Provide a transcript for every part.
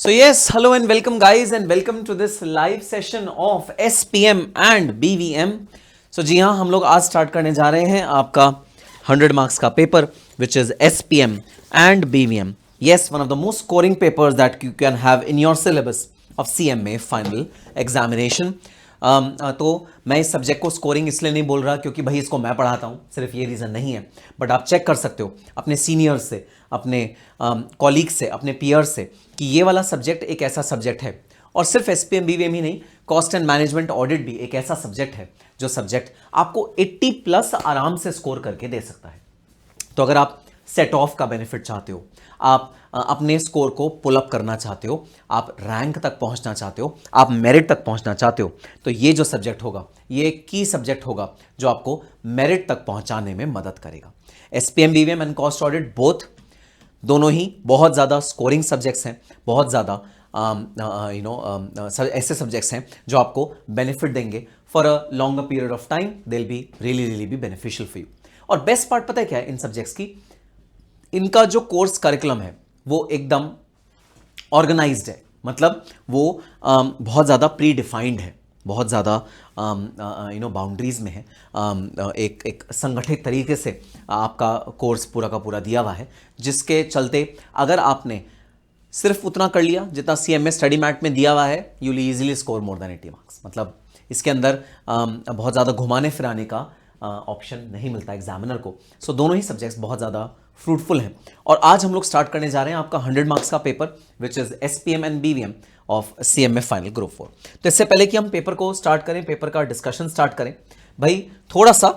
So yes, hello and welcome guys and welcome to this live session of SPM and BVM. So जी हाँ, हम लोग आज start करने जा रहे हैं आपका 100 मार्क्स का paper which is SPM and BVM. Yes, one of the most scoring papers that you can have in your syllabus of CMA final examination. तो मैं इस सब्जेक्ट को स्कोरिंग इसलिए नहीं बोल रहा क्योंकि भाई इसको मैं पढ़ाता हूँ, सिर्फ ये रीज़न नहीं है, बट आप चेक कर सकते हो अपने सीनियर्स से, अपने कॉलीग्स से, अपने पीयर्स से कि ये वाला सब्जेक्ट एक ऐसा सब्जेक्ट है। और सिर्फ एसपीएम बीवीएम ही नहीं, कॉस्ट एंड मैनेजमेंट ऑडिट भी एक ऐसा सब्जेक्ट है जो सब्जेक्ट आपको 80 प्लस आराम से स्कोर करके दे सकता है। तो अगर आप सेट ऑफ का बेनिफिट चाहते हो, आप अपने स्कोर को पुल अप करना चाहते हो, आप रैंक तक पहुंचना चाहते हो, आप मेरिट तक पहुंचना चाहते हो, तो ये जो सब्जेक्ट होगा ये एक की सब्जेक्ट होगा जो आपको मेरिट तक पहुंचाने में मदद करेगा। SPM BVM and cost audit both दोनों ही बहुत ज़्यादा स्कोरिंग सब्जेक्ट्स हैं, बहुत ज़्यादा ऐसे सब्जेक्ट्स हैं जो आपको बेनिफिट देंगे for a longer period of time. They will be really be beneficial for you. और बेस्ट पार्ट पता है क्या है इन सब्जेक्ट्स की? इनका जो कोर्स करिकुलम है वो एकदम ऑर्गेनाइज्ड है, मतलब वो बहुत ज़्यादा प्री डिफाइंड है, बहुत ज़्यादा बाउंड्रीज में है, एक संगठित तरीके से आपका कोर्स पूरा का पूरा दिया हुआ है, जिसके चलते अगर आपने सिर्फ उतना कर लिया जितना सीएमए स्टडी मैट में दिया हुआ है, you will easily score more than 80 marks. मतलब इसके अंदर बहुत ज़्यादा घुमाने फिराने का ऑप्शन नहीं मिलता एग्जामिनर को। सो दोनों ही सब्जेक्ट्स बहुत ज़्यादा फ्रूटफुल हैं। और आज हम लोग स्टार्ट करने जा रहे हैं आपका 100 मार्क्स का paper which is SPM and BVM of CMA final group 4। तो इससे पहले कि हम पेपर को स्टार्ट करें, पेपर का डिस्कशन स्टार्ट करें, भाई थोड़ा सा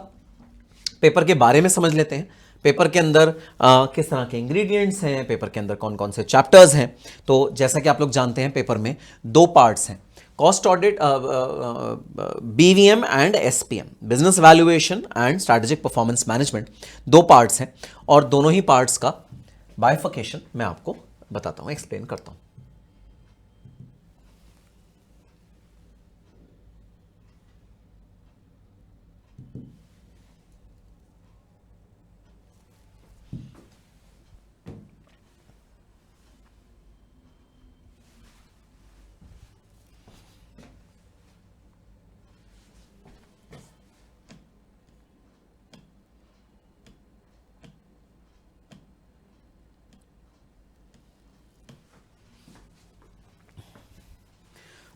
पेपर के बारे में समझ लेते हैं। पेपर के अंदर किस तरह के इंग्रेडिएंट्स हैं, पेपर के अंदर कौन कौन से चैप्टर्स हैं। तो जैसा कि आप लोग जानते हैं पेपर में दो पार्ट्स हैं, cost audit, BVM and SPM, business valuation and strategic performance management, दो पार्ट्स हैं। और दोनों ही पार्ट्स का बाइफर्केशन मैं आपको बताता हूं, एक्सप्लेन करता हूं।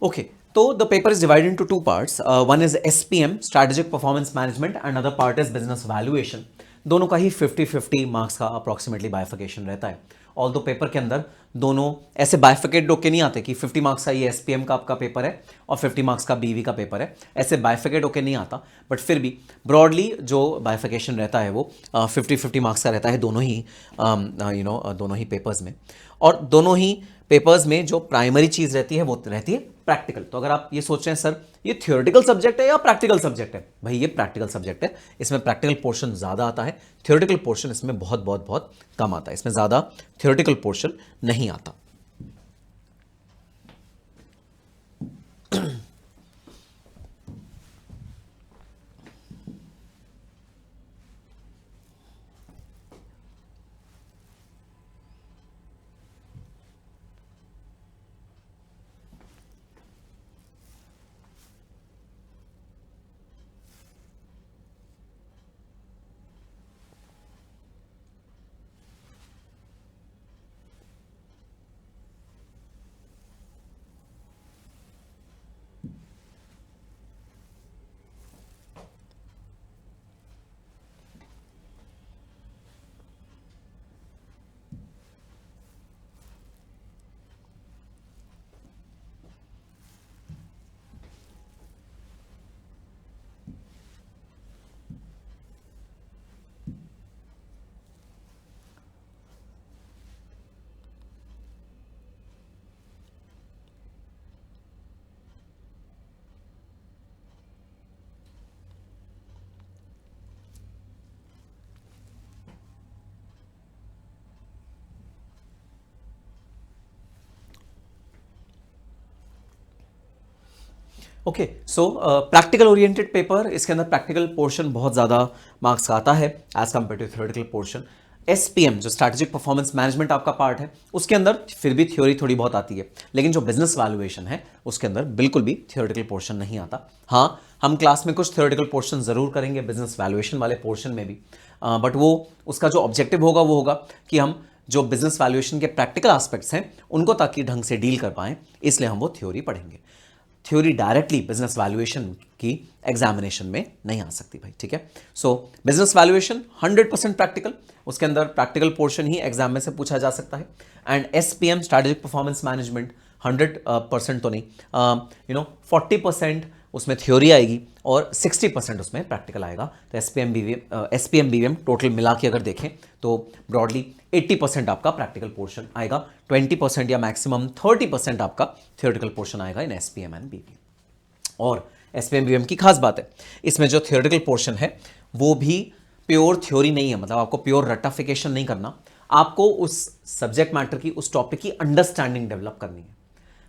Okay, so the paper is divided into two parts. One is SPM, Strategic Performance Management, and another part is Business Valuation. दोनों का ही 50-50 मार्क्स का अप्रॉक्सीमेटली बाइफिकेशन रहता है। ऑल दो पेपर के अंदर दोनों ऐसे बाइफिकेट होके नहीं आते कि 50 मार्क्स का ये एसपीएम का आपका पेपर है और 50 मार्क्स का बीवी का पेपर है, ऐसे बाइफिकेट होके नहीं आता। बट फिर भी ब्रॉडली जो बाइफिकेशन रहता है वो 50-50 मार्क्स का रहता है दोनों ही दोनों ही पेपर्स में। और दोनों ही पेपर्स में जो प्राइमरी चीज़ रहती है वो रहती है प्रैक्टिकल। तो अगर आप ये सोच रहे हैं सर ये थियोरेटिकल सब्जेक्ट है या प्रैक्टिकल सब्जेक्ट है, भाई ये प्रैक्टिकल सब्जेक्ट है। इसमें प्रैक्टिकल पोर्शन ज़्यादा आता है, थियोरेटिकल पोर्शन इसमें बहुत बहुत बहुत कम आता है। इसमें ज़्यादा थियोरेटिकल पोर्शन नहीं आता। ओके, सो प्रैक्टिकल ओरिएंटेड पेपर, इसके अंदर प्रैक्टिकल पोर्शन बहुत ज़्यादा मार्क्स का आता है as compared to theoretical portion. SPM जो स्ट्रैटेजिक परफॉर्मेंस मैनेजमेंट आपका पार्ट है, उसके अंदर फिर भी थ्योरी थोड़ी बहुत आती है, लेकिन जो बिजनेस वैल्यूएशन है उसके अंदर बिल्कुल भी थियोरेटिकल पोर्शन नहीं आता। हाँ, हम क्लास में कुछ थियोरेटिकल पोर्शन जरूर करेंगे बिजनेस वैल्यूएशन वाले पोर्शन में भी, बट वो उसका जो ऑब्जेक्टिव होगा वो होगा कि हम जो बिजनेस वैल्यूएशन के प्रैक्टिकल एस्पेक्ट्स हैं उनको ताकि ढंग से डील कर पाएं, इसलिए हम वो थ्योरी पढ़ेंगे। थ्योरी डायरेक्टली बिजनेस वैल्यूएशन की एग्जामिनेशन में नहीं आ सकती भाई, ठीक है। सो बिजनेस वैल्यूएशन 100% प्रैक्टिकल, उसके अंदर प्रैक्टिकल पोर्शन ही एग्जाम में से पूछा जा सकता है। And SPM strategic performance management 100% तो नहीं, 40% उसमें थ्योरी आएगी और 60% उसमें प्रैक्टिकल आएगा। तो SPM BVM टोटल मिला के अगर देखें तो ब्रॉडली 80% आपका प्रैक्टिकल पोर्शन आएगा, 20% या मैक्सिमम 30% आपका थियोरेटिकल पोर्शन आएगा इन SPM एंड BVM। और SPM BVM की खास बात है, इसमें जो थियोरेटिकल पोर्शन है वो भी प्योर थ्योरी नहीं है, मतलब आपको प्योर रट्टाफिकेशन नहीं करना, आपको उस सब्जेक्ट मैटर की, उस टॉपिक की अंडरस्टैंडिंग डेवलप करनी है।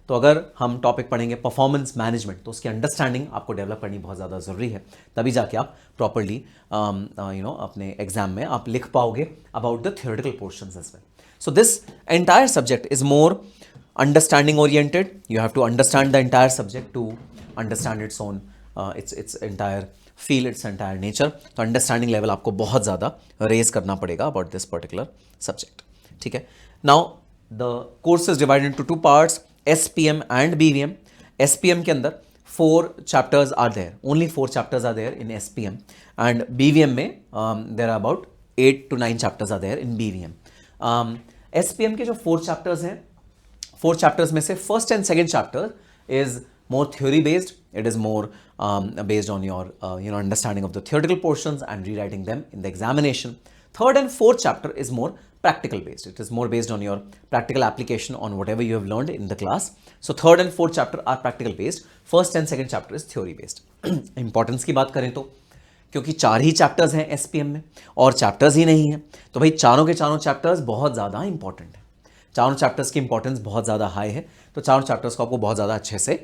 तो अगर हम टॉपिक पढ़ेंगे परफॉर्मेंस मैनेजमेंट, तो उसकी अंडरस्टैंडिंग आपको डेवलप करनी बहुत ज़्यादा ज़रूरी है, तभी जाके आप प्रॉपरली अपने एग्जाम में आप लिख पाओगे about the theoretical portions as well. So this entire subject is more understanding oriented, you have to understand the entire subject to understand its own its entire feel, its entire nature. तो understanding level आपको बहुत ज़्यादा raise करना पड़ेगा about this particular subject, ठीक है। Now the course is divided into 2 parts, SPM and BVM. SPM के अंदर 4 chapters are there, only 4 chapters are there in SPM, and BVM में there are about 8 to 9 chapters are there in BVM. SPM के जो 4 chapters हैं, 4 chapters में से first and second chapter is more theory based. It is more based on your understanding of the theoretical portions and rewriting them in the examination. Third and fourth chapter is more practical based. It is more based on your practical application on whatever you have learned in the class. So third and fourth chapter are practical based. First and second chapter is theory based. Importance की बात करें तो क्योंकि 4 ही chapters हैं SPM में और chapters ही नहीं है, तो भाई चारों के चारों चैप्टर्स बहुत ज़्यादा इंपॉर्टेंट है, चारों चैप्टर्स की इंपॉर्टेंस बहुत ज़्यादा हाई है। तो चारों चैप्टर्स को आपको बहुत ज़्यादा अच्छे से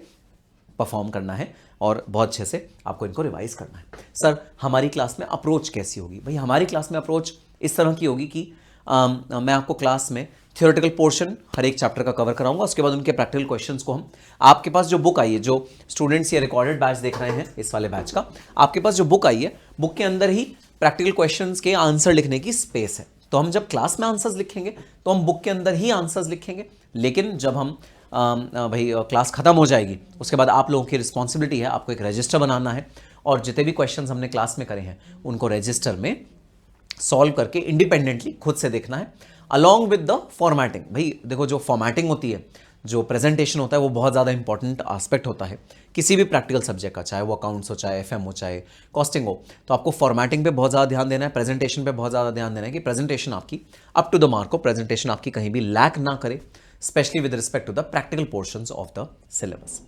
परफॉर्म करना है और बहुत अच्छे से आपको इनको रिवाइज करना है। सर हमारी क्लास में अप्रोच कैसी होगी? भाई हमारी क्लास में अप्रोच इस तरह की होगी कि मैं आपको क्लास में थियोरेटिकल पोर्शन हर एक चैप्टर का कवर कराऊंगा, उसके बाद उनके प्रैक्टिकल क्वेश्चंस को हम, आपके पास जो बुक आई है, जो स्टूडेंट्स ये रिकॉर्डेड बैच देख रहे हैं इस वाले बैच का, आपके पास जो बुक आई है, बुक के अंदर ही प्रैक्टिकल क्वेश्चंस के आंसर लिखने की स्पेस है। तो हम जब क्लास में आंसर्स लिखेंगे तो हम बुक के अंदर ही आंसर्स लिखेंगे, लेकिन जब हम भाई क्लास खत्म हो जाएगी उसके बाद आप लोगों की रिस्पॉन्सिबिलिटी है, आपको एक रजिस्टर बनाना है और जितने भी क्वेश्चंस हमने क्लास में करे हैं उनको रजिस्टर में सॉल्व करके इंडिपेंडेंटली खुद से देखना है, अलॉन्ग विद द फॉर्मेटिंग। भाई देखो, जो फॉर्मेटिंग होती है, जो प्रेजेंटेशन होता है, वो बहुत ज़्यादा इंपॉर्टेंट एस्पेक्ट होता है किसी भी प्रैक्टिकल सब्जेक्ट का, चाहे वो अकाउंट्स हो, चाहे FM हो, चाहे कॉस्टिंग हो। तो आपको फॉर्मेटिंग पे बहुत ज़्यादा ध्यान देना है, प्रेजेंटेशन पे बहुत ज़्यादा ध्यान देना है कि प्रेजेंटेशन आपकी अप टू द मार्क हो, प्रेजेंटेशन आपकी कहीं भी लैक ना करे, specially with respect to the practical portions of the syllabus.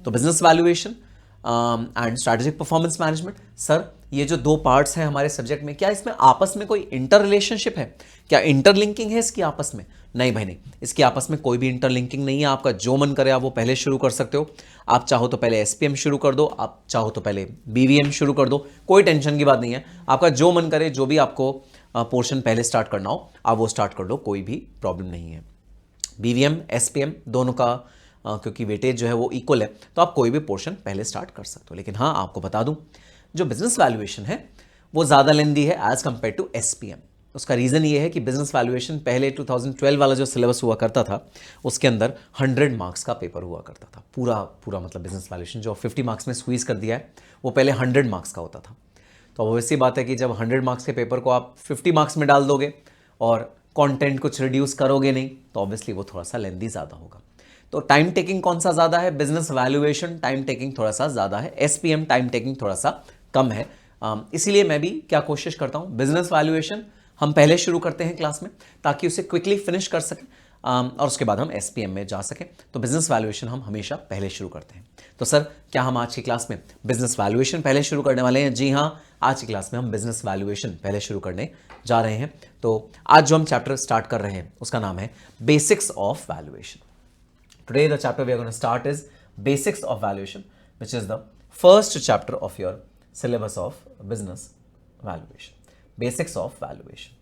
तो business valuation and strategic performance management, sir ये जो 2 पार्ट्स हैं हमारे सब्जेक्ट में, क्या इसमें आपस में कोई इंटर रिलेशनशिप है, क्या इंटरलिंकिंग है इसकी आपस में? नहीं भाई नहीं, इसकी आपस में कोई भी इंटरलिंकिंग नहीं है। आपका जो मन करे आप वो पहले शुरू कर सकते हो, आप चाहो तो पहले SPM शुरू कर दो, आप चाहो तो पहले BVM शुरू कर दो, कोई टेंशन की बात नहीं है। आपका जो मन करे, जो भी आपको पोर्शन पहले स्टार्ट करना हो आप वो स्टार्ट कर लो, कोई भी प्रॉब्लम नहीं है। BVM SPM दोनों का क्योंकि वेटेज जो है वो इक्वल है, तो आप कोई भी पोर्शन पहले स्टार्ट कर सकते हो। लेकिन हाँ, आपको बता दूं, जो बिजनेस वैल्यूएशन है वो ज़्यादा लेंदी है एज कंपेयर टू SPM। उसका रीज़न ये है कि बिजनेस वैल्यूएशन पहले 2012 वाला जो सिलेबस हुआ करता था उसके अंदर 100 मार्क्स का पेपर हुआ करता था, पूरा मतलब बिजनेस वैल्यूएशन जो 50 मार्क्स में स्क्वीज़ कर दिया है वो पहले 100 मार्क्स का होता था। तो अब वैसी बात है कि जब 100 मार्क्स के पेपर को आप 50 मार्क्स में डाल दोगे और कंटेंट कुछ रिड्यूस करोगे नहीं, तो ऑब्वियसली वो थोड़ा सा लेंदी ज़्यादा होगा। तो टाइम टेकिंग कौन सा ज़्यादा है? बिजनेस वैल्यूएशन टाइम टेकिंग थोड़ा सा ज़्यादा है, SPM टाइम टेकिंग थोड़ा सा कम है। इसीलिए मैं भी क्या कोशिश करता हूँ, बिजनेस वैल्यूएशन हम पहले शुरू करते हैं क्लास में ताकि उसे क्विकली फिनिश कर सकें और उसके बाद हम SPM में जा सकें। तो बिजनेस वैल्यूएशन हम हमेशा पहले शुरू करते हैं। तो सर क्या हम आज की क्लास में बिजनेस वैल्यूएशन पहले शुरू करने वाले हैं? जी हाँ, आज की क्लास में हम बिजनेस वैल्यूएशन पहले शुरू करने जा रहे हैं। तो आज जो हम चैप्टर स्टार्ट कर रहे हैं उसका नाम है basics of valuation. Today the chapter we are going to start is basics of valuation, which is the first chapter of your syllabus of business valuation. Basics of valuation.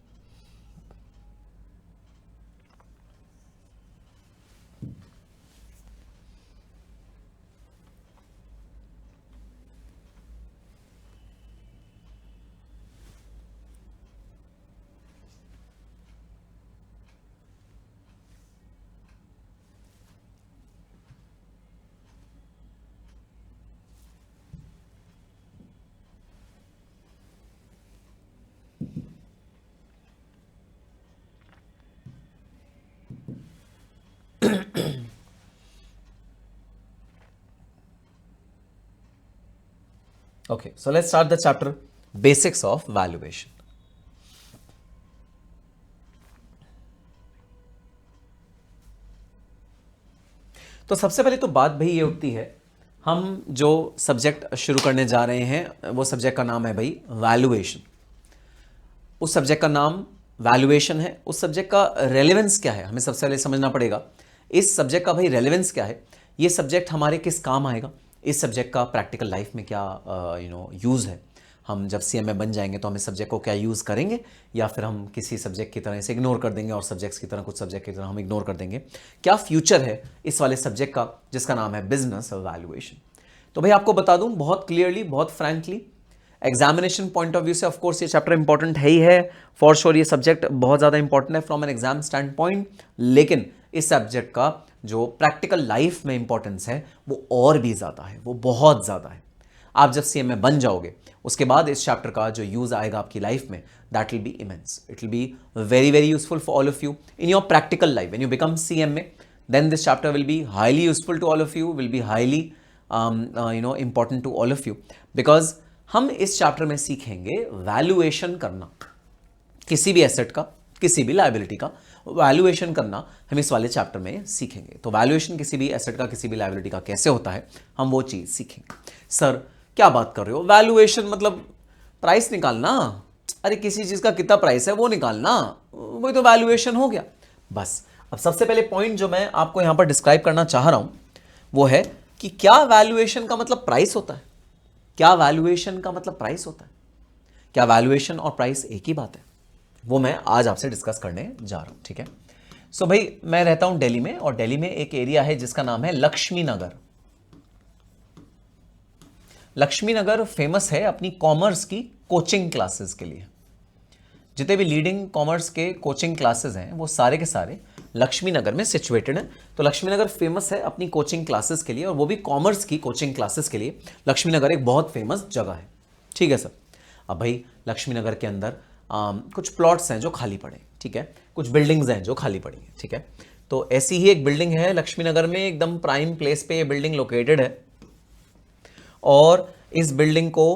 Okay, so let's start the chapter Basics of Valuation. तो सबसे पहले तो बात भाई ये उठती है, हम जो सब्जेक्ट शुरू करने जा रहे हैं वो सब्जेक्ट का नाम है भाई वैल्यूएशन। उस सब्जेक्ट का नाम वैल्यूएशन है, उस सब्जेक्ट का रेलेवेंस क्या है हमें सबसे पहले समझना पड़ेगा। इस सब्जेक्ट का भाई रेलेवेंस क्या है, ये सब्जेक्ट हमारे किस काम आएगा, इस सब्जेक्ट का प्रैक्टिकल लाइफ में क्या यूज़ है, हम जब सीएमए बन जाएंगे तो हम इस सब्जेक्ट को क्या यूज़ करेंगे या फिर हम किसी सब्जेक्ट की तरह इसे इग्नोर कर देंगे और सब्जेक्ट्स की तरह कुछ सब्जेक्ट की तरह हम इग्नोर कर देंगे। क्या फ्यूचर है इस वाले सब्जेक्ट का जिसका नाम है बिजनेस वैल्यूएशन। तो भाई आपको बता दूं बहुत क्लियरली, बहुत frankly, examination point of view से ऑफकोर्स ये चैप्टर इंपॉर्टेंट है ही है, फॉर श्योर ये सब्जेक्ट बहुत ज़्यादा इंपॉर्टेंट है from an exam stand point, लेकिन इस सब्जेक्ट का जो प्रैक्टिकल लाइफ में इंपॉर्टेंस है वो और भी ज़्यादा है, वो बहुत ज़्यादा है। आप जब सीएमए बन जाओगे उसके बाद इस चैप्टर का जो यूज आएगा आपकी लाइफ में, that will be immense, it will be very very useful for all of you in your practical life when you become CMA. Then this chapter will be highly useful to all of you, will be highly important to all of you, because हम इस chapter में सीखेंगे valuation करना, किसी भी asset का, किसी भी लायबिलिटी का वैल्यूएशन करना हम इस वाले चैप्टर में सीखेंगे। तो वैल्यूएशन किसी भी एसेट का, किसी भी लायबिलिटी का कैसे होता है हम वो चीज़ सीखेंगे। सर क्या बात कर रहे हो, वैल्यूएशन मतलब प्राइस निकालना, अरे किसी चीज़ का कितना प्राइस है वो निकालना, वही तो वैल्यूएशन हो गया बस। अब सबसे पहले पॉइंट जो मैं आपको यहां पर डिस्क्राइब करना चाह रहा हूं वो है कि क्या वैल्यूएशन का मतलब प्राइस होता है, क्या वैल्यूएशन का मतलब प्राइस होता है, क्या वैल्यूएशन और प्राइस एक ही बात है, वो मैं आज आपसे डिस्कस करने जा रहा हूं। ठीक है, सो भाई मैं रहता हूं दिल्ली में और दिल्ली में एक एरिया है जिसका नाम है लक्ष्मी नगर। लक्ष्मी नगर फेमस है अपनी कॉमर्स की कोचिंग क्लासेस के लिए। जितने भी लीडिंग कॉमर्स के कोचिंग क्लासेस हैं वो सारे के सारे लक्ष्मी नगर में सिचुएटेड हैं। तो लक्ष्मी नगर फेमस है अपनी कोचिंग क्लासेस के लिए, और वो भी कॉमर्स की कोचिंग क्लासेस के लिए लक्ष्मी नगर एक बहुत फेमस जगह है। ठीक है सर, अब भाई लक्ष्मी नगर के अंदर कुछ प्लॉट्स हैं जो खाली पड़े, ठीक है, कुछ बिल्डिंग्स हैं जो खाली पड़ी हैं। ठीक है, तो ऐसी ही एक बिल्डिंग है लक्ष्मी नगर में, एकदम प्राइम प्लेस पे ये बिल्डिंग लोकेटेड है। और इस बिल्डिंग को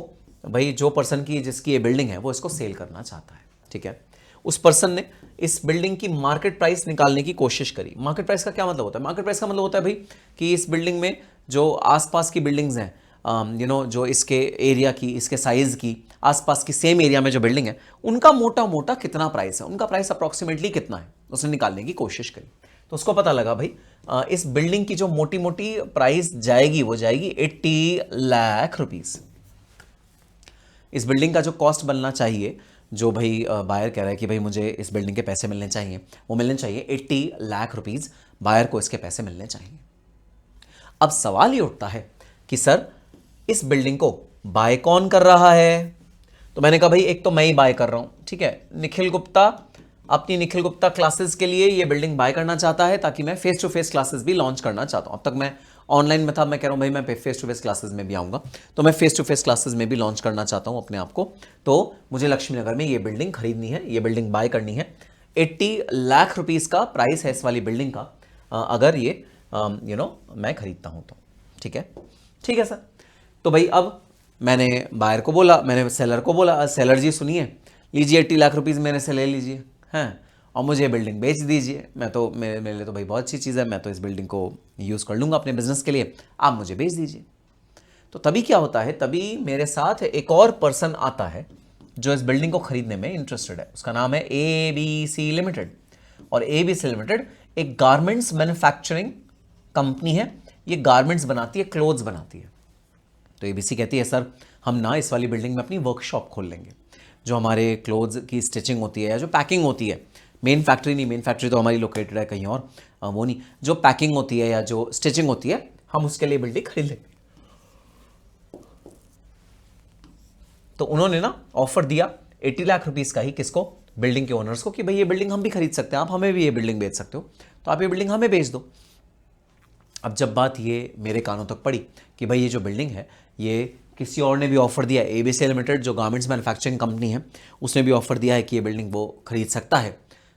भाई जो पर्सन की जिसकी ये बिल्डिंग है वो इसको सेल करना चाहता है। ठीक है, उस पर्सन ने इस बिल्डिंग की मार्केट प्राइस निकालने की कोशिश करी। मार्केट प्राइस का क्या मतलब होता है, मार्केट प्राइस का मतलब होता है भाई कि इस बिल्डिंग में जो आसपास की बिल्डिंग्स हैं, जो इसके एरिया की, इसके साइज की, आसपास की सेम एरिया में जो बिल्डिंग है उनका मोटा मोटा कितना प्राइस है, उनका प्राइस अप्रॉक्सीमेटली कितना है, उसने निकालने की कोशिश करी। तो उसको पता लगा भाई इस बिल्डिंग की जो मोटी मोटी प्राइस जाएगी वो जाएगी 80 लाख रुपीस। इस बिल्डिंग का जो कॉस्ट बनना चाहिए, जो भाई बायर कह रहा है कि भाई मुझे इस बिल्डिंग के पैसे मिलने चाहिए, वो मिलने चाहिए 80 लाख रुपीस, बायर को इसके पैसे मिलने चाहिए। अब सवाल ये उठता है कि सर इस बिल्डिंग को बाय कौन कर रहा है। तो मैंने कहा भाई एक तो मैं ही बाय कर रहा हूं, ठीक है, निखिल गुप्ता अपनी निखिल गुप्ता क्लासेस के लिए ये बिल्डिंग बाय करना चाहता है ताकि मैं फेस टू फेस क्लासेस भी लॉन्च करना चाहता हूं। अब तक मैं ऑनलाइन में था, मैं कह रहा हूं भाई मैं फेस टू फेस क्लासेस में भी आऊंगा, तो मैं फेस टू फेस क्लासेस में भी लॉन्च करना चाहता हूं अपने आप को। तो मुझे लक्ष्मी नगर में ये बिल्डिंग खरीदनी है, ये बिल्डिंग बाय करनी है। 80 लाख रुपीस का प्राइस है इस वाली बिल्डिंग का, अगर ये मैं खरीदता हूं तो। ठीक है, ठीक है सर। तो भाई अब मैंने बायर को बोला, मैंने सेलर को बोला, सेलर जी सुनिए, लीजिए 80 लाख रुपीस मेरे से ले लीजिए हैं और मुझे बिल्डिंग बेच दीजिए। मैं तो मेरे लिए तो भाई बहुत अच्छी चीज़ है, मैं तो इस बिल्डिंग को यूज़ कर लूँगा अपने बिजनेस के लिए, आप मुझे बेच दीजिए। तो तभी क्या होता है, तभी मेरे साथ एक और पर्सन आता है जो इस बिल्डिंग को खरीदने में इंटरेस्टेड है। उसका नाम है ABC लिमिटेड, और ABC लिमिटेड एक गारमेंट्स मैन्युफैक्चरिंग कंपनी है। ये गारमेंट्स बनाती है, क्लोथ्स बनाती है। तो ABC कहती है सर हम ना इस वाली बिल्डिंग में अपनी वर्कशॉप खोल लेंगे, जो हमारे क्लोथ्स की स्टिचिंग होती है या जो पैकिंग होती है, मेन फैक्ट्री नहीं, मेन फैक्ट्री तो हमारी लोकेटेड है कहीं और, वो नहीं, जो पैकिंग होती है या जो स्टिचिंग होती है हम उसके लिए बिल्डिंग खरीद लेंगे। तो उन्होंने ना ऑफर दिया 80 लाख रुपीस का ही, किसको, बिल्डिंग के ओनर्स को, कि भाई ये बिल्डिंग हम भी खरीद सकते हैं, आप हमें भी ये बिल्डिंग बेच सकते हो, तो आप ये बिल्डिंग हमें बेच दो। अब जब बात ये मेरे कानों तक पड़ी कि भाई ये जो बिल्डिंग है ये किसी और ने भी ऑफर दिया, ABC लिमिटेड जो गारमेंट्स मैन्युफैक्चरिंग कंपनी है उसने भी ऑफर दिया है कि ये बिल्डिंग वो खरीद सकता है,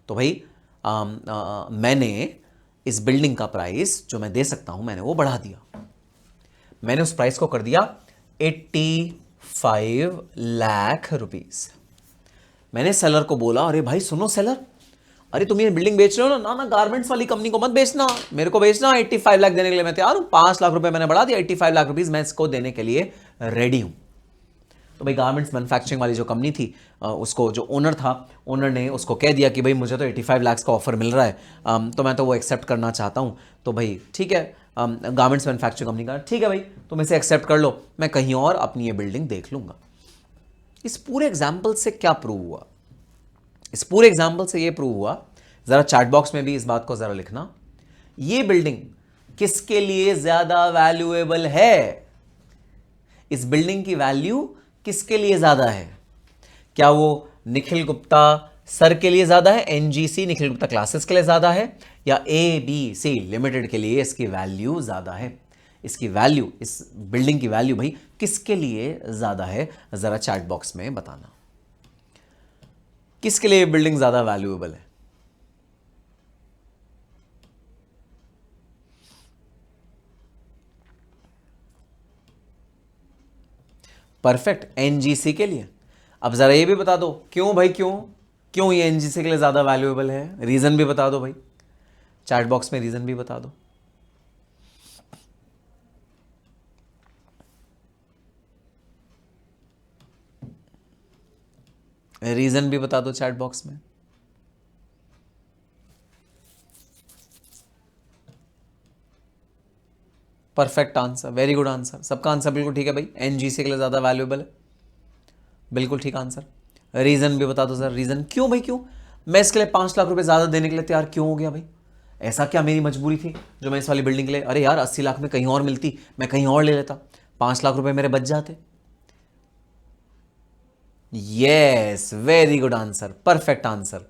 तो भाई मैंने इस बिल्डिंग का प्राइस जो मैं दे सकता हूं मैंने वो बढ़ा दिया। मैंने उस प्राइस को कर दिया 5 लाख रुपीस। मैंने सेलर को बोला, अरे भाई सुनो सेलर, अरे तुम ये बिल्डिंग बेच रहे हो ना, ना गारमेंट्स वाली कंपनी को मत बेचना, मेरे को बेचना, 85 लाख देने के लिए मैं तैयार हूं, 5 लाख रुपए मैंने बढ़ा दिया, 85 लाख रुपीस मैं इसको देने के लिए रेडी हूं। तो भाई गारमेंट्स मैन्युफैक्चरिंग वाली जो कंपनी थी, उसको जो ओनर था, ओनर ने उसको कह दिया कि भाई मुझे तो 85 लाख का ऑफर मिल रहा है, तो मैं तो वो एक्सेप्ट करना चाहता हूँ। तो भाई ठीक है, गारमेंट्स मैन्युफैक्चरिंग कंपनी का ठीक है भाई, तुम इसे एक्सेप्ट कर लो, मैं कहीं और अपनी ये बिल्डिंग देख लूंगा। इस पूरे एग्जाम्पल से क्या प्रूव हुआ? इस पूरे एग्जाम्पल से ये प्रूव हुआ, जरा चैट बॉक्स में भी इस बात को जरा लिखना, ये बिल्डिंग किसके लिए ज्यादा वैल्यूएबल है? इस बिल्डिंग की वैल्यू किसके लिए ज्यादा है? क्या वो निखिल गुप्ता सर के लिए ज्यादा है, एनजीसी निखिल गुप्ता क्लासेस के लिए ज्यादा है, या एबीसी लिमिटेड के लिए इसकी वैल्यू ज्यादा है? इसकी वैल्यू, इस बिल्डिंग की वैल्यू भाई किसके लिए ज्यादा है? जरा चैट बॉक्स में बताना, किसके लिए बिल्डिंग ज्यादा वैल्यूएबल है? परफेक्ट, एनजीसी के लिए। अब जरा ये भी बता दो क्यों भाई, क्यों क्यों ये एनजीसी के लिए ज्यादा वैल्यूएबल है? रीजन भी बता दो भाई, चैट बॉक्स में रीजन भी बता दो। रीजन भी बता दो चैट बॉक्स में। Perfect answer, very good answer, सबका आंसर बिल्कुल ठीक है भाई, एनजीसी के लिए ज्यादा वैल्यूएबल है, बिल्कुल ठीक आंसर। रीजन भी बता दो सर, रीजन क्यों भाई, क्यों मैं इसके लिए 5 लाख रुपए ज्यादा देने के लिए तैयार क्यों हो गया भाई? ऐसा क्या मेरी मजबूरी थी जो मैं इस वाली बिल्डिंग के लिए, अरे यार 80 लाख में कहीं और मिलती, मैं कहीं और ले लेता, 5 लाख रुपए मेरे बच जाते। Yes, very good answer, perfect answer.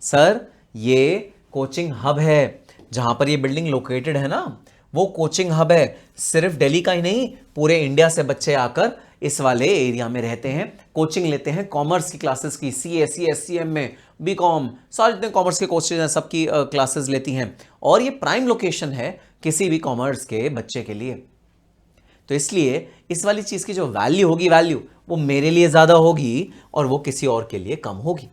Sir ये कोचिंग हब है, जहां पर ये बिल्डिंग लोकेटेड है ना, वो कोचिंग हब है, सिर्फ दिल्ली का ही नहीं, पूरे इंडिया से बच्चे आकर इस वाले एरिया में रहते हैं, कोचिंग लेते हैं कॉमर्स की क्लासेस की, सीए, सीएस, सीएम में, बीकॉम, सारे जितने कॉमर्स के कोर्सेज हैं सबकी क्लासेस लेती हैं, और ये प्राइम लोकेशन है किसी भी कॉमर्स के बच्चे के लिए। तो इसलिए इस वाली चीज की जो वैल्यू होगी, वैल्यू वो मेरे लिए ज्यादा होगी और वो किसी और के लिए कम होगी।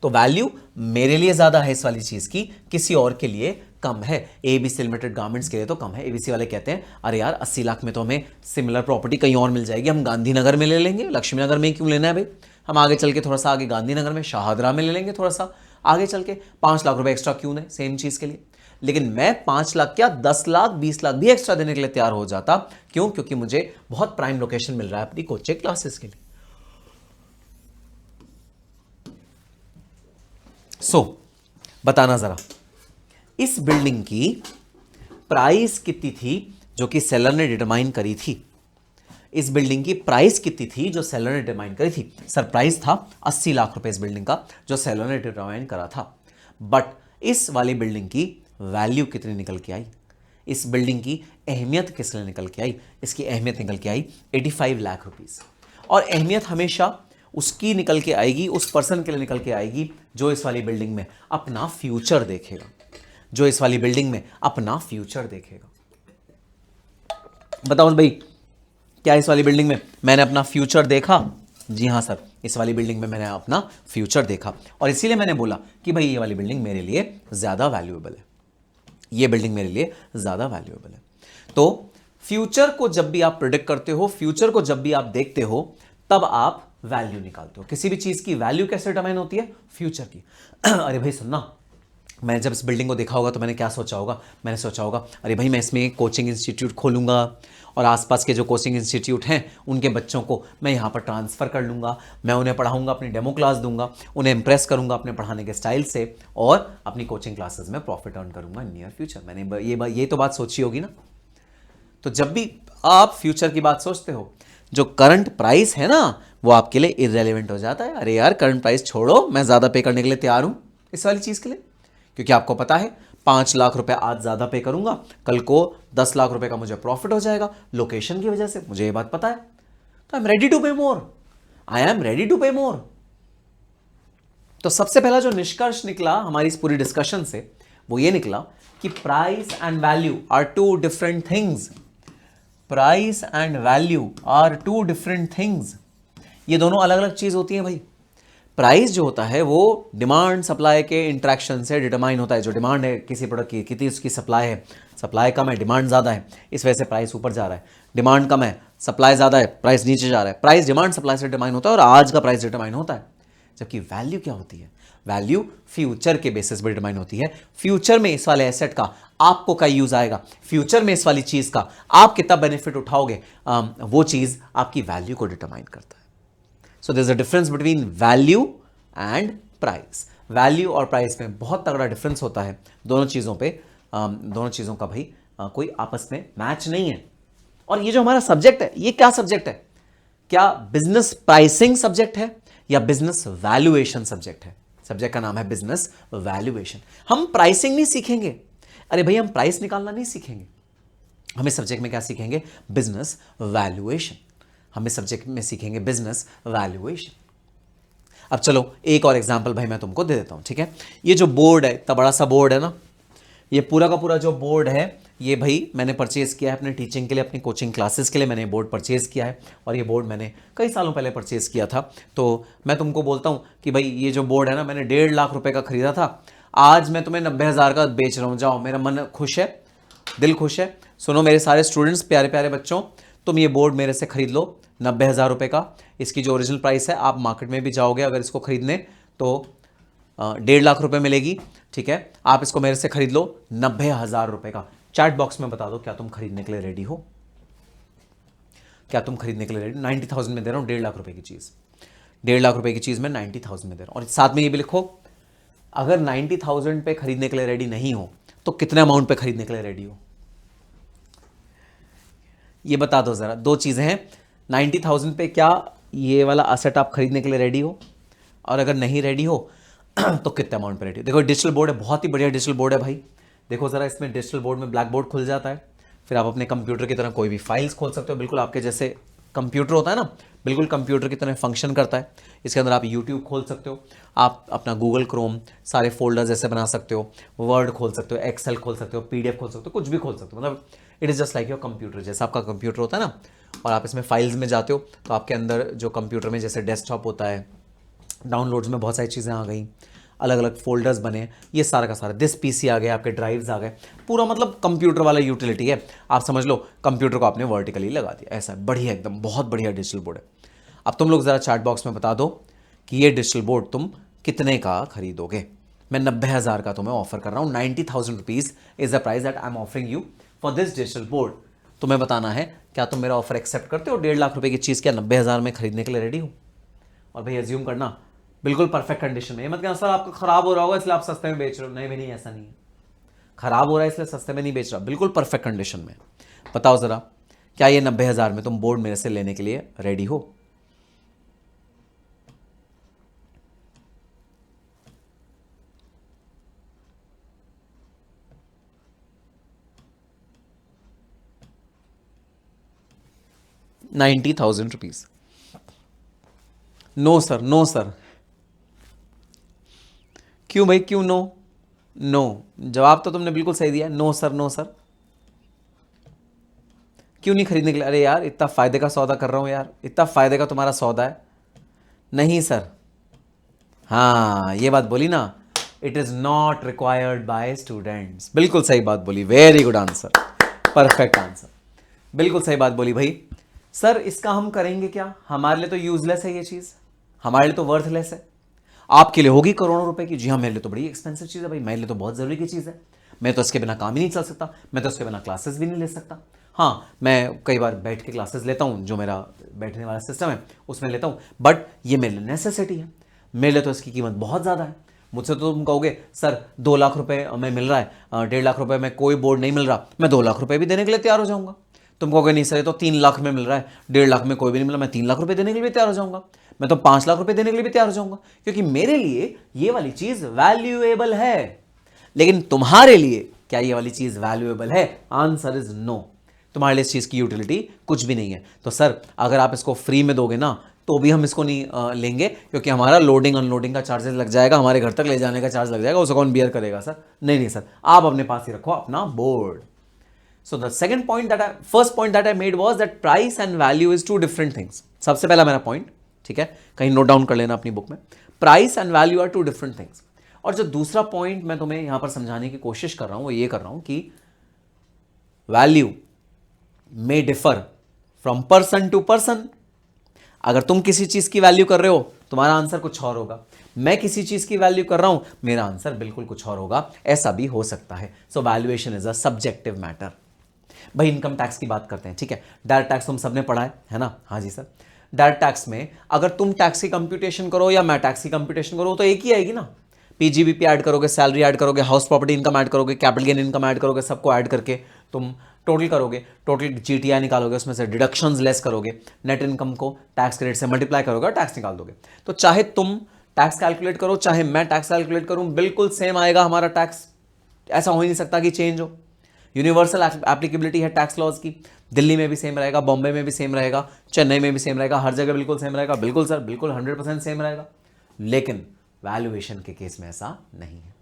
तो वैल्यू मेरे लिए ज्यादा है इस वाली चीज की, किसी और के लिए कम है। एबीसी लिमिटेड गारमेंट्स के लिए तो कम है। एबीसी वाले कहते हैं अरे यार 80 लाख में तो हमें सिमिलर प्रॉपर्टी कहीं और मिल जाएगी, हम गांधीनगर में ले लेंगे, लक्ष्मी नगर में क्यों लेना है भाई, हम आगे चल के थोड़ा सा आगे गांधीनगर में शाहदरा में ले लेंगे, थोड़ा सा आगे चल के 5 लाख रुपए एक्स्ट्रा क्यों दें सेम चीज के लिए। लेकिन मैं 5 लाख क्या 10 लाख 20 लाख भी एक्स्ट्रा देने के लिए तैयार हो जाता। क्यों? क्योंकि मुझे बहुत प्राइम लोकेशन मिल रहा है अपनी कोचिंग क्लासेस के लिए। बताना जरा, इस बिल्डिंग की प्राइस कितनी थी जो कि सेलर ने डिटरमाइन करी थी? इस बिल्डिंग की प्राइस कितनी थी जो सेलर ने डिटरमाइन करी थी? सर प्राइस था 80 लाख रुपए इस बिल्डिंग का जो सेलर ने डिटरमाइन करा था। बट इस वाली बिल्डिंग की वैल्यू कितनी निकल के आई? इस बिल्डिंग की अहमियत किस लिए निकल के आई? इसकी अहमियत निकल के आई 85 लाख रुपीस। और अहमियत हमेशा उसकी निकल के आएगी, उस पर्सन के लिए निकल के आएगी जो इस वाली बिल्डिंग में अपना फ्यूचर देखेगा, जो इस वाली बिल्डिंग में अपना फ्यूचर देखेगा। बताओ भाई, क्या इस वाली बिल्डिंग में मैंने अपना फ्यूचर देखा? जी हाँ सर, इस वाली बिल्डिंग में मैंने अपना फ्यूचर देखा, और इसीलिए मैंने बोला कि भाई ये वाली बिल्डिंग मेरे लिए ज्यादा वैल्यूएबल है, ये बिल्डिंग मेरे लिए ज्यादा वैल्यूएबल है। तो फ्यूचर को जब भी आप प्रिडिक्ट करते हो, फ्यूचर को जब भी आप देखते हो, तब आप वैल्यू निकालते हो। किसी भी चीज की वैल्यू कैसे डिटरमाइन होती है? फ्यूचर की। अरे भाई सुनना, मैंने जब इस बिल्डिंग को देखा होगा तो मैंने क्या सोचा होगा? मैंने सोचा होगा अरे भाई मैं इसमें एक कोचिंग इंस्टीट्यूट खोलूंगा और आसपास के जो कोचिंग इंस्टीट्यूट हैं उनके बच्चों को मैं यहाँ पर ट्रांसफ़र कर लूँगा, मैं उन्हें पढ़ाऊँगा, अपनी डेमो क्लास दूंगा, उन्हें इंप्रेस करूँगा अपने पढ़ाने के स्टाइल से, और अपनी कोचिंग क्लासेस में प्रॉफिट अर्न करूँगा इन नियर फ्यूचर। मैंने ये तो बात सोची होगी ना। तो जब भी आप फ्यूचर की बात सोचते हो, जो करंट प्राइस है ना वो आपके लिए इररेलेवेंट हो जाता है। अरे यार करंट प्राइस छोड़ो, मैं ज़्यादा पे करने के लिए तैयार हूँ इस वाली चीज़ के लिए, क्योंकि आपको पता है 5 लाख रुपए आज ज़्यादा पे करूंगा, कल को 10 लाख रुपए का मुझे प्रॉफिट हो जाएगा लोकेशन की वजह से, मुझे ये बात पता है। तो आई एम रेडी टू पे मोर, आई एम रेडी टू पे मोर। तो सबसे पहला जो निष्कर्ष निकला हमारी इस पूरी डिस्कशन से वो ये निकला कि price and value are two different things. Price and value are two different things. ये दोनों अलग अलग चीज होती है भाई। प्राइस जो होता है वो डिमांड सप्लाई के इंट्रैक्शन से डिटरमाइन होता है। जो डिमांड है किसी प्रोडक्ट की, कितनी उसकी सप्लाई है, सप्लाई कम है, डिमांड ज़्यादा है, इस वजह से प्राइस ऊपर जा रहा है। डिमांड कम है, सप्लाई ज़्यादा है, प्राइस नीचे जा रहा है। प्राइस डिमांड सप्लाई से डिटरमाइन होता है और आज का प्राइस डिटरमाइन होता है। जबकि वैल्यू क्या होती है? वैल्यू फ्यूचर के बेसिस पर डिटरमाइन होती है। फ्यूचर में इस वाले एसेट का आपको क्या यूज आएगा, फ्यूचर में इस वाली चीज़ का आप कितना बेनिफिट उठाओगे, वो चीज़ आपकी वैल्यू को डिटरमाइन करता है। So there is a difference between value and price. Value और प्राइस में बहुत तगड़ा डिफरेंस होता है। दोनों चीज़ों पे दोनों चीज़ों का भाई कोई आपस में मैच नहीं है। और ये जो हमारा सब्जेक्ट है, ये क्या सब्जेक्ट है? क्या बिजनेस प्राइसिंग सब्जेक्ट है या बिजनेस वैल्यूएशन सब्जेक्ट है? सब्जेक्ट का नाम है बिजनेस वैल्यूएशन। हम प्राइसिंग नहीं सीखेंगे, अरे भाई हम प्राइस निकालना नहीं सीखेंगे। हम इस सब्जेक्ट में क्या सीखेंगे? Business valuation. हम इस सब्जेक्ट में सीखेंगे बिजनेस वैल्यूएशन। अब चलो एक और एग्जांपल भाई मैं तुमको दे देता हूं, ठीक है? ये जो बोर्ड है, इतना बड़ा सा बोर्ड है ना, ये पूरा का पूरा जो बोर्ड है, ये भाई मैंने परचेज किया है अपने टीचिंग के लिए, अपनी कोचिंग क्लासेस के लिए मैंने बोर्ड परचेज किया है। और ये बोर्ड मैंने कई सालों पहले परचेज किया था। तो मैं तुमको बोलता हूँ कि भाई ये जो बोर्ड है ना, मैंने 1.5 लाख रुपए का खरीदा था, आज मैं तुम्हें 90,000 का बेच रहा हूँ। जाओ, मेरा मन खुश है, दिल खुश है। सुनो मेरे सारे स्टूडेंट्स, प्यारे प्यारे बच्चों, तुम ये बोर्ड मेरे से खरीद लो 90,000 रुपये का। इसकी जो ओरिजिनल प्राइस है, आप मार्केट में भी जाओगे अगर इसको खरीदने तो 1.5 लाख रुपए मिलेगी, ठीक है? आप इसको मेरे से खरीद लो 90,000 रुपये का। चैट बॉक्स में बता दो क्या तुम खरीदने के लिए रेडी हो? क्या तुम खरीदने के लिए रेडी? 90,000 में दे रहा हूँ 1.5 लाख रुपए की चीज़। 1.5 लाख रुपए की चीज़ में 90,000 में दे रहा हूँ। और साथ में ये भी लिखो, अगर 90,000 पे खरीदने के लिए रेडी नहीं हो तो कितने अमाउंट पे खरीदने के लिए रेडी हो? ये बता दो ज़रा। दो चीज़ें हैं, 90,000 पे क्या ये वाला असेट आप खरीदने के लिए रेडी हो, और अगर नहीं रेडी हो तो कितने अमाउंट पे रेडी हो? देखो डिजिटल बोर्ड है, बहुत ही बढ़िया डिजिटल बोर्ड है भाई। देखो ज़रा, इसमें डिजिटल बोर्ड में ब्लैक बोर्ड खुल जाता है, फिर आप अपने कंप्यूटर की तरह कोई भी फाइल्स खोल सकते हो। बिल्कुल आपके जैसे कंप्यूटर होता है ना, बिल्कुल कंप्यूटर की तरह फंक्शन करता है। इसके अंदर आप यूट्यूब खोल सकते हो, आप अपना गूगल क्रोम सारे फोल्डर्स ऐसे बना सकते हो, वर्ड खोल सकते हो, एक्सेल खोल सकते हो, पीडीएफ खोल सकते हो, कुछ भी खोल सकते हो। मतलब it is just like your computer, जैसा आपका कंप्यूटर होता है ना। और आप इसमें फाइल्स में जाते हो तो आपके अंदर जो कंप्यूटर में जैसे डेस्कटॉप होता है, डाउनलोड्स में बहुत सारी चीज़ें आ गई, अलग अलग फोल्डर्स बने, ये सारा का सारा दिस पीसी आ गए, आपके ड्राइव्स आ गए, पूरा मतलब कंप्यूटर वाला यूटिलिटी है। आप समझ लो कंप्यूटर को आपने वर्टिकली लगा दिया, ऐसा बढ़िया, एकदम बहुत बढ़िया डिजिटल बोर्ड है। अब तुम लोग ज़रा चैट बॉक्स में बता दो कि ये डिजिटल बोर्ड तुम कितने का खरीदोगे? मैं 90,000 का तुम्हें ऑफर कर रहा हूँ। 90,000 rupees is the price that I am offering you for this digital board. तुम्हें बताना है क्या तुम मेरा ऑफर एक्सेप्ट करते हो? 1.5 लाख रुपए की चीज़ क्या 90,000 में खरीदने के लिए रेडी हो? और भाई एज्यूम करना बिल्कुल परफेक्ट कंडीशन में, ये मत कहना सर आपका खराब हो रहा होगा इसलिए आप सस्ते में बेच रहे हो। नहीं भाई नहीं, ऐसा नहीं है। खराब हो रहा है इसलिए सस्ते में नहीं बेच रहा, बिल्कुल परफेक्ट कंडीशन में। बताओ ज़रा, क्या ये 90,000 में तुम बोर्ड मेरे से लेने के लिए रेडी हो? ₹90,000। No sir, no sir. क्यों भाई, क्यों नो? नो, जवाब तो तुमने बिल्कुल सही दिया, नो सर, नो सर। क्यों नहीं खरीदने के लिए? अरे यार इतना फायदे का सौदा कर रहा हूं यार, इतना फायदे का तुम्हारा सौदा है। नहीं सर। हाँ ये बात बोली ना, it is not required by students. बिल्कुल सही बात बोली, very good answer, perfect answer, बिल्कुल सही बात बोली भाई। सर इसका हम करेंगे क्या? हमारे लिए तो यूजलेस है ये चीज, हमारे लिए तो वर्थलेस है। आपके लिए होगी करोड़ों रुपए की। जी हाँ, मेरे लिए तो बड़ी एक्सपेंसिव चीज़ है भाई, मेरे लिए तो बहुत ज़रूरी की चीज़ है। मैं तो इसके बिना काम ही नहीं चल सकता, मैं तो इसके बिना क्लासेस भी नहीं ले सकता। हाँ, मैं कई बार बैठ के क्लासेस लेता हूँ, जो मेरा बैठने वाला सिस्टम है उसमें लेता हूँ, बट ये मेरे लिए नेसेसिटी है। मेरे लिए तो इसकी कीमत बहुत ज़्यादा है। मुझसे तो तुम कहोगे सर 2 लाख रुपए में मिल रहा है, 1.5 लाख रुपए में कोई बोर्ड नहीं मिल रहा, मैं 2 लाख रुपए भी देने के लिए तैयार हो जाऊँगा। तुम कहोगे नहीं सर ये तो 3 लाख में मिल रहा है, 1.5 लाख में कोई भी नहीं मिला, मैं 3 लाख रुपए देने के लिए भी तैयार हो जाऊँगा, मैं तो 5 लाख रुपए देने के लिए भी तैयार हो जाऊँगा, क्योंकि मेरे लिए ये वाली चीज़ वैल्यूएबल है। लेकिन तुम्हारे लिए क्या ये वाली चीज़ वैल्यूएबल है? Answer is no. तुम्हारे लिए इस चीज़ की यूटिलिटी कुछ भी नहीं है। तो सर अगर आप इसको फ्री में दोगे ना तो भी हम इसको नहीं लेंगे, क्योंकि हमारा लोडिंग अनलोडिंग का चार्जेस लग जाएगा, हमारे घर तक ले जाने का चार्ज लग जाएगा, उसे कौन बियर करेगा सर? नहीं नहीं सर, आप अपने पास ही रखो अपना board. So the second point first point that I made was that price and value is two different things. सबसे पहला मेरा पॉइंट, ठीक है, कहीं नोट डाउन कर लेना अपनी बुक में. Price and value are two different things. और जो दूसरा पॉइंट मैं तुम्हें यहां पर समझाने की कोशिश कर रहा हूं वो ये कर रहा हूं कि value may differ from person to person. अगर तुम किसी चीज की वैल्यू कर रहे हो तुम्हारा आंसर कुछ और होगा, मैं किसी चीज की वैल्यू कर रहा हूं मेरा आंसर बिल्कुल कुछ और होगा. ऐसा भी हो सकता है. So valuation is a subjective matter. भाई इनकम टैक्स की बात करते हैं, ठीक है. डायरेक्ट टैक्स तुम सबने पढ़ा है ना? हाँ जी सर. डायरेक्ट टैक्स में अगर तुम टैक्स की कंप्यूटेशन करो या मैं टैक्स की कंप्यूटेशन करो तो एक ही आएगी ना. पीजीबीपी ऐड करोगे, सैलरी ऐड करोगे, हाउस प्रॉपर्टी इनकम ऐड करोगे, कैपिटल गेन इनकम ऐड करोगे, सबको ऐड करके तुम टोटल करोगे, टोटल जीटीआई निकालोगे, उसमें से डिडक्शंस लेस करोगे, नेट इनकम को टैक्स क्रेडिट से मल्टीप्लाई करोगे और टैक्स निकाल दोगे. तो चाहे तुम टैक्स कैलकुलेट करो चाहे मैं टैक्स कैलकुलेट करूं बिल्कुल सेम आएगा हमारा टैक्स. ऐसा हो ही नहीं सकता कि चेंज हो. यूनिवर्सल एप्लीकेबिलिटी है टैक्स लॉज की. दिल्ली में भी सेम रहेगा, बॉम्बे में भी सेम रहेगा, चेन्नई में भी सेम रहेगा, हर जगह बिल्कुल सेम रहेगा. बिल्कुल सर, बिल्कुल 100% सेम रहेगा. लेकिन वैल्यूएशन के केस में ऐसा नहीं है.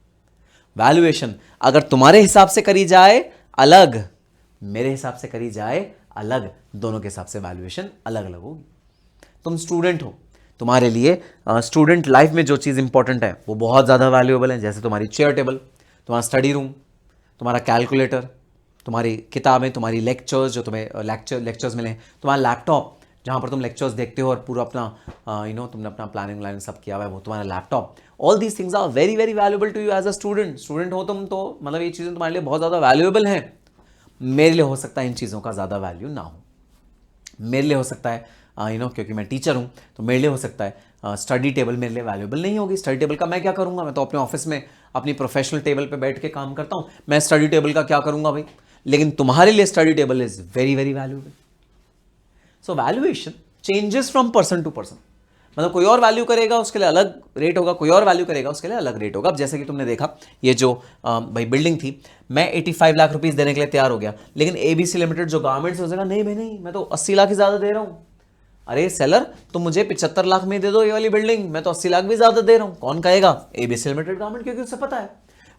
वैल्यूएशन अगर तुम्हारे हिसाब से करी जाए अलग, मेरे हिसाब से करी जाए अलग, दोनों के हिसाब से वैल्यूएशन अलग अलग होगी. तुम स्टूडेंट हो, तुम्हारे लिए स्टूडेंट लाइफ में जो चीज़ इंपॉर्टेंट है वो बहुत ज़्यादा वैल्यूएबल है. जैसे तुम्हारी चेयर टेबल, तुम्हारा स्टडी रूम, तुम्हारा कैलकुलेटर, तुम्हारी किताबें, तुम्हारी लेक्चर्स जो तुम्हें लेक्चर्स मिले, तुम्हारा लैपटॉप जहाँ पर तुम लेक्चर्स देखते हो और पूरा अपना तुमने अपना प्लानिंग सब किया हुआ है वो तुम्हारा laptop. All these things are very very valuable to you as a student हो तुम तो मतलब ये चीज़ें तुम्हारे लिए बहुत ज़्यादा वैल्यूएबल हैं. मेरे लिए हो सकता है इन चीज़ों का ज़्यादा वैल्यू ना हो. मेरे लिए हो सकता है क्योंकि मैं टीचर हूँ तो मेरे लिए हो सकता है स्टडी टेबल मेरे लिए वैल्यूएबल नहीं होगी. स्टडी टेबल का मैं क्या करूँगा? मैं तो अपने ऑफिस में अपनी प्रोफेशनल टेबल पे बैठ के काम करता हूँ, मैं स्टडी टेबल का क्या करूँगा भाई? लेकिन तुम्हारे लिए study table is very very valuable. So valuation changes from person to person. मतलब कोई और वैल्यू करेगा उसके लिए अलग रेट होगा, कोई और वैल्यू करेगा उसके लिए अलग रेट होगा. अब जैसे कि तुमने देखा ये जो भाई बिल्डिंग थी, मैं 85 लाख रुपीस देने के लिए तैयार हो गया, लेकिन एबीसी लिमिटेड जो गवर्नमेंट से नहीं भाई नहीं, मैं तो 80 लाख ही ज़्यादा दे रहा हूँ. अरे सेलर तुम मुझे 75 लाख में दे दो ये वाली बिल्डिंग, मैं तो 80 लाख भी ज़्यादा दे रहा हूँ. कौन कहेगा? एबीसी लिमिटेड गवर्नमेंट, क्योंकि उसे पता है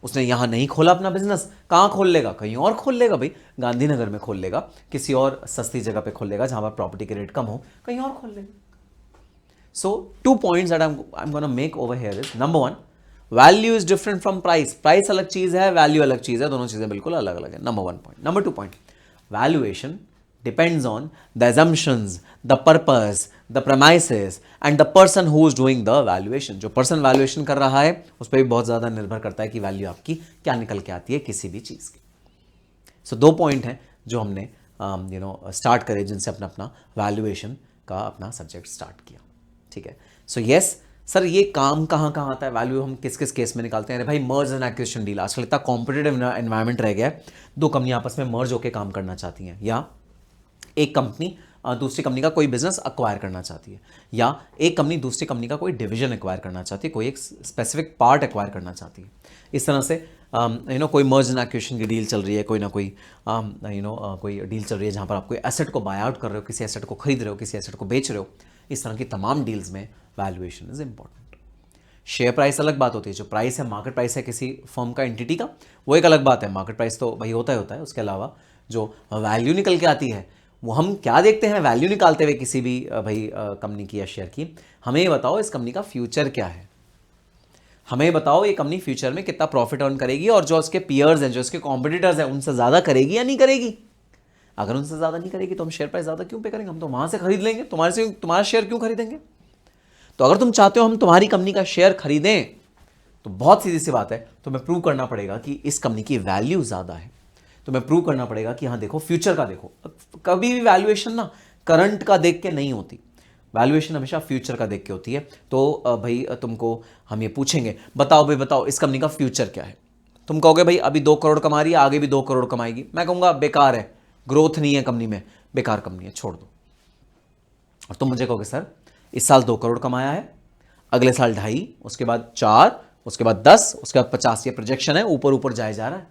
उसने यहाँ नहीं खोला अपना बिजनेस, कहाँ खोल लेगा? कहीं और खोल लेगा भाई, गांधीनगर में खोल लेगा, किसी और सस्ती जगह पे खोल लेगा जहाँ पर प्रॉपर्टी के रेट कम हो, कहीं और खोल लेगा. So 2 points that I'm going to make over here is number 1, value is different from price. Price अलग चीज है, value अलग चीज है, दोनों चीजें बिल्कुल अलग अलग है. Number 1 point. Number 2 point, valuation depends on the assumptions, the purpose, the premises and the person who is doing the valuation. जो person valuation कर रहा है उस पर भी बहुत ज़्यादा निर्भर करता है कि value आपकी क्या निकल के आती है किसी भी चीज़ की. So 2 point हैं जो हमने स्टार्ट करे जिनसे अपना valuation का अपना सब्जेक्ट स्टार्ट किया. ठीक है. सो यस सर, ये काम कहाँ कहाँ आता है? वैल्यू हम किस किस केस में निकालते हैं? अरे भाई मर्ज एंड एक्विजिशन डील, आजकल इतना कॉम्पिटेटिव एनवायरनमेंट रह गया है, दो कंपनियां आपस में मर्ज होकर काम करना चाहती हैं, या एक कंपनी दूसरी कंपनी का कोई बिजनेस अक्वायर करना चाहती है, या एक कंपनी दूसरी कंपनी का कोई डिवीजन एक्वायर करना चाहती है, कोई एक स्पेसिफिक पार्ट एक्वायर करना चाहती है. इस तरह से कोई मर्ज एंड एक्विजिशन की डील चल रही है, कोई ना कोई कोई डील चल रही है जहाँ पर आप कोई एसेट को बाय आउट कर रहे हो, किसी एसेट को खरीद रहे हो, किसी एसेट को बेच रहे हो. इस तरह की तमाम डील्स में valuation is important. Share price अलग बात होती है, जो प्राइस है मार्केट प्राइस है किसी फर्म का, एंटिटी का, वो एक अलग बात है. मार्केट प्राइस तो भाई होता है. उसके अलावा जो वैल्यू निकल के आती है वो हम क्या देखते हैं वैल्यू निकालते हुए किसी भी भाई कंपनी की या शेयर की? हमें बताओ इस कंपनी का फ्यूचर क्या है, हमें बताओ ये कंपनी फ्यूचर में कितना प्रॉफिट अर्न करेगी और जो उसके पीयर्स हैं, जो उसके कॉम्पिटिटर्स हैं, उनसे ज़्यादा करेगी या नहीं करेगी. अगर उनसे ज़्यादा नहीं करेगी तो हम शेयर प्राइस ज़्यादा क्यों पे करेंगे? हम तो वहाँ से खरीद लेंगे, तुम्हारा शेयर क्यों खरीदेंगे? तो अगर तुम चाहते हो हम तुम्हारी कंपनी का शेयर खरीदें तो बहुत सीधी सी बात है, तुम्हें प्रूव करना पड़ेगा कि इस कंपनी की वैल्यू ज़्यादा है. तुम्हें प्रूव करना पड़ेगा कि हाँ देखो फ्यूचर का देखो. कभी भी वैल्यूएशन ना करंट का देख के नहीं होती, वैल्यूएशन हमेशा फ्यूचर का देख के होती है. तो भाई तुमको हम ये पूछेंगे, बताओ इस कंपनी का फ्यूचर क्या है? तुम कहोगे भाई अभी 2 करोड़ कमा रही है, आगे भी 2 करोड़ कमाएगी. मैं कहूँगा बेकार है, ग्रोथ नहीं है कंपनी में, बेकार कंपनी है, छोड़ दो. और तुम मुझे कहोगे सर इस साल 2 करोड़ कमाया है, अगले साल 2.5, उसके बाद 4, उसके बाद 10, उसके बाद 50, ये प्रोजेक्शन है, ऊपर ऊपर जाए जा रहा है.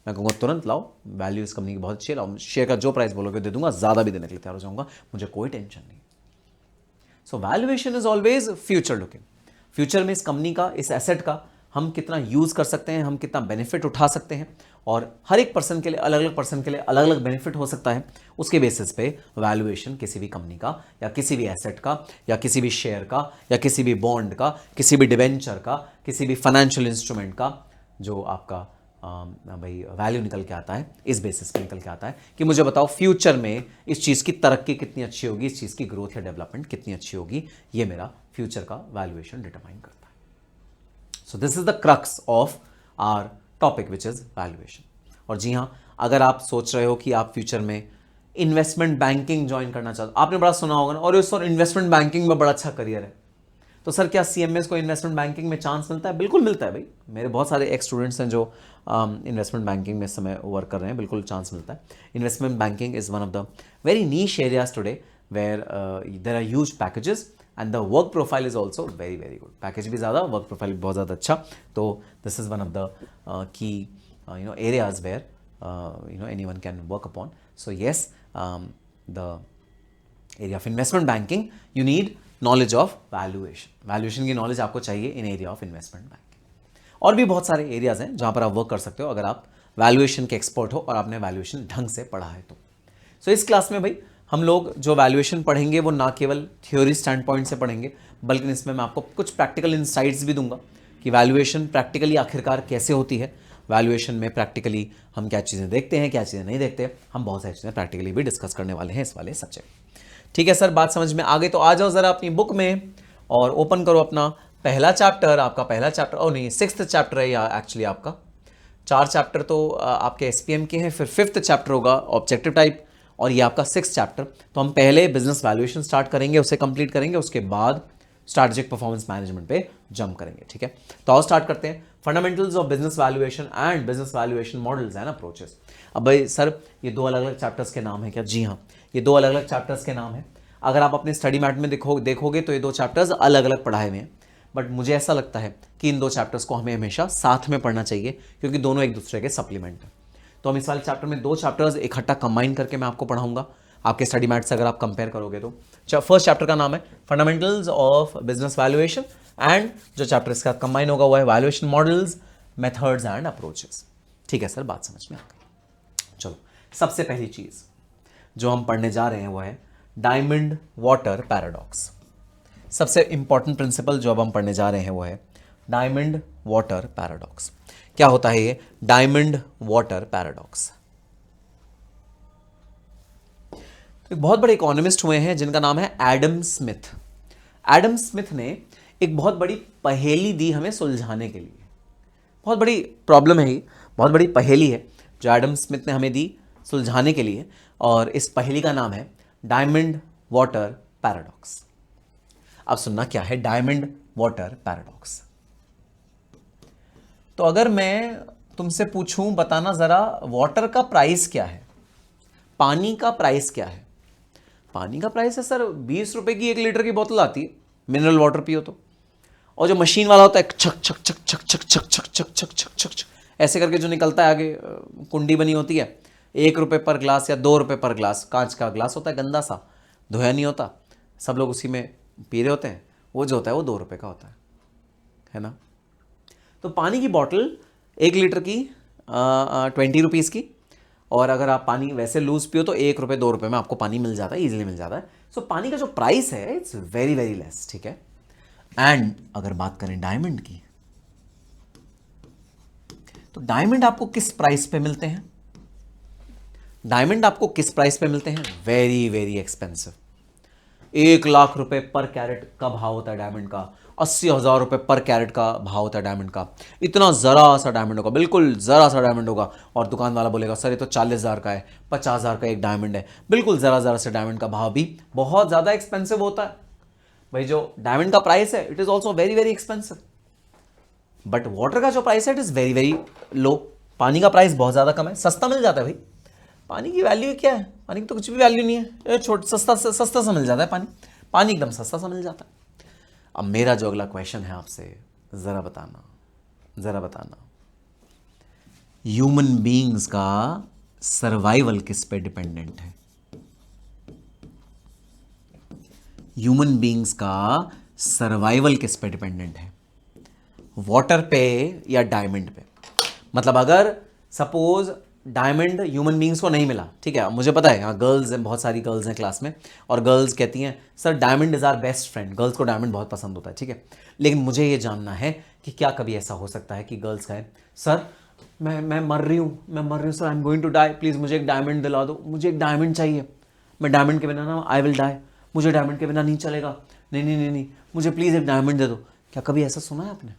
मैं कहूँगा तुरंत लाओ, वैल्यू इस कंपनी की बहुत अच्छी है, लाओ, शेयर का जो प्राइस बोलोगे दे दूंगा, ज़्यादा भी देने के लिए तैयार हो जाऊंगा, मुझे कोई टेंशन नहीं. So valuation is always future looking. Future में इस कंपनी का, इस एसेट का हम कितना यूज़ कर सकते हैं, हम कितना बेनिफिट उठा सकते हैं, और हर एक पर्सन के लिए, अलग अलग पर्सन के लिए अलग अलग बेनिफिट हो सकता है। उसके बेसिस पे वैल्यूएशन किसी भी कंपनी का या किसी भी एसेट का या किसी भी शेयर का या किसी भी बॉन्ड का, किसी भी डिवेंचर का, किसी भी फाइनेंशियल इंस्ट्रूमेंट का जो आपका भाई वैल्यू निकल के आता है, इस बेसिस पे निकल के आता है कि मुझे बताओ फ्यूचर में इस चीज़ की तरक्की कितनी अच्छी होगी, इस चीज़ की ग्रोथ या डेवलपमेंट कितनी अच्छी होगी, ये मेरा फ्यूचर का वैल्यूएशन डिटरमाइन करता है। So this is the crux of our topic which is valuation. और जी हाँ, अगर आप सोच रहे हो कि आप फ्यूचर में इन्वेस्टमेंट बैंकिंग ज्वाइन करना चाहते हो, आपने बड़ा सुना होगा ना, और इस और इन्वेस्टमेंट बैंकिंग में बड़ा अच्छा करियर है, तो सर क्या सीएमएस को इन्वेस्टमेंट बैंकिंग में चांस मिलता है? बिल्कुल मिलता है भाई। मेरे बहुत सारे एक्स स्टूडेंट्स हैं जो इन्वेस्टमेंट बैंकिंग में इस समय वर्क कर रहे हैं, बिल्कुल चांस मिलता है। Investment banking is one of the very niche areas today where there are huge packages and the work profile is also very very good. Package भी ज़्यादा, वर्क प्रोफाइल भी बहुत ज़्यादा अच्छा। तो this is one of the key areas where anyone can work upon. So yes, the area of investment banking, you need knowledge of valuation. Valuation की knowledge आपको चाहिए in area of investment banking. और भी बहुत सारे areas हैं जहाँ पर आप वर्क कर सकते हो अगर आप वैल्यूएशन के एक्सपर्ट हो और आपने वैल्यूएशन ढंग से पढ़ा है तो। सो इस क्लास में भाई हम लोग जो वैल्यूएशन पढ़ेंगे वो ना केवल थ्योरी स्टैंड पॉइंट से पढ़ेंगे, बल्कि इसमें मैं आपको कुछ प्रैक्टिकल इंसाइट्स भी दूंगा कि वैल्यूएशन प्रैक्टिकली आखिरकार कैसे होती है। वैल्यूएशन में प्रैक्टिकली हम क्या चीज़ें देखते हैं, क्या चीज़ें नहीं देखते, हम बहुत सारी चीज़ें प्रैक्टिकली भी डिस्कस करने वाले हैं इस वाले सब्जेक्ट। ठीक है सर, बात समझ में आ गई? तो आ जाओ ज़रा अपनी बुक में और ओपन करो अपना पहला चैप्टर। आपका पहला चैप्टर, ओ नहीं, 6th चैप्टर है या एक्चुअली आपका 4 चैप्टर तो आपके एसपीएम के हैं, फिर 5th चैप्टर होगा ऑब्जेक्टिव टाइप, और ये आपका 6th चैप्टर। तो हम पहले बिजनेस वैल्यूएशन स्टार्ट करेंगे, उसे कंप्लीट करेंगे, उसके बाद स्ट्रैटेजिक परफॉर्मेंस मैनेजमेंट पे जंप करेंगे। ठीक है, तो आओ स्टार्ट करते हैं। Fundamentals of business valuation and business valuation models and approaches. अब भाई सर ये 2 अलग अलग चैप्टर्स के नाम है क्या? जी हाँ, ये 2 अलग अलग चैप्टर्स के नाम है। अगर आप अपने स्टडी मैट में देखोगे तो ये 2 चैप्टर्स अलग अलग पढ़ाए हुए हैं, बट मुझे ऐसा लगता है कि इन 2 चैप्टर्स को हमें हमेशा साथ में पढ़ना चाहिए क्योंकि दोनों एक दूसरे के सप्लीमेंट हैं। तो हम इस वाले चैप्टर में 2 चैप्टर्स इकट्ठा कंबाइन करके मैं आपको पढ़ाऊंगा आपके स्टडी मैट से अगर आप कंपेयर करोगे तो। फर्स्ट चैप्टर का नाम है fundamentals of business valuation and जो चैप्टर इसका कंबाइन होगा वो है valuation models, methods and approaches. ठीक है सर, बात समझ में आ गई। चलो, सबसे पहली चीज जो हम पढ़ने जा रहे हैं वो है डायमंड वाटर पैराडॉक्स। सबसे इंपॉर्टेंट प्रिंसिपल जो अब हम पढ़ने जा रहे हैं वो है डायमंड वाटर पैराडॉक्स। क्या होता है ये डायमंड वाटर पैराडॉक्स? एक बहुत बड़े इकोनॉमिस्ट हुए हैं जिनका नाम है एडम स्मिथ। एडम स्मिथ ने एक बहुत बड़ी पहेली दी हमें सुलझाने के लिए। बहुत बड़ी प्रॉब्लम है ये, बहुत बड़ी पहेली है जो एडम स्मिथ ने हमें दी सुलझाने के लिए, और इस पहेली का नाम है डायमंड वाटर पैराडॉक्स। अब सुनना क्या है डायमंड वाटर पैराडॉक्स। तो अगर मैं तुमसे पूछूं, बताना जरा वाटर का प्राइस क्या है, पानी का प्राइस क्या है? पानी का प्राइस है सर 20 रुपए की 1 लीटर की बोतल आती है, मिनरल वाटर पियो तो। और जो मशीन वाला होता है छक छक छक छक छक छक छक छक छक छक छक छक ऐसे करके जो निकलता है आगे, कुंडी बनी होती है, 1 रुपए पर ग्लास या 2 रुपए पर ग्लास, कांच का ग्लास होता है, गंदा सा, धोया नहीं होता, सब लोग उसी में पी रहे होते हैं। वो जो होता है वो 2 रुपए का होता है ना। तो पानी की बॉटल 1 लीटर की 20 रुपीज़ की, और अगर आप पानी वैसे लूज पियो तो 1 रुपये 2 रुपये में आपको पानी मिल जाता है, इजीली मिल जाता है। सो पानी का जो प्राइस है इट्स वेरी वेरी लेस। ठीक है, एंड अगर बात करें डायमंड की, तो डायमंड आपको किस प्राइस पे मिलते हैं? डायमंड आपको किस प्राइस पे मिलते हैं? Very very expensive. 1 लाख रुपए पर कैरेट का भाव होता है डायमंड का, 80,000 रुपये पर कैरेट का भाव होता है डायमंड का। इतना ज़रा सा डायमंड होगा, बिल्कुल ज़रा सा डायमंड होगा, और दुकान वाला बोलेगा सर ये तो 40,000 का है, 50,000 का एक डायमंड है। बिल्कुल ज़रा से डायमंड का भाव भी बहुत ज़्यादा एक्सपेंसिव होता है भाई। जो डायमंड का प्राइस है it is also very very expensive, but water का जो प्राइस है it is very very low. पानी का प्राइस बहुत ज़्यादा कम है, सस्ता मिल जाता है भाई। पानी की वैल्यू क्या है? पानी की तो कुछ भी वैल्यू नहीं है, सस्ता सा मिल जाता है पानी एकदम सस्ता सा मिल जाता है। अब मेरा जो अगला क्वेश्चन है आपसे, जरा बताना ह्यूमन बीइंग्स का सर्वाइवल किस पे डिपेंडेंट है? ह्यूमन बीइंग्स का सर्वाइवल किस पे डिपेंडेंट है? वाटर पे या डायमंड पे? मतलब अगर सपोज डायमंड ह्यूमन बींग्स को नहीं मिला, ठीक है, मुझे पता है यहाँ गर्ल्स हैं, बहुत सारी गर्ल्स हैं क्लास में, और गर्ल्स कहती हैं sir diamond is our best friend, girls को डायमंड बहुत पसंद होता है, ठीक है। लेकिन मुझे ये जानना है कि क्या कभी ऐसा हो सकता है कि गर्ल्स कहें सर मैं मर रही हूँ, sir I am going to die, please मुझे एक डायमंड दिला दो, मुझे एक डायमंड चाहिए, मैं डायमंड के बिना ना आई विल डाई, मुझे डायमंड के बिना नहीं चलेगा, नहीं नहीं नहीं नहीं, मुझे प्लीज़ एक डायमंड दे दो। क्या कभी ऐसा सुना है आपने?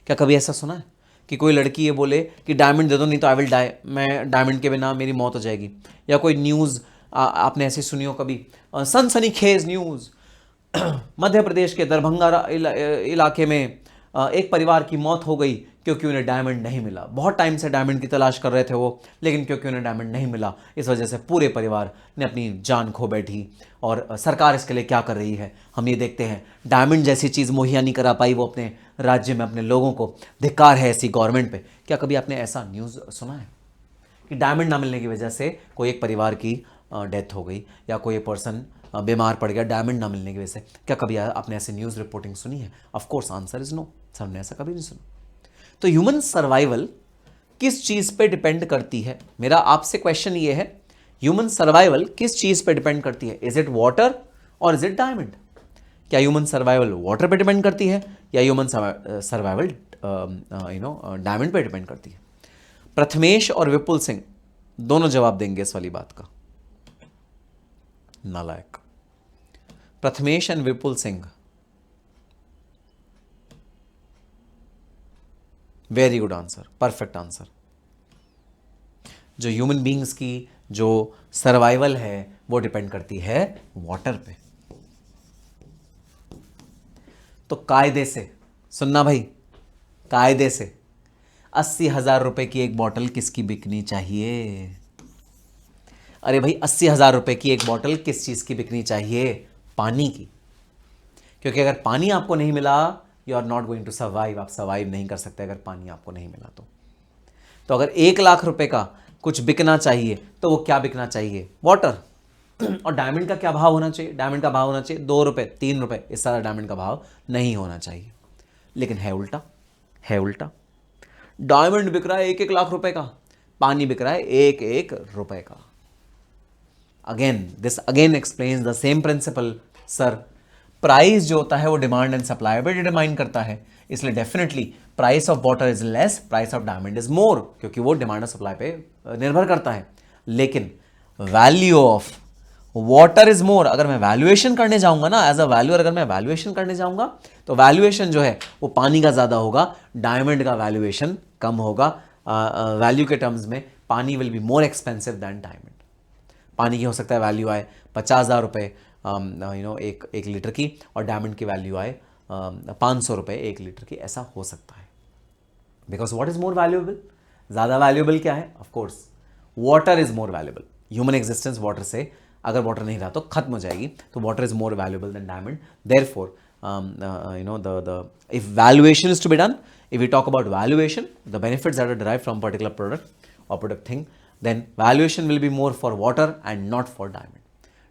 क्या कभी ऐसा सुना है कि कोई लड़की ये बोले कि डायमंड दे दो नहीं तो आई विल डाई, मैं डायमंड के बिना मेरी मौत हो जाएगी? या कोई न्यूज़ आपने ऐसी सुनी हो कभी, सनसनीखेज न्यूज़, मध्य प्रदेश के दरभंगा इलाके में एक परिवार की मौत हो गई क्योंकि उन्हें डायमंड नहीं मिला। बहुत टाइम से डायमंड की तलाश कर रहे थे वो, लेकिन क्योंकि उन्हें डायमंड नहीं मिला, इस वजह से पूरे परिवार ने अपनी जान खो बैठी। और सरकार इसके लिए क्या कर रही है हम ये देखते हैं। डायमंड जैसी चीज़ मुहैया नहीं करा पाई वो अपने राज्य में अपने लोगों को, धिक्कार है ऐसी गवर्नमेंट पे। क्या कभी आपने ऐसा न्यूज़ सुना है कि डायमंड ना मिलने की वजह से कोई एक परिवार की डेथ हो गई, या कोई पर्सन बीमार पड़ गया डायमंड ना मिलने की वजह से? क्या कभी आपने ऐसी न्यूज़ रिपोर्टिंग सुनी है? Of course answer is no, हमने ऐसा कभी नहीं सुना। तो ह्यूमन सर्वाइवल किस चीज़ पे डिपेंड करती है? मेरा आपसे क्वेश्चन ये है, ह्यूमन सर्वाइवल किस चीज़ पे डिपेंड करती है? इज इट वाटर और इज इट डायमंड? क्या ह्यूमन सर्वाइवल वाटर पे डिपेंड करती है या ह्यूमन सर्वाइवल डायमंड पे डिपेंड करती है? प्रथमेश और विपुल सिंह दोनों जवाब देंगे इस वाली बात का। नालायक। Prathamesh and Vipul Singh, very good answer, perfect answer. जो ह्यूमन बींग्स की जो सर्वाइवल है वो डिपेंड करती है वाटर पे। तो कायदे से सुनना भाई, कायदे से 80,000 रुपए की एक बॉटल किसकी बिकनी चाहिए? अरे भाई 80,000 रुपए की एक बॉटल किस चीज की बिकनी चाहिए? पानी की। क्योंकि अगर पानी आपको नहीं मिला, you are not going to survive, आप सर्वाइव नहीं कर सकते अगर पानी आपको नहीं मिला तो अगर 1,00,000 रुपए का कुछ बिकना चाहिए तो वो क्या बिकना चाहिए? वाटर। और डायमंड का क्या भाव होना चाहिए? डायमंड का भाव होना चाहिए 2 रुपए 3 रुपए, इस सारा डायमंड का भाव नहीं होना चाहिए। लेकिन है उल्टा, है उल्टा। डायमंड बिक रहा है 1,00,000 रुपए का, पानी बिक रहा है 1 रुपए का। Again this again explains the same principle. Sir price जो होता है वो डिमांड एंड सप्लाई पे डिटरमाइन करता है, इसलिए definitely price of water is less, price of diamond is more, क्योंकि वो डिमांड और सप्लाई पे निर्भर करता है। लेकिन वैल्यू ऑफ वाटर इज मोर। अगर मैं वैल्यूएशन करने जाऊंगा ना, एज अ वैल्यूअर अगर मैं वैल्यूएशन करने जाऊंगा तो वैल्यूएशन जो है वो पानी का ज्यादा होगा, डायमंड का वैल्यूएशन कम होगा। वैल्यू के टर्म्स में पानी will be more expensive than diamond. पानी की हो सकता है वैल्यू आए 50,000 रुपये एक लीटर की, और डायमंड की वैल्यू आए 500 रुपये 1 लीटर की, ऐसा हो सकता है। Because what is more valuable? ज़्यादा वैल्यूएबल क्या है? Of course water is more valuable. Human existence water से, अगर वाटर नहीं रहा तो खत्म हो जाएगी, तो water is more valuable then diamond. Therefore if valuation is to be done, if we talk about valuation, the benefits that are derived from particular product or product thing, then valuation will be more for water and not for diamond.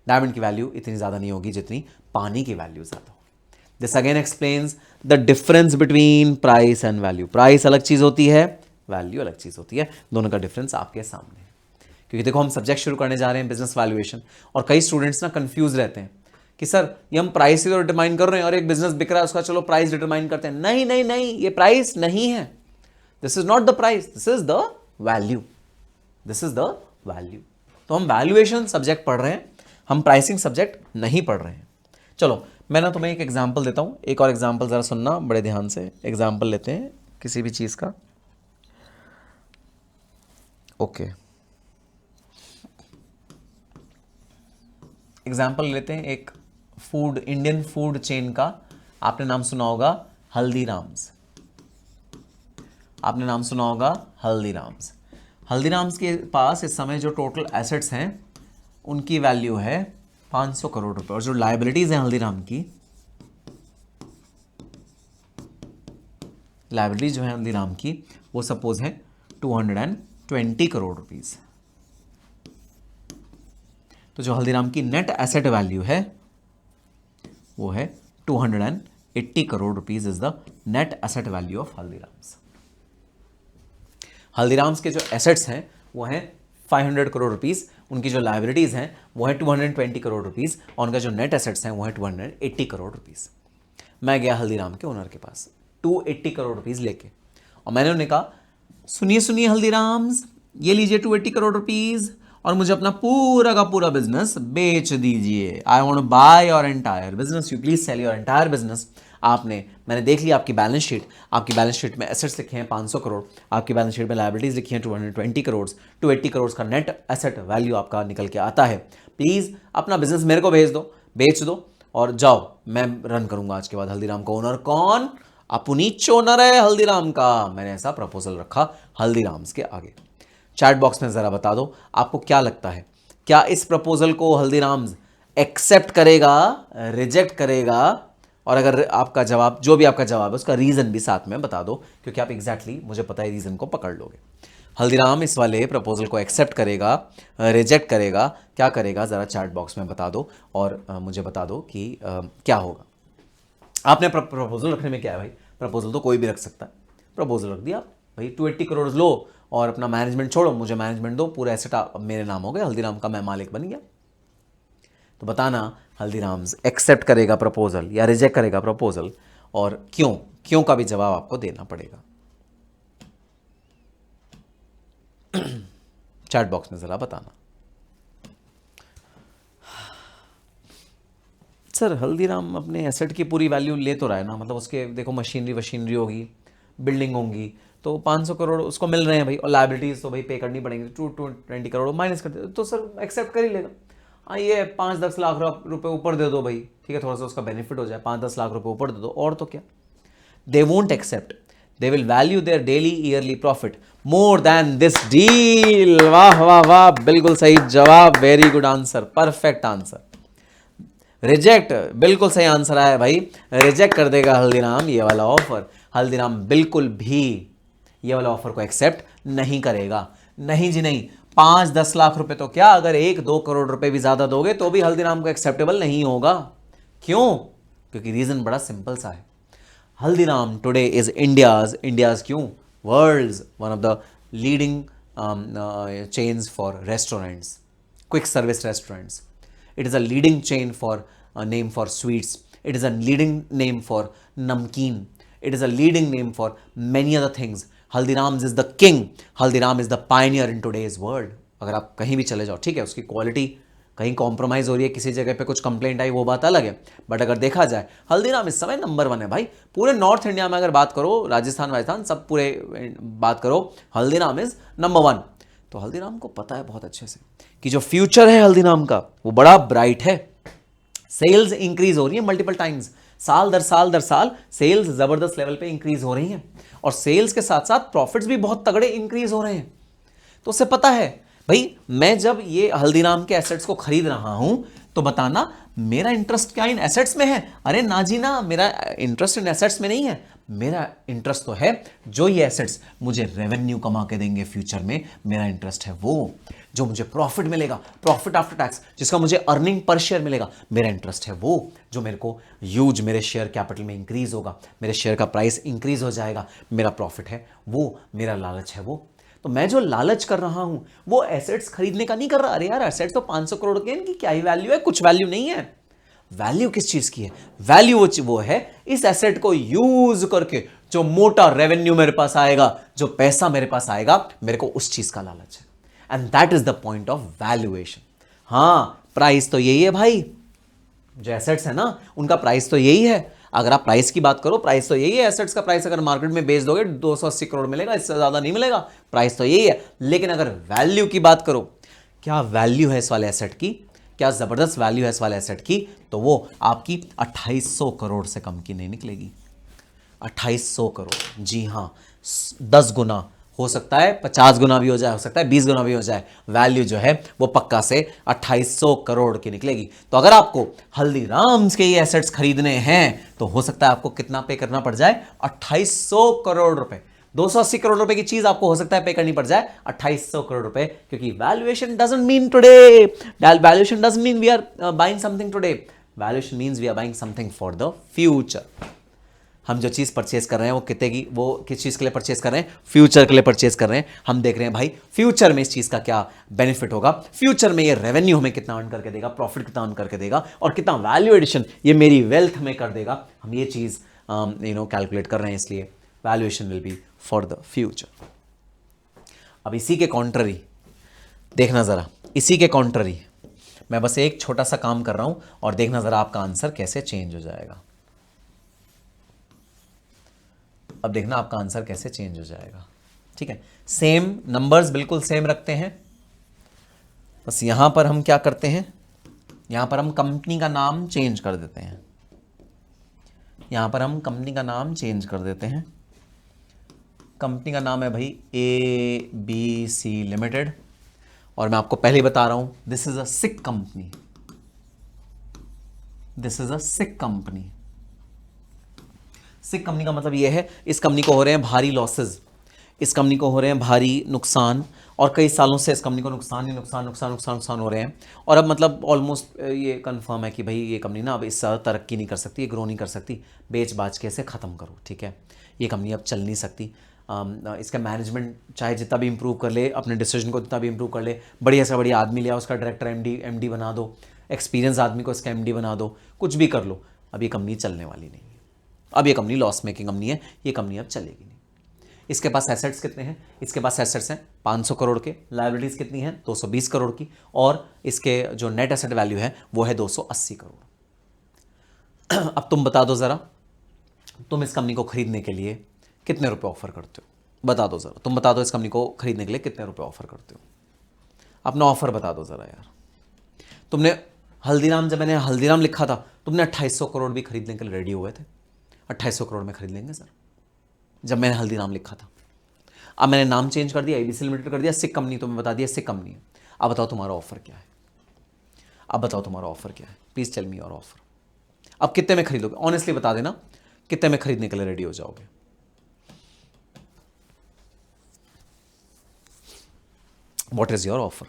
Diamond की value इतनी ज़्यादा नहीं होगी जितनी पानी की value ज़्यादा होगी। This again explains the difference between price and value. Price अलग चीज़ होती है, वैल्यू अलग चीज़ होती है, दोनों का डिफरेंस आपके सामने है। क्योंकि देखो हम सब्जेक्ट शुरू करने जा रहे हैं बिजनेस वैल्यूएशन, और कई स्टूडेंट्स ना कंफ्यूज रहते हैं कि सर ये हम प्राइस ही तो डिटरमाइन कर रहे हैं और एक बिजनेस बिक रहा है उसका चलो प्राइस डिटरमाइन करते हैं। नहीं नहीं नहीं, ये प्राइस नहीं है। This is not the price, this is the value, this is the value. तो हम वैल्यूएशन सब्जेक्ट पढ़ रहे हैं, हम प्राइसिंग सब्जेक्ट नहीं पढ़ रहे हैं। चलो मैं ना तुम्हें एक एग्जाम्पल देता हूं, एक और एग्जाम्पल जरा सुनना बड़े ध्यान से। एग्जाम्पल लेते हैं किसी भी चीज का। ओके, एग्जाम्पल लेते हैं एक फूड, इंडियन फूड चेन का। आपने नाम सुना होगा हल्दीराम्स, आपने नाम सुना होगा हल्दीराम्स। हल्दीराम्स के पास इस समय जो टोटल एसेट्स हैं उनकी वैल्यू है 500 करोड़ रुपए, और जो लायबिलिटीज हैं हल्दीराम की, लायबिलिटीज जो है हल्दीराम की वो सपोज है 220 करोड़ रुपीज। तो जो हल्दीराम की नेट एसेट वैल्यू है वो है 280 crore rupees is the net asset value of Haldiram's. Haldiram's के जो एसेट्स हैं वो हैं 500 करोड़ रुपीस, उनकी जो लाइबिलिटीज हैं वो है 220 करोड़ रुपीस, और उनका जो नेट एसेट्स हैं वो है 280 करोड़ रुपीस। मैं गया हल्दीराम के ओनर के पास 280 करोड़ रुपीस लेके, और मैंने उन्हें कहा सुनिए सुनिए हल्दीराम्स, ये लीजिए 280 करोड़ रुपीस और मुझे अपना पूरा का पूरा बिजनेस बेच दीजिए। I want to buy your entire business, you please sell your entire business. मैंने देख लिया आपकी बैलेंस शीट, आपकी बैलेंस शीट में एसेट्स लिखे हैं 500 करोड़, आपकी बैलेंस शीट में लायबिलिटीज लिखी हैं 220 करोड़, 280 करोड़ का नेट एसेट वैल्यू आपका निकल के आता है। प्लीज अपना बिजनेस मेरे को भेज दो, बेच दो और जाओ, मैं रन करूंगा आज के बाद हल्दीराम का ओनर। कौन? अपुनीच ओनर है हल्दीराम का। मैंने ऐसा प्रपोजल रखा हल्दीराम्स के आगे। चैट बॉक्स में जरा बता दो आपको क्या लगता है, क्या इस प्रपोजल को हल्दीराम्स एक्सेप्ट करेगा, रिजेक्ट करेगा? और अगर आपका जवाब, जो भी आपका जवाब है उसका रीजन भी साथ में बता दो, क्योंकि आप एग्जैक्टली मुझे पता है रीजन को पकड़ लोगे। हल्दीराम इस वाले प्रपोजल को एक्सेप्ट करेगा, रिजेक्ट करेगा, क्या करेगा जरा चैट बॉक्स में बता दो और मुझे बता दो कि क्या होगा। आपने प्रपोजल रखने में क्या है भाई, प्रपोजल तो कोई भी रख सकता है। प्रपोजल रख दिया भाई 280 करोड़ लो और अपना मैनेजमेंट छोड़ो, मुझे मैनेजमेंट दो, पूरा एसेट मेरे नाम हो गया, हल्दीराम का मैं मालिक बन गया। तो बताना हल्दीराम्स एक्सेप्ट करेगा प्रपोजल या रिजेक्ट करेगा प्रपोजल, और क्यों? क्यों का भी जवाब आपको देना पड़ेगा। चैट बॉक्स में जरा बताना। सर हल्दीराम अपने एसेट की पूरी वैल्यू ले तो रहा है ना, मतलब उसके देखो मशीनरी होगी, बिल्डिंग होंगी, तो 500 करोड़ उसको मिल रहे हैं भाई, और लाइबिलिटीज तो भाई पे करनी पड़ेंगी, 220 करोड़ माइनस कर दे तो सर एक्सेप्ट कर ही लेगा। हाँ ये 5-10 लाख रुपए ऊपर दे दो भाई, ठीक है, थोड़ा सा उसका बेनिफिट हो जाए, 5-10 लाख रुपए ऊपर दे दो, और तो क्या। They won't accept, they will value their daily yearly profit more than this deal. वाह वाह वाह, बिल्कुल सही जवाब, very good answer, perfect answer. Reject, बिल्कुल सही आंसर आया भाई, रिजेक्ट कर देगा हल्दीराम ये वाला ऑफर। हल्दीराम बिल्कुल भी ये वाला ऑफर को एक्सेप्ट नहीं करेगा। नहीं जी नहीं, 5-10 लाख रुपए तो क्या, अगर 1-2 करोड़ रुपए भी ज्यादा दोगे तो भी हल्दीराम को एक्सेप्टेबल नहीं होगा। क्यों? क्योंकि रीजन बड़ा सिंपल सा है। हल्दीराम टुडे इज इंडियाज क्यों, world's one of the leading chains for restaurants, quick service restaurants. It is a leading chain for name for sweets. It is a leading name for namkeen. It is a leading name for many other things. Haldiram's is the king. Haldiram is the pioneer in today's world. अगर आप कहीं भी चले जाओ, ठीक है, उसकी quality कहीं कॉम्प्रोमाइज़ हो रही है, किसी जगह पे कुछ कंप्लेंट आई, वो बात अलग है, बट अगर देखा जाए हल्दीराम इस समय नंबर 1 है भाई। पूरे नॉर्थ इंडिया में अगर बात करो, राजस्थान सब पूरे बात करो, हल्दीराम इज नंबर 1। तो हल्दीराम को पता है बहुत अच्छे से कि जो फ्यूचर है हल्दीराम का वो बड़ा ब्राइट है। सेल्स इंक्रीज हो रही है मल्टीपल टाइम्स, साल दर साल सेल्स जबरदस्त लेवल पे इंक्रीज हो रही हैं, और सेल्स के साथ साथ प्रॉफिट्स भी बहुत तगड़े इंक्रीज हो रहे हैं। तो उसे पता है भाई, मैं जब ये हल्दीराम के एसेट्स को खरीद रहा हूं तो बताना मेरा इंटरेस्ट क्या इन एसेट्स में है? अरे ना जी ना, मेरा इंटरेस्ट इन एसेट्स में नहीं है, मेरा इंटरेस्ट तो है जो ये एसेट्स मुझे रेवेन्यू कमा के देंगे फ्यूचर में, मेरा इंटरेस्ट है वो जो मुझे प्रॉफिट मिलेगा, प्रॉफिट आफ्टर टैक्स, जिसका मुझे अर्निंग पर शेयर मिलेगा, मेरा इंटरेस्ट है वो जो मेरे को यूज मेरे शेयर कैपिटल में इंक्रीज होगा, मेरे शेयर का प्राइस इंक्रीज हो जाएगा, मेरा प्रॉफिट है वो, मेरा लालच है वो। तो मैं जो लालच कर रहा हूं वो एसेट्स खरीदने का नहीं कर रहा। अरे यार एसेट्स तो 500 करोड़ के, इनकी क्या ही वैल्यू है, कुछ वैल्यू नहीं है। वैल्यू किस चीज की है? वैल्यू वो है इस एसेट को यूज करके जो मोटा रेवेन्यू मेरे पास आएगा, जो पैसा मेरे पास आएगा, मेरे को उस चीज का लालच है, and that is the point of valuation. हां प्राइस तो यही है भाई, जो एसेट्स है ना उनका प्राइस तो यही है। अगर आप प्राइस की बात करो, प्राइस तो यही है, एसेट्स का प्राइस अगर मार्केट में बेच दोगे 280 करोड़ मिलेगा, इससे ज्यादा नहीं मिलेगा, प्राइस तो यही है। लेकिन अगर वैल्यू की बात करो, क्या वैल्यू है इस वाले एसेट की, क्या जबरदस्त वैल्यू है इस वाले एसेट की, तो वो आपकी 2800 करोड़ से कम की नहीं निकलेगी। 2800 करोड़, जी हां, 10 गुना हो सकता है, 50 गुना भी हो जाए, हो सकता है 20 गुना भी हो जाए, वैल्यू जो है वो पक्का से 2800 करोड़ की निकलेगी। तो अगर आपको हल्दीराम्स के ये एसेट्स खरीदने हैं तो हो सकता है आपको कितना पे करना पड़ जाए, 2800 करोड़ रुपए। 280 करोड़ रुपए की चीज आपको हो सकता है पे करनी पड़ जाए 2800 करोड़ रुपए, क्योंकि valuation doesn't mean today, valuation doesn't mean we are buying something today, valuation means we are buying something for the future. हम जो चीज़ परचेज कर रहे हैं वो कितने की, वो किस चीज़ के लिए परचेज कर रहे हैं, फ्यूचर के लिए परचेज कर रहे हैं। हम देख रहे हैं भाई फ्यूचर में इस चीज़ का क्या बेनिफिट होगा, फ्यूचर में ये रेवेन्यू हमें कितना अर्न करके देगा, प्रॉफिट कितना अर्न करके देगा, और कितना वैल्यू एडिशन ये मेरी वेल्थ में कर देगा। हम ये चीज़ कैलकुलेट कर रहे हैं, इसलिए valuation will be for the future. अब इसी के कॉन्ट्ररी देखना ज़रा, इसी के कॉन्ट्ररी मैं बस एक छोटा सा काम कर रहा हूं और देखना ज़रा आपका आंसर कैसे चेंज हो जाएगा। अब देखना आपका आंसर कैसे चेंज हो जाएगा। ठीक है, सेम नंबर्स बिल्कुल सेम रखते हैं, बस यहां पर हम क्या करते हैं, यहां पर हम कंपनी का नाम चेंज कर देते हैं। यहां पर हम कंपनी का नाम चेंज कर देते हैं। कंपनी का नाम है भाई ABC लिमिटेड, और मैं आपको पहले ही बता रहा हूं this is a sick company, this is a sick company. Sick company का मतलब यह है इस कंपनी को हो रहे हैं भारी लॉसेस, इस कंपनी को हो रहे हैं भारी नुकसान, और कई सालों से इस कंपनी को नुकसान ही नुकसान नुकसान नुकसान नुकसान हो रहे हैं। और अब मतलब ऑलमोस्ट ये कंफर्म है कि भाई ये कंपनी ना अब इससे ज़्यादा तरक्की नहीं कर सकती, ये ग्रो नहीं कर सकती, बेच बाच के इसे ख़त्म करो। ठीक है, ये कंपनी अब चल नहीं सकती। इसका मैनेजमेंट चाहे जितना भी इंप्रूव कर ले, अपने डिसीजन को जितना भी इंप्रूव कर ले, बढ़िया से बढ़िया आदमी लिया, उसका डायरेक्टर एमडी बना दो, एक्सपीरियंस आदमी को इसका एमडी बना दो, कुछ भी कर लो, अब ये कंपनी चलने वाली नहीं है। अब ये कंपनी लॉस मेकिंग कंपनी है, ये कंपनी अब चलेगी नहीं। इसके पास एसेट्स कितने हैं, इसके पास एसेट्स हैं 500 करोड़ के, लायबिलिटीज़ कितनी हैं 220 करोड़ की, और इसके जो नेट एसेट वैल्यू है वो है 280 करोड़। अब तुम बता दो ज़रा, तुम इस कंपनी को खरीदने के लिए कितने रुपए ऑफर करते हो, बता दो ज़रा, तुम बता दो इस कंपनी को खरीदने के लिए कितने रुपए ऑफर करते हो, अपना ऑफर बता दो ज़रा यार। तुमने हल्दीराम, जब मैंने हल्दीराम लिखा था तुमने 2800 करोड़ भी खरीदने के लिए रेडी हुए थे, 2800 करोड़ में खरीद लेंगे सर, जब मैंने हल्दीराम लिखा था। अब मैंने नाम चेंज कर दिया, ABC लिमिटेड कर दिया, सिक कंपनी, तुम्हें बता दिया सिक कंपनी है। अब बताओ तुम्हारा ऑफर क्या है, अब बताओ तुम्हारा ऑफर क्या है, please tell me your offer. अब कितने में खरीदोगे, ऑनेस्टली बता देना, कितने में खरीदने के लिए रेडी हो जाओगे। What is your offer.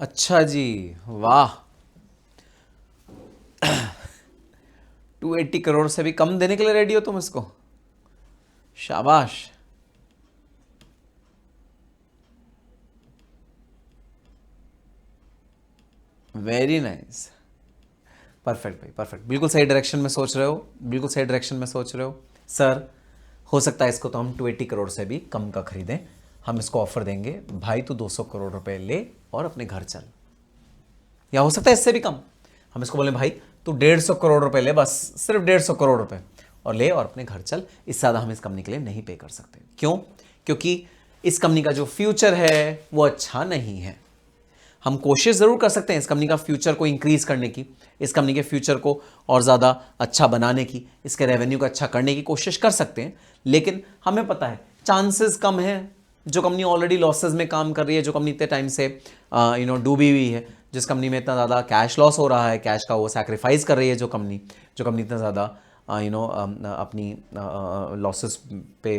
अच्छा जी, वाह, 280 करोड़ से भी कम देने के लिए रेडी हो तुम इसको, शाबाश। वेरी नाइस, परफेक्ट भाई, परफेक्ट, बिल्कुल सही डायरेक्शन में सोच रहे हो, बिल्कुल सही डायरेक्शन में सोच रहे हो सर। हो सकता है इसको तो हम 280 करोड़ से भी कम का खरीदें। हम इसको ऑफर देंगे, भाई तू 200 करोड़ रुपए ले और अपने घर चल, या हो सकता है इससे भी कम। हम इसको बोले भाई तू 150 करोड़ रुपए ले, बस सिर्फ 150 करोड़ रुपए, और ले और अपने घर चल। इससे ज़्यादा हम इस कंपनी के लिए नहीं पे कर सकते। क्यों? क्योंकि इस कंपनी का जो फ्यूचर है वो अच्छा नहीं है। हम कोशिश ज़रूर कर सकते हैं इस कंपनी का फ्यूचर को इंक्रीज़ करने की, इस कंपनी के फ्यूचर को और ज़्यादा अच्छा बनाने की, इसके रेवेन्यू को अच्छा करने की कोशिश कर सकते हैं, लेकिन हमें पता है चांसेस कम है। जो कंपनी ऑलरेडी लॉसेस में काम कर रही है, जो कंपनी इतने टाइम से डूबी हुई है, जिस कंपनी में इतना ज़्यादा कैश लॉस हो रहा है, कैश का वो सैक्रिफाइस कर रही है, जो कंपनी इतना ज़्यादा अपनी लॉसेस पे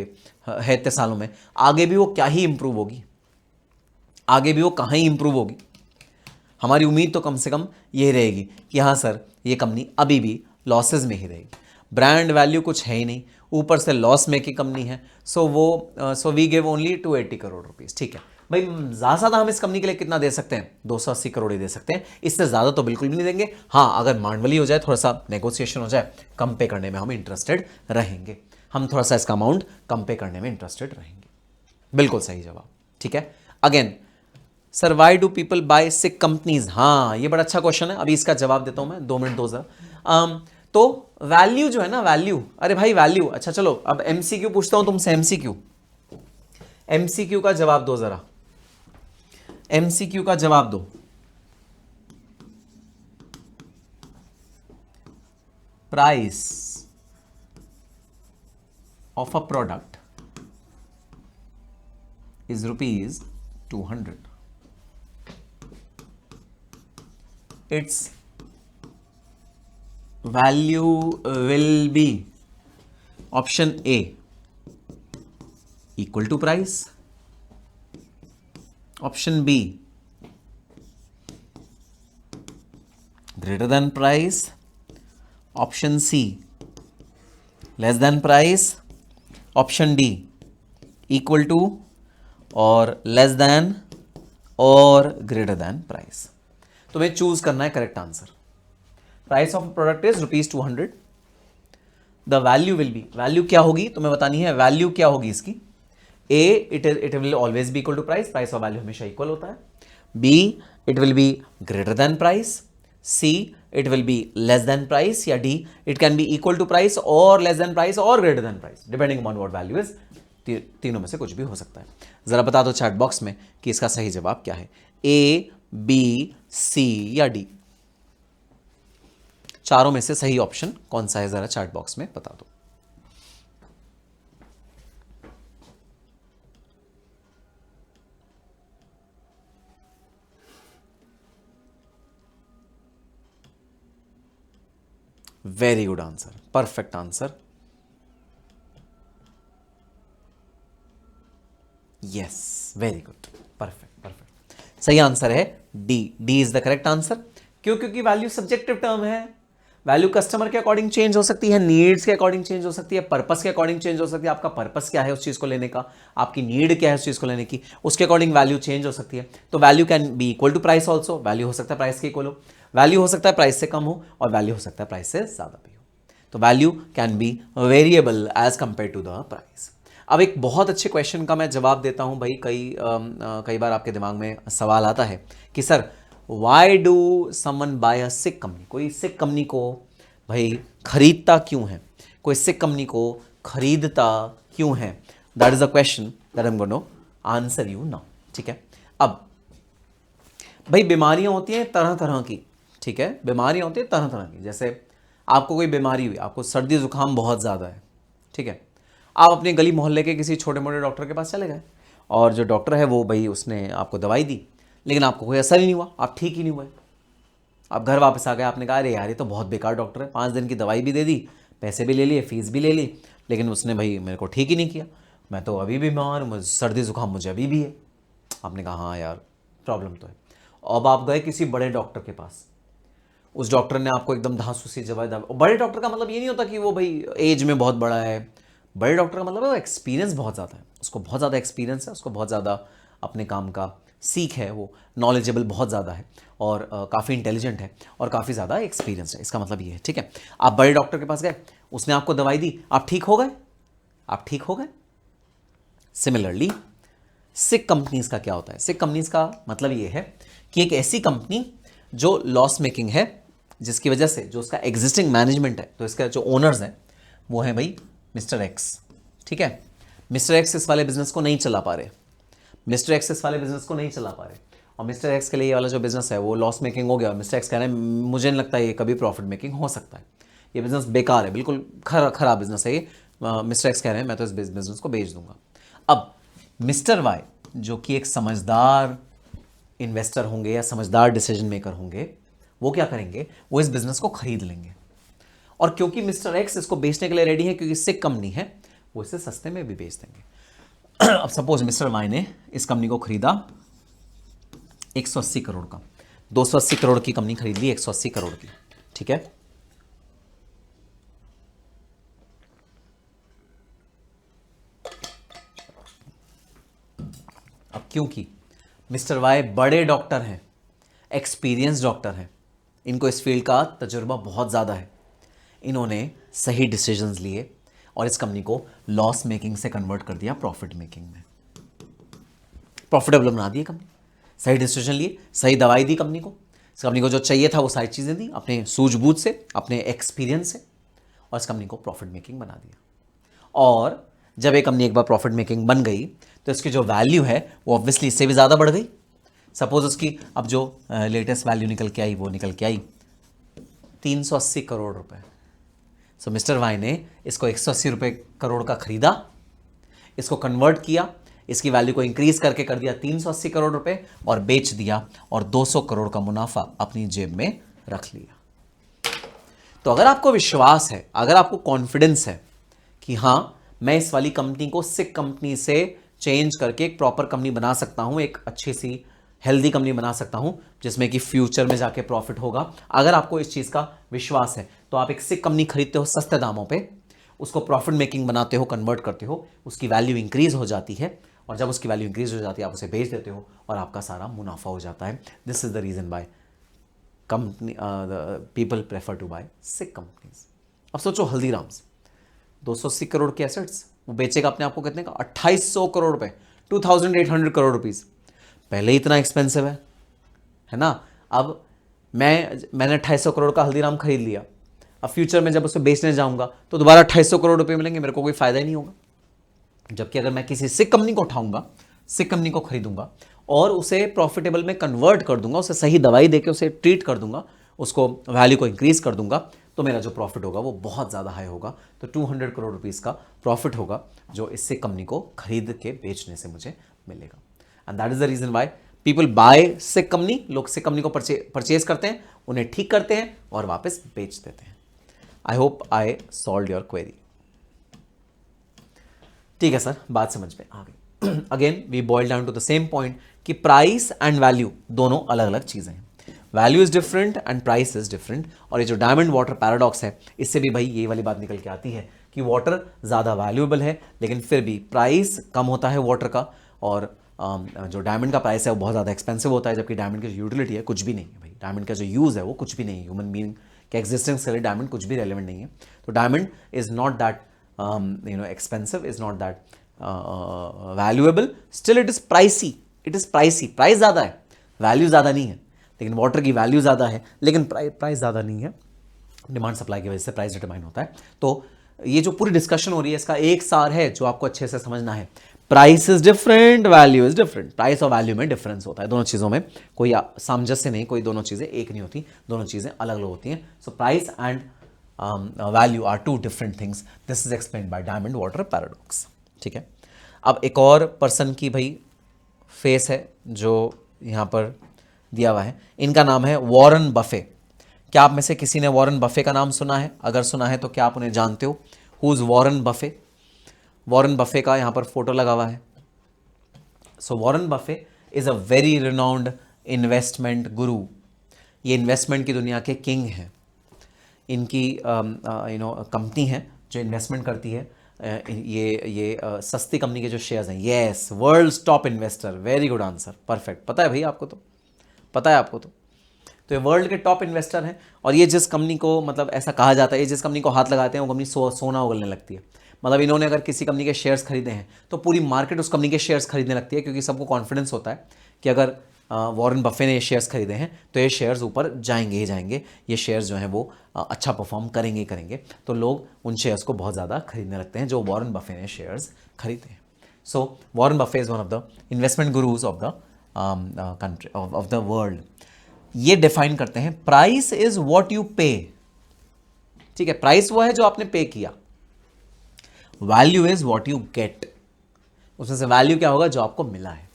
है इतने सालों में, आगे भी वो क्या ही इंप्रूव होगी, आगे भी वो कहाँ ही इंप्रूव होगी। हमारी उम्मीद तो कम से कम ये रहेगी कि हाँ सर, ये कंपनी अभी भी लॉसेस में ही रहेगी, ब्रांड वैल्यू कुछ है ही नहीं, ऊपर से लॉस मेकिंग कंपनी है। So we give only 280 crore rupees. ठीक है भाई, ज़्यादा से ज़्यादा हम इस कंपनी के लिए कितना दे सकते हैं, 280 करोड़ ही दे सकते हैं, इससे ज़्यादा तो बिल्कुल भी नहीं देंगे। हाँ, अगर मांडवली हो जाए, थोड़ा सा नेगोशिएशन हो जाए, कम पे करने में हम इंटरेस्टेड रहेंगे, हम थोड़ा सा इसका अमाउंट कम पे करने में इंटरेस्टेड रहेंगे। बिल्कुल सही जवाब। ठीक है, again sir, why do people buy sick companies. हाँ, ये बड़ा अच्छा क्वेश्चन है, अभी इसका जवाब देता हूं मैं, 2 मिनट दो जरा। तो वैल्यू जो है ना, वैल्यू, अरे भाई वैल्यू, अच्छा चलो अब MCQ पूछता हूं तुमसे, MCQ का जवाब दो जरा, MCQ का जवाब दो। Price of a product is rupees 200. Its value will be option A equal to price, option B greater than price, option C less than price, option D equal to और less than और greater than price. तुम्हें choose करना है correct answer. Price of product is ₹200। The value will be, value क्या होगी तुम्हें बतानी है, वैल्यू क्या होगी इसकी। A it will always be equal to price, price और वैल्यू हमेशा इक्वल होता है। B it will be greater than price, C it will be less than price, या D it can be equal to price और less than price और greater than price, depending upon what value is. तीनों में से कुछ भी हो सकता है। जरा बता दो चैट बॉक्स में कि इसका सही जवाब क्या है, ए बी सी या डी। चारों में से सही ऑप्शन कौन सा है, जरा चैट बॉक्स में बता दो। Very good answer, perfect answer, yes very good, perfect perfect. सही आंसर है D, D is the correct answer. क्यों? क्योंकि वैल्यू सब्जेक्टिव टर्म है, वैल्यू कस्टमर के अकॉर्डिंग चेंज हो सकती है, नीड्स के अकॉर्डिंग चेंज हो सकती है, पर्पस के अकॉर्डिंग चेंज हो सकती है। आपका पर्पस क्या है उस चीज को लेने का, आपकी नीड क्या है उस चीज को लेने की, उसके अकॉर्डिंग वैल्यू चेंज हो सकती है। तो value can be equal to price also, value हो सकता है प्राइस के इक्वल हो, वैल्यू हो सकता है प्राइस से कम हो, और वैल्यू हो सकता है प्राइस से ज्यादा भी हो। तो value can be variable as compare to the price. अब एक बहुत अच्छे क्वेश्चन का मैं जवाब देता हूं भाई। कई बार आपके दिमाग में सवाल आता है कि sir why do someone buy a sick company, कोई सिक कंपनी को भाई खरीदता क्यों है, कोई सिक कंपनी को खरीदता क्यों है। That is a question that I am going to answer you now. ठीक है, अब भाई बीमारियां होती हैं तरह तरह की, ठीक है, बीमारियां होती हैं तरह तरह की। जैसे आपको कोई बीमारी हुई, आपको सर्दी जुकाम बहुत ज़्यादा है, ठीक है, आप अपने गली मोहल्ले के किसी छोटे मोटे डॉक्टर के पास चले गए, और जो डॉक्टर है वो भाई उसने आपको दवाई दी, लेकिन आपको कोई असर ही नहीं हुआ, आप ठीक ही नहीं हुए। आप घर वापस आ गए, आपने कहा अरे यार ये तो बहुत बेकार डॉक्टर है, 5 दिन की दवाई भी दे दी, पैसे भी ले लिए, फीस भी ले ली, लेकिन उसने भाई मेरे को ठीक ही नहीं किया, मैं तो अभी भी बीमार हूँ, सर्दी जुकाम मुझे अभी भी है। आपने कहा हाँ यार प्रॉब्लम तो है। अब आप गए किसी बड़े डॉक्टर के पास, उस डॉक्टर ने आपको एकदम धांसू सी दवाई, बड़े डॉक्टर का मतलब ये नहीं होता कि वो भाई एज में बहुत बड़ा है, बड़े डॉक्टर का मतलब है वो एक्सपीरियंस बहुत ज़्यादा है, उसको बहुत ज़्यादा एक्सपीरियंस है, उसको बहुत ज़्यादा अपने काम का सीख है, वो नॉलेजेबल बहुत ज़्यादा है, और काफ़ी इंटेलिजेंट है, और काफ़ी ज़्यादा एक्सपीरियंस है। इसका मतलब ये है, ठीक है। आप बड़े डॉक्टर के पास गए, उसने आपको दवाई दी, आप ठीक हो गए, आप ठीक हो गए। सिमिलरली सिक कंपनीज का क्या होता है, सिक कंपनीज का मतलब ये है कि एक ऐसी कंपनी जो लॉस मेकिंग है, जिसकी वजह से जो उसका एग्जिस्टिंग मैनेजमेंट है, तो इसका जो ओनर्स हैं वो है भाई मिस्टर एक्स, ठीक है। मिस्टर एक्स इस वाले बिजनेस को नहीं चला पा रहे, मिस्टर एक्स इस वाले बिजनेस को नहीं चला पा रहे, और मिस्टर एक्स के लिए ये वाला जो बिजनेस है वो लॉस मेकिंग हो गया, और मिस्टर एक्स कह रहे हैं मुझे नहीं लगता ये कभी प्रॉफिट मेकिंग हो सकता है, ये बिजनेस बेकार है, बिल्कुल खराब बिजनेस है ये। मिस्टर एक्स कह रहे हैं मैं तो इस बिजनेस को बेच दूंगा। अब मिस्टर वाई जो कि एक समझदार इन्वेस्टर होंगे या समझदार डिसीजन मेकर होंगे, वो क्या करेंगे, वो इस बिजनेस को खरीद लेंगे, और क्योंकि मिस्टर एक्स इसको बेचने के लिए रेडी है, क्योंकि सिक कंपनी है, वो इसे सस्ते में भी बेच देंगे। अब सपोज मिस्टर वाई ने इस कंपनी को खरीदा 180 करोड़ का, 280 करोड़ की कंपनी खरीद ली 180 करोड़ की, ठीक है। अब क्योंकि मिस्टर वाई बड़े डॉक्टर हैं, एक्सपीरियंस डॉक्टर हैं, इनको इस फील्ड का तजुर्बा बहुत ज़्यादा है, इन्होंने सही डिसीजंस लिए और इस कंपनी को लॉस मेकिंग से कन्वर्ट कर दिया प्रॉफिट मेकिंग में, प्रॉफिटेबल बना दी कंपनी। सही डिसीजन लिए, सही दवाई दी कंपनी को, इस कंपनी को जो चाहिए था वो सारी चीज़ें दी अपने सूझबूझ से, अपने एक्सपीरियंस से, और इस कंपनी को प्रॉफिट मेकिंग बना दिया। और जब एक कंपनी एक बार प्रॉफिट मेकिंग बन गई तो इसकी जो वैल्यू है वो ऑब्वियसली इससे भी ज़्यादा बढ़ गई। सपोज उसकी अब जो लेटेस्ट वैल्यू निकल के आई वो निकल के आई 380 करोड़ रुपए, सो मिस्टर वाई ने इसको 180 रुपये करोड़ का खरीदा, इसको कन्वर्ट किया, इसकी वैल्यू को इंक्रीज करके कर दिया 380 करोड़ रुपए और बेच दिया और 200 करोड़ का मुनाफा अपनी जेब में रख लिया। तो अगर आपको विश्वास है, अगर आपको कॉन्फिडेंस है कि हां मैं इस वाली कंपनी को सिक कंपनी से चेंज करके एक प्रॉपर कंपनी बना सकता हूं, एक अच्छी सी हेल्दी कंपनी बना सकता हूं जिसमें कि फ्यूचर में जाके प्रॉफिट होगा, अगर आपको इस चीज का विश्वास है तो आप एक सिक कंपनी खरीदते हो सस्ते दामों पे, उसको प्रॉफिट मेकिंग बनाते हो, कन्वर्ट करते हो, उसकी वैल्यू इंक्रीज हो जाती है और जब उसकी वैल्यू इंक्रीज हो जाती है आप उसे बेच देते हो और आपका सारा मुनाफा हो जाता है। This is the reason by company people prefer to buy sick companies. अब सोचो हल्दीराम्स 280 करोड़ के एसेट्स वो बेचेगा अपने आप को कितने का, 2800 करोड़ रुपए, 2800 करोड़ रुपीस। पहले ही इतना एक्सपेंसिव है ना। अब मैंने 2800 करोड़ का हल्दीराम खरीद लिया, अब फ्यूचर में जब उसे बेचने जाऊंगा तो दोबारा 2800 करोड़ रुपए मिलेंगे, मेरे को कोई फायदा ही नहीं होगा। जबकि अगर मैं किसी सिक कंपनी को उठाऊंगा, सिक कंपनी को खरीदूंगा और उसे प्रॉफिटेबल में कन्वर्ट कर दूंगा, उसे सही दवाई देके उसे ट्रीट कर दूंगा, उसको वैल्यू को इंक्रीज कर दूंगा, तो मेरा जो प्रॉफिट होगा वो बहुत ज़्यादा हाई होगा। तो 200 करोड़ रुपीस का प्रॉफिट होगा जो इस सिक कंपनी को खरीद के बेचने से मुझे मिलेगा। And that is the reason why people buy sick company. लोग सिक कंपनी को परचेज करते हैं, उन्हें ठीक करते हैं और वापस बेच देते हैं। I hope I solve your query. ठीक है सर, बात समझ में आ गई। Again we boil down to the same point कि प्राइस एंड वैल्यू दोनों अलग अलग चीजें हैं। Value is different and price is different. और ये जो डायमंड वाटर पैराडॉक्स है, इससे भी भाई ये वाली बात निकल के आती है कि वाटर ज़्यादा वैल्यूएबल है लेकिन फिर भी प्राइस कम होता है वाटर का, और जो डायमंड का प्राइस है वो बहुत ज़्यादा एक्सपेंसिव होता है, जबकि डायमंड की जो यूटिलिटी है कुछ भी नहीं है भाई। डायमंड का जो यूज़ है वो कुछ भी नहीं है, ह्यूमन बीइंग के एग्जिस्टेंस के लिए डायमंड कुछ भी रेलिवेंट नहीं है। तो diamond is not that expensive, is not that valuable, still it is pricey. It is pricey, price ज़्यादा है, वैल्यू ज़्यादा नहीं है। लेकिन वाटर की वैल्यू ज़्यादा है लेकिन प्राइस ज़्यादा नहीं है। डिमांड सप्लाई की वजह से प्राइस डिटरमाइन होता है। तो ये जो पूरी डिस्कशन हो रही है इसका एक सार है जो आपको अच्छे से समझना है। Price is different, value is different. Price और वैल्यू में डिफरेंस होता है, दोनों चीज़ों में कोई सामंजस्य नहीं, कोई दोनों चीज़ें एक नहीं होती, दोनों चीज़ें अलग अलग होती हैं। So price and value are two different things. This is explained by diamond water paradox. ठीक है, अब एक और पर्सन की भाई फेस है जो यहाँ पर दिया हुआ है। इनका नाम है वॉरेन बफे। क्या आप में से किसी ने वॉरेन बफे का नाम सुना है? अगर सुना है तो क्या आप उन्हें जानते हो? Who is Warren Buffett? Warren Buffett का यहाँ पर फोटो लगा हुआ है। So Warren Buffett is a very renowned investment guru. ये इन्वेस्टमेंट की दुनिया के किंग हैं। इनकी कंपनी है जो इन्वेस्टमेंट करती है। ये सस्ती कंपनी के जो शेयर्स हैं। Yes, world's top investor. Very good answer, perfect. पता है भाई आपको, तो पता है आपको। तो ये वर्ल्ड के टॉप इन्वेस्टर हैं और ये जिस कंपनी को, मतलब ऐसा कहा जाता है, ये जिस कंपनी को हाथ लगाते हैं वो कंपनी सोना उगलने लगती है। मतलब इन्होंने अगर किसी कंपनी के शेयर्स खरीदे हैं तो पूरी मार्केट उस कंपनी के शेयर्स खरीदने लगती है, क्योंकि सबको कॉन्फिडेंस होता है कि अगर वॉरेन बफे ने ये शेयर्स खरीदे हैं तो ये शेयर्स ऊपर जाएंगे ही जाएंगे, ये शेयर्स जो हैं वो अच्छा परफॉर्म करेंगे ही करेंगे। तो लोग उन शेयर्स को बहुत ज़्यादा खरीदने लगते हैं जो वॉरेन बफे ने शेयर्स खरीदे हैं। So Warren Buffett is one of the investment gurus of the country of the world. ये डिफाइन करते हैं प्राइस इज व्हाट यू पे। ठीक है, प्राइस वो है जो आपने पे किया, value is what you gate. उसमें से वैल्यू क्या होगा? जो आपको मिला है।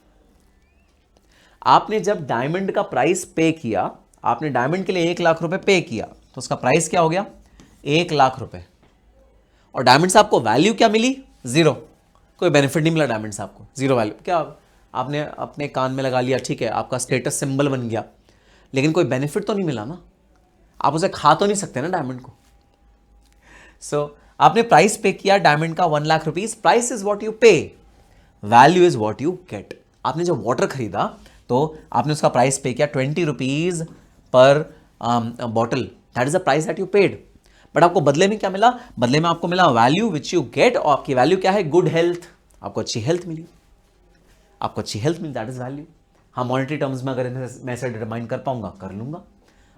आपने जब डायमंड का प्राइस पे किया, आपने डायमंड के लिए 1 लाख रुपए पे किया, तो उसका प्राइस क्या हो गया? 1 लाख रुपए। और डायमंड से आपको वैल्यू क्या मिली? 0। कोई बेनिफिट नहीं मिला डायमंड से आपको, 0 वैल्यू। क्या आपने अपने कान में लगा लिया, ठीक है, आपका स्टेटस सिंबल बन गया, लेकिन कोई बेनिफिट तो नहीं मिला ना। आप उसे खा तो नहीं सकते ना डायमंड को। सो आपने प्राइस पे किया डायमंड का 1 lakh rupees. Price is what you pay, value is what you get. आपने जब वाटर खरीदा तो आपने उसका प्राइस पे किया 20 rupees per bottle, that is the price that you paid. But आपको बदले में क्या मिला? बदले में आपको मिला वैल्यू विच यू गेट। और आपकी वैल्यू क्या है? Good health. आपको अच्छी हेल्थ मिली, आपको अच्छी हेल्थ मिली, दैट इज वैल्यू। हाँ, मॉनेटरी टर्म्स में अगर मैं इसे डिटरमाइन कर पाऊंगा, कर लूंगा।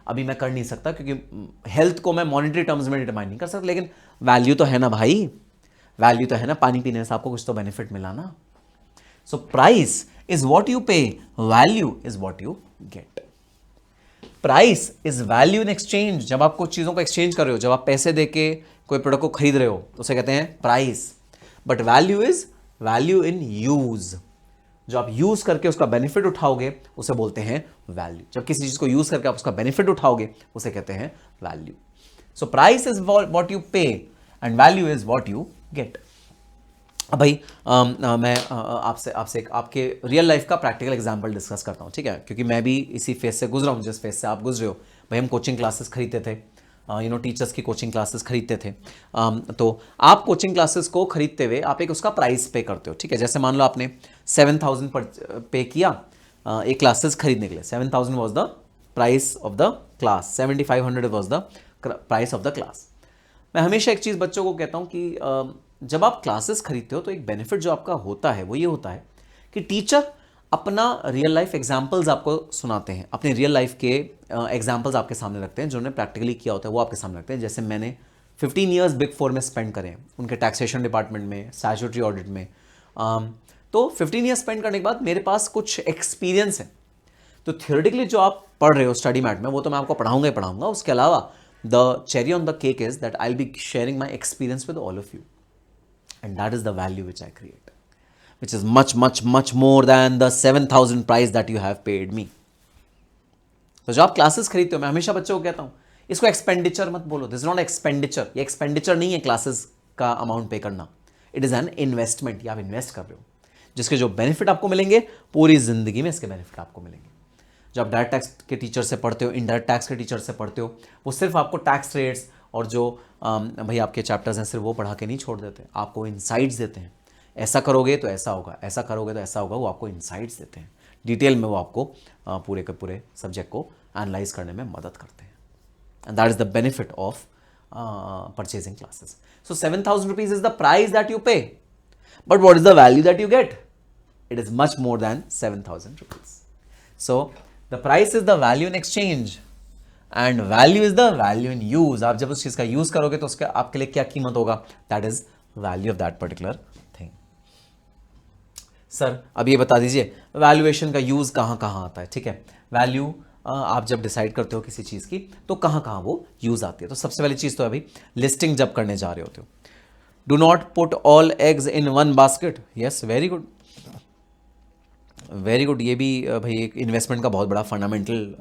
अभी मैं कर नहीं सकता क्योंकि हेल्थ को मैं मॉनेटरी टर्म्स में डिटरमाइन नहीं कर सकता, लेकिन वैल्यू तो है ना भाई, वैल्यू तो है ना। पानी पीने से आपको कुछ तो बेनिफिट मिला ना। So price is what you pay, value is what you get. Price is value in exchange. जब आप कुछ चीजों को एक्सचेंज कर रहे हो, जब आप पैसे देके कोई प्रोडक्ट को खरीद रहे हो तो उसे कहते हैं price. But value is value in use. जो आप यूज करके उसका बेनिफिट उठाओगे उसे बोलते हैं वैल्यू। जब किसी चीज को यूज करके आप उसका बेनिफिट उठाओगे उसे कहते हैं value. So price is what you pay and value is what you get. अब भाई मैं आपसे आपसे आपके रियल लाइफ का प्रैक्टिकल एग्जांपल डिस्कस करता हूँ, ठीक है, क्योंकि मैं भी इसी फेज से गुजरा हूँ जिस फेज से आप गुजरे हो। भाई हम कोचिंग क्लासेस खरीदते थे, टीचर्स की कोचिंग क्लासेस खरीदते थे। तो आप कोचिंग क्लासेस को खरीदते हुए आप एक उसका प्राइस पे करते हो, ठीक है। जैसे मान लो आपने 7,000 पे किया एक क्लासेस खरीदने के लिए। 7,000 was the price of the class, 7,500 was the price of the class. मैं हमेशा एक चीज़ बच्चों को कहता हूँ कि जब आप क्लासेस खरीदते हो तो एक बेनिफिट जो आपका होता है वो ये होता है कि टीचर अपना रियल लाइफ एग्जाम्पल्स आपको सुनाते हैं, अपने रियल लाइफ के एग्जाम्पल्स आपके सामने रखते हैं, जो उन्होंने प्रैक्टिकली किया होता है वो आपके सामने रखते हैं। जैसे मैंने 15 ईयर्स बिग 4 में स्पेंड करे हैं, उनके टैक्सेशन डिपार्टमेंट में, स्टैट्यूटरी ऑडिट में। तो 15 ईयर्स स्पेंड करने के बाद मेरे पास कुछ एक्सपीरियंस है। तो थियोरेटिकली जो आप पढ़ रहे हो स्टडी मैट में वो तो मैं आपको पढ़ाऊंगा ही पढ़ाऊंगा। उसके अलावा the cherry on the cake is that I will be sharing my experience with all of you, and that is the value which I create, which is much more than the 7,000 price that you have paid me. तो जो आप classes खरीदते हो, मैं हमेशा बच्चों को कहता हूं इसको एक्सपेंडिचर मत बोलो। This is not expenditure. ये एक्सपेंडिचर नहीं है क्लासेस का अमाउंट पे करना। It is an investment. ये आप इन्वेस्ट कर रहे हो, जिसके जो बेनिफिट आपको मिलेंगे पूरी जिंदगी में इसके बेनिफिट आपको मिलेंगे। जो आप डायरेक्ट टैक्स के टीचर से पढ़ते हो, इनडायरेक्ट टैक्स के टीचर से पढ़ते हो, वो सिर्फ आपको टैक्स रेट्स और जो भाई आपके चैप्टर्स हैं सिर्फ वो पढ़ा के नहीं छोड़ देते, आपको इनसाइट्स देते हैं। ऐसा करोगे तो ऐसा होगा, ऐसा करोगे तो ऐसा होगा, वो आपको इनसाइट्स देते हैं। डिटेल में वो आपको पूरे के पूरे सब्जेक्ट को एनालाइज करने में मदद करते हैं। And that is the benefit of purchasing classes. So 7,000 rupees is the price that you pay, but what is the value that you get? It is much more than 7,000 rupees. So the price is the value in exchange and value is the value in use. आप जब उस चीज का use करोगे तो उसका आपके लिए क्या कीमत होगा? That is value of that particular thing. Sir अब ये बता दीजिए वैल्यूएशन का यूज कहां कहां आता है? ठीक है, वैल्यू आप जब डिसाइड करते हो किसी चीज की तो कहां कहां वो यूज आती है। तो सबसे पहली चीज तो अभी लिस्टिंग जब करने जा रहे होते हो, do not put all eggs in one basket. Yes, very good, very good. ये भी भाई एक इन्वेस्टमेंट का बहुत बड़ा फंडामेंटल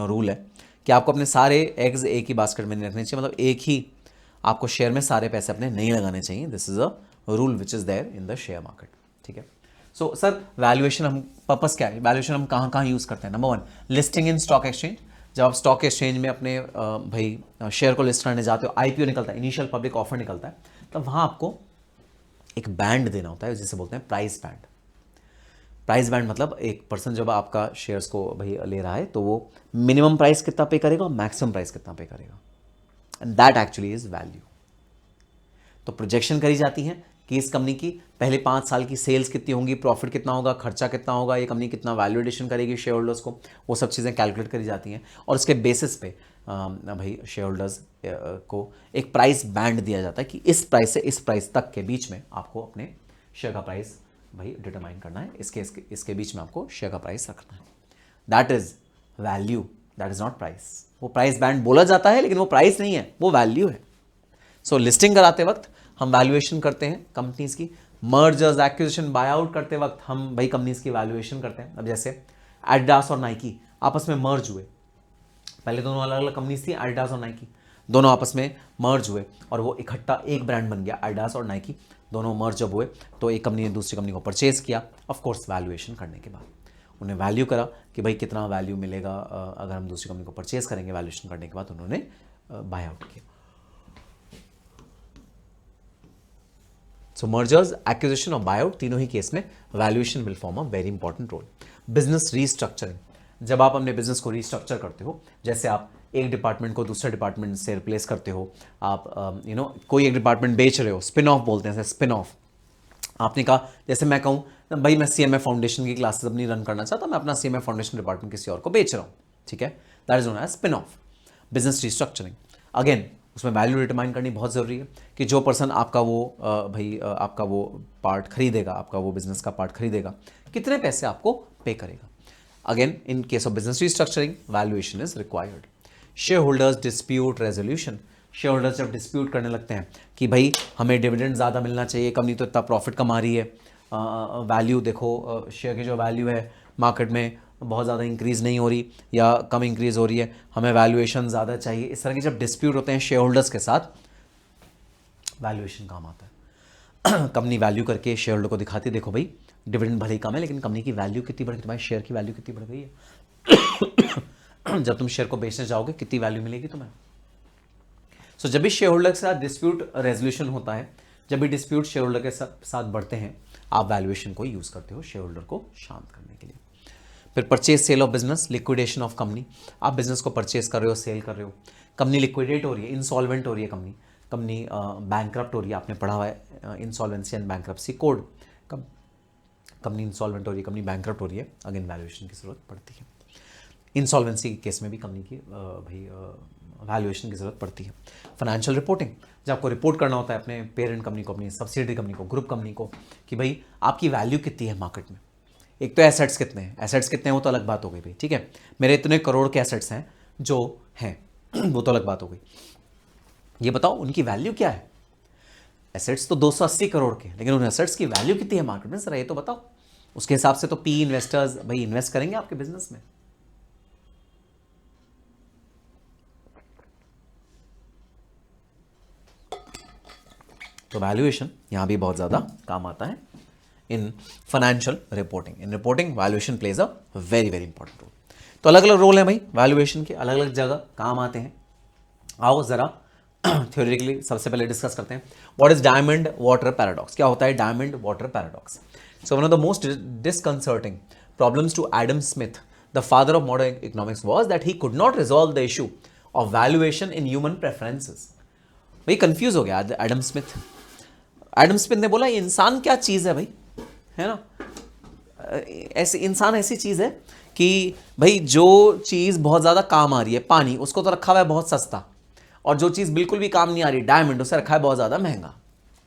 रूल है कि आपको अपने सारे एग्स एक ही बास्केट में नहीं रखने चाहिए। मतलब एक ही आपको शेयर में सारे पैसे अपने नहीं लगाने चाहिए। This is a rule which is there in the share market, ठीक है। सो सर वैल्यूएशन हम पर्पस क्या है? वैल्यूएशन हम कहाँ कहाँ यूज़ करते हैं? Number 1, listing in stock exchange. जब आप स्टॉक एक्सचेंज में अपने भाई शेयर को लिस्ट करने जाते हो, आईपीओ निकलता है, इनिशियल पब्लिक ऑफर निकलता है, तब वहाँ आपको एक बैंड देना होता है जिसे बोलते हैं प्राइस बैंड। प्राइस बैंड मतलब एक पर्सन जब आपका शेयर्स को भाई ले रहा है तो वो मिनिमम प्राइस कितना पे करेगा और मैक्सिमम प्राइस कितना पे करेगा, and that actually is value. तो प्रोजेक्शन करी जाती है कि इस कंपनी की पहले 5 साल की सेल्स कितनी होंगी, प्रॉफिट कितना होगा, खर्चा कितना होगा, ये कंपनी कितना वैल्यू एडिशन करेगी शेयर होल्डर्स को, वो सब चीज़ें कैलकुलेट करी जाती हैं और उसके बेसिस पे भाई शेयर होल्डर्स को एक प्राइस बैंड दिया जाता है कि इस प्राइस से इस प्राइस तक के बीच में आपको अपने शेयर का प्राइस भाई डिटरमाइन करना है, इसके बीच में आपको शेयर का प्राइस रखना है। That is value, that is not price. वो प्राइस बैंड बोला जाता है लेकिन वो प्राइस नहीं है, वो वैल्यू है। सो लिस्टिंग कराते वक्त हम वैल्यूएशन करते हैं कंपनीज की। मर्जर्स एक्विजिशन बाय आउट करते वक्त हम भाई कंपनीज की वैल्यूएशन करते हैं। अब जैसे एडिडास और नाइकी आपस में मर्ज हुए, पहले दोनों अलग अलग कंपनीज थी, एडिडास और नाइकी, दोनों आपस में मर्ज हुए और वो इकट्ठा एक ब्रांड बन गया, एडिडास और नाइकी। दोनों मर्ज जब हुए तो एक कंपनी ने दूसरी कंपनी को परचेज किया। ऑफ कोर्स वैल्यूएशन करने के बाद उन्हें वैल्यू करा कि भाई कितना वैल्यू मिलेगा अगर हम दूसरी कंपनी को परचेज करेंगे। वैल्यूएशन करने के बाद उन्होंने बाय आउट किया। सो मर्जर्स, एक्विजिशन और बायआउट तीनों ही केस में valuation will form a very important role. Business restructuring, जब आप अपने बिजनेस को रीस्ट्रक्चर करते हो, जैसे आप एक डिपार्टमेंट को दूसरे डिपार्टमेंट से रिप्लेस करते हो, आप कोई एक डिपार्टमेंट बेच रहे हो, स्पिन ऑफ बोलते हैं, स्पिन ऑफ। आपने कहा, जैसे मैं कहूँ भाई मैं सीएमए फाउंडेशन की क्लासेस अपनी रन करना चाहता हूँ, मैं अपना सीएमए फाउंडेशन डिपार्टमेंट किसी और को बेच रहा हूँ, ठीक है, that is known as spin off. Business restructuring, again उसमें वैल्यू डिटरमाइन करनी बहुत ज़रूरी है कि जो पर्सन आपका वो आपका वो पार्ट खरीदेगा, आपका वो बिजनेस का पार्ट खरीदेगा, कितने पैसे आपको पे करेगा। Again in case of business restructuring valuation is required. Share holders dispute resolution, share holders जब डिस्प्यूट करने लगते हैं कि भाई हमें डिविडेंड ज़्यादा मिलना चाहिए, कंपनी तो इतना प्रॉफिट कमा रही है, वैल्यू देखो, शेयर की जो वैल्यू है मार्केट में बहुत ज़्यादा इंक्रीज़ नहीं हो रही या कम इंक्रीज़ हो रही है, हमें वैल्यूएशन ज़्यादा चाहिए, इस तरह के जब डिस्प्यूट होते हैं शेयर होल्डर्स के साथ, वैल्यूएशन काम आता है। कंपनी वैल्यू करके शेयर होल्डर को दिखाती है, देखो भाई डिविडेंड भले ही कम है लेकिन कंपनी की वैल्यू कितनी बढ़ गई, तुम्हारे शेयर की वैल्यू कितनी बढ़ गई है। जब तुम शेयर को बेचने जाओगे कितनी वैल्यू मिलेगी तुम्हें। सो जब भी शेयर होल्डर के साथ डिस्प्यूट रेजोल्यूशन होता है, जब भी डिस्प्यूट शेयर होल्डर के साथ बढ़ते हैं, आप वैल्यूएशन को यूज करते हो शेयर होल्डर को शांत करने के लिए। फिर purchase sale of business, liquidation of company, आप बिजनेस को परचेज कर रहे हो, सेल कर रहे हो, कंपनी लिक्विडेट हो रही है, इंसॉल्वेंट हो रही है, कंपनी बैंकरप्ट हो रही है, आपने पढ़ा हुआ है insolvency and bankruptcy code, company insolvent हो रही है, कंपनी बैंकरप्ट हो रही है, अगेन वैल्यूएशन की जरूरत पड़ती है। इंसॉल्वेंसी के केस में भी कंपनी की भाई वैल्यूएशन की जरूरत पड़ती है। फाइनेंशियल रिपोर्टिंग, जब आपको रिपोर्ट करना होता है अपने पेरेंट कंपनी को, अपनी सब्सिडरी कंपनी को, ग्रुप कंपनी को, कि भाई आपकी वैल्यू कितनी है मार्केट में। एक तो एसेट्स कितने हैं, एसेट्स कितने हैं वो तो अलग बात हो गई भाई, ठीक है, मेरे इतने करोड़ के एसेट्स हैं जो हैं वो तो अलग बात हो गई। ये बताओ उनकी वैल्यू क्या है। एसेट्स तो 280 करोड़ के, लेकिन उन एसेट्स की वैल्यू कितनी है मार्केट में, सर ये तो बताओ। उसके हिसाब से तो पी इन्वेस्टर्स भाई इन्वेस्ट करेंगे आपके बिजनेस में। तो वैल्यूएशन यहां भी बहुत ज्यादा काम आता है in financial reporting. In reporting valuation plays a very very important role. तो अलग अलग रोल है भाई वैल्यूएशन के, अलग अलग जगह काम आते हैं। आओ जरा थ्योरेटिकली सबसे पहले डिस्कस करते हैं what is diamond water paradox. क्या होता है diamond water paradox. So one of the most disconcerting problems to Adam Smith, the father of modern economics, was that he could not resolve the issue of valuation in human preferences. भाई confuse हो गया Adam Smith. Adam Smith ने बोला इंसान क्या चीज़ है भाई, है ना, ऐसे इंसान ऐसी चीज़ है कि भाई जो चीज़ बहुत ज़्यादा काम आ रही है, पानी, उसको तो रखा हुआ है बहुत सस्ता, और जो चीज़ बिल्कुल भी काम नहीं आ रही, डायमंड, उसे रखा है बहुत ज़्यादा महंगा,